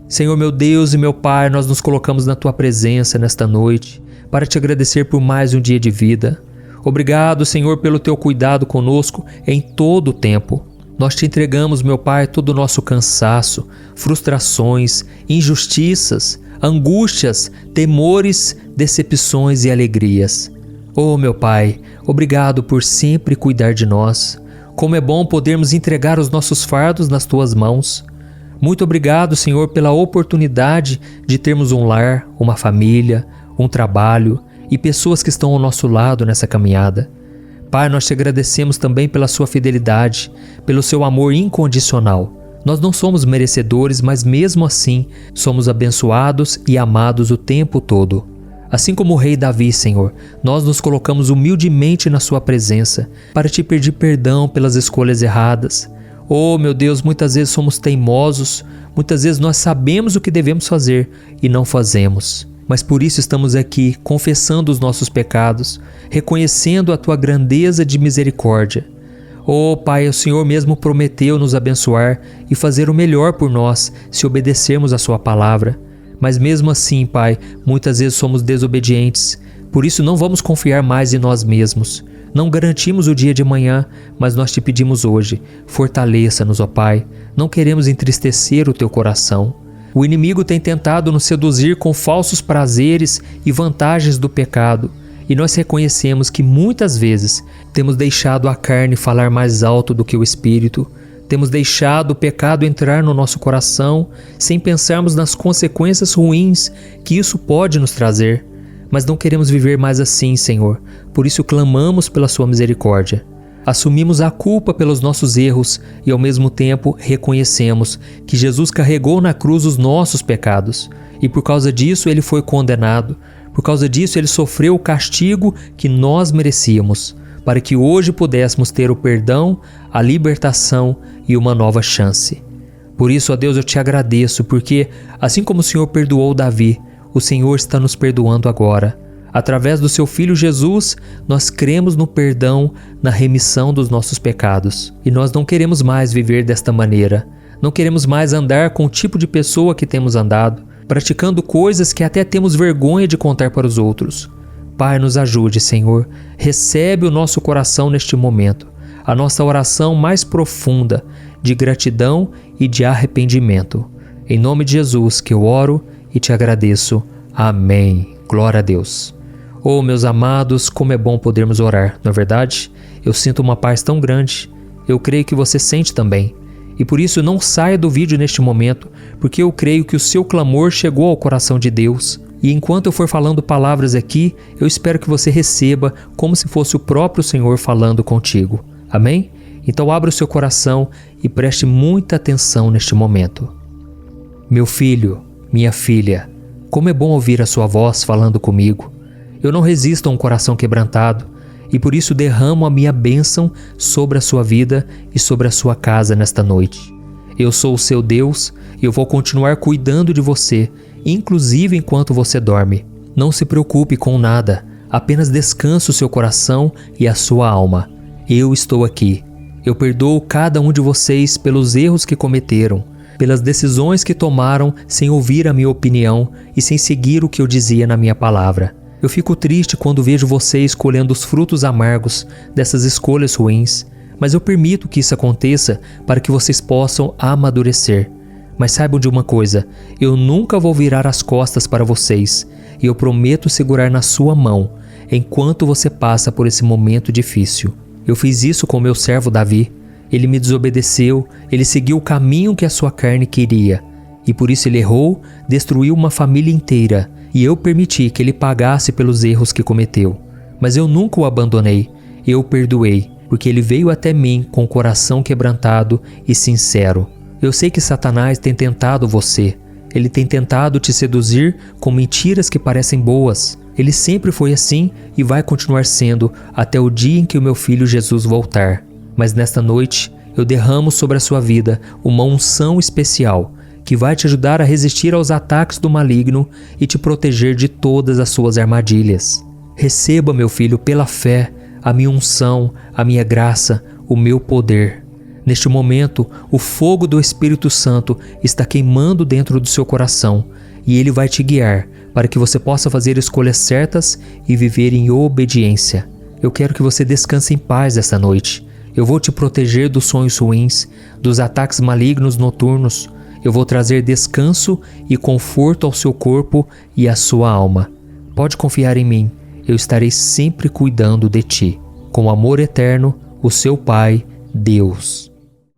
S1: Senhor meu Deus e meu Pai, nós nos colocamos na Tua presença nesta noite para te agradecer por mais um dia de vida. Obrigado, Senhor, pelo Teu cuidado conosco em todo o tempo. Nós te entregamos, meu Pai, todo o nosso cansaço, frustrações, injustiças, angústias, temores, decepções e alegrias. Oh, meu Pai, obrigado por sempre cuidar de nós. Como é bom podermos entregar os nossos fardos nas Tuas mãos. Muito obrigado, Senhor, pela oportunidade de termos um lar, uma família, um trabalho e pessoas que estão ao nosso lado nessa caminhada. Pai, nós te agradecemos também pela sua fidelidade, pelo seu amor incondicional. Nós não somos merecedores, mas mesmo assim somos abençoados e amados o tempo todo. Assim como o rei Davi, Senhor, nós nos colocamos humildemente na sua presença para te pedir perdão pelas escolhas erradas. Oh, meu Deus, muitas vezes somos teimosos, muitas vezes nós sabemos o que devemos fazer e não fazemos. Mas por isso estamos aqui, confessando os nossos pecados, reconhecendo a Tua grandeza de misericórdia. Oh, Pai, o Senhor mesmo prometeu nos abençoar e fazer o melhor por nós se obedecermos a Sua palavra. Mas mesmo assim, Pai, muitas vezes somos desobedientes. Por isso não vamos confiar mais em nós mesmos. Não garantimos o dia de amanhã, mas nós te pedimos hoje, fortaleça-nos, ó Pai. Não queremos entristecer o Teu coração. O inimigo tem tentado nos seduzir com falsos prazeres e vantagens do pecado, e nós reconhecemos que muitas vezes temos deixado a carne falar mais alto do que o espírito, temos deixado o pecado entrar no nosso coração sem pensarmos nas consequências ruins que isso pode nos trazer. Mas não queremos viver mais assim, Senhor, por isso clamamos pela Sua misericórdia. Assumimos a culpa pelos nossos erros e ao mesmo tempo reconhecemos que Jesus carregou na cruz os nossos pecados e por causa disso Ele foi condenado, por causa disso Ele sofreu o castigo que nós merecíamos, para que hoje pudéssemos ter o perdão, a libertação e uma nova chance. Por isso, ó Deus, eu te agradeço, porque assim como o Senhor perdoou Davi, o Senhor está nos perdoando agora. Através do Seu Filho Jesus, nós cremos no perdão, na remissão dos nossos pecados. E nós não queremos mais viver desta maneira. Não queremos mais andar com o tipo de pessoa que temos andado, praticando coisas que até temos vergonha de contar para os outros. Pai, nos ajude, Senhor. Recebe o nosso coração neste momento, a nossa oração mais profunda de gratidão e de arrependimento. Em nome de Jesus que eu oro e te agradeço. Amém. Glória a Deus. Oh, meus amados, como é bom podermos orar, não é verdade? Eu sinto uma paz tão grande. Eu creio que você sente também. E por isso não saia do vídeo neste momento, porque eu creio que o seu clamor chegou ao coração de Deus. E enquanto eu for falando palavras aqui, eu espero que você receba como se fosse o próprio Senhor falando contigo. Amém? Então abra o seu coração e preste muita atenção neste momento. Meu filho, minha filha, como é bom ouvir a sua voz falando comigo. Eu não resisto a um coração quebrantado. e por isso derramo a minha bênção sobre a sua vida e sobre a sua casa nesta noite. Eu sou o seu Deus e eu vou continuar cuidando de você, inclusive enquanto você dorme. Não se preocupe com nada, apenas descanse o seu coração e a sua alma. Eu estou aqui. Eu perdoo cada um de vocês pelos erros que cometeram, pelas decisões que tomaram sem ouvir a minha opinião e sem seguir o que eu dizia na minha palavra. Eu fico triste quando vejo vocês colhendo os frutos amargos dessas escolhas ruins, mas eu permito que isso aconteça para que vocês possam amadurecer. Mas saibam de uma coisa, eu nunca vou virar as costas para vocês e eu prometo segurar na sua mão enquanto você passa por esse momento difícil. Eu fiz isso com meu servo Davi. Ele me desobedeceu, ele seguiu o caminho que a sua carne queria e por isso ele errou, destruiu uma família inteira e eu permiti que ele pagasse pelos erros que cometeu. Mas eu nunca o abandonei, eu o perdoei, porque ele veio até mim com o coração quebrantado e sincero. Eu sei que Satanás tem tentado você. Ele tem tentado te seduzir com mentiras que parecem boas. Ele sempre foi assim e vai continuar sendo até o dia em que o meu filho Jesus voltar. Mas nesta noite, eu derramo sobre a sua vida uma unção especial que vai te ajudar a resistir aos ataques do maligno e te proteger de todas as suas armadilhas. Receba, meu filho, pela fé, a minha unção, a minha graça, o meu poder. Neste momento, o fogo do Espírito Santo está queimando dentro do seu coração e ele vai te guiar para que você possa fazer escolhas certas e viver em obediência. Eu quero que você descanse em paz esta noite. Eu vou te proteger dos sonhos ruins, dos ataques malignos noturnos. Eu vou trazer descanso e conforto ao seu corpo e à sua alma. Pode confiar em mim, eu estarei sempre cuidando de ti. Com amor eterno, o seu Pai, Deus.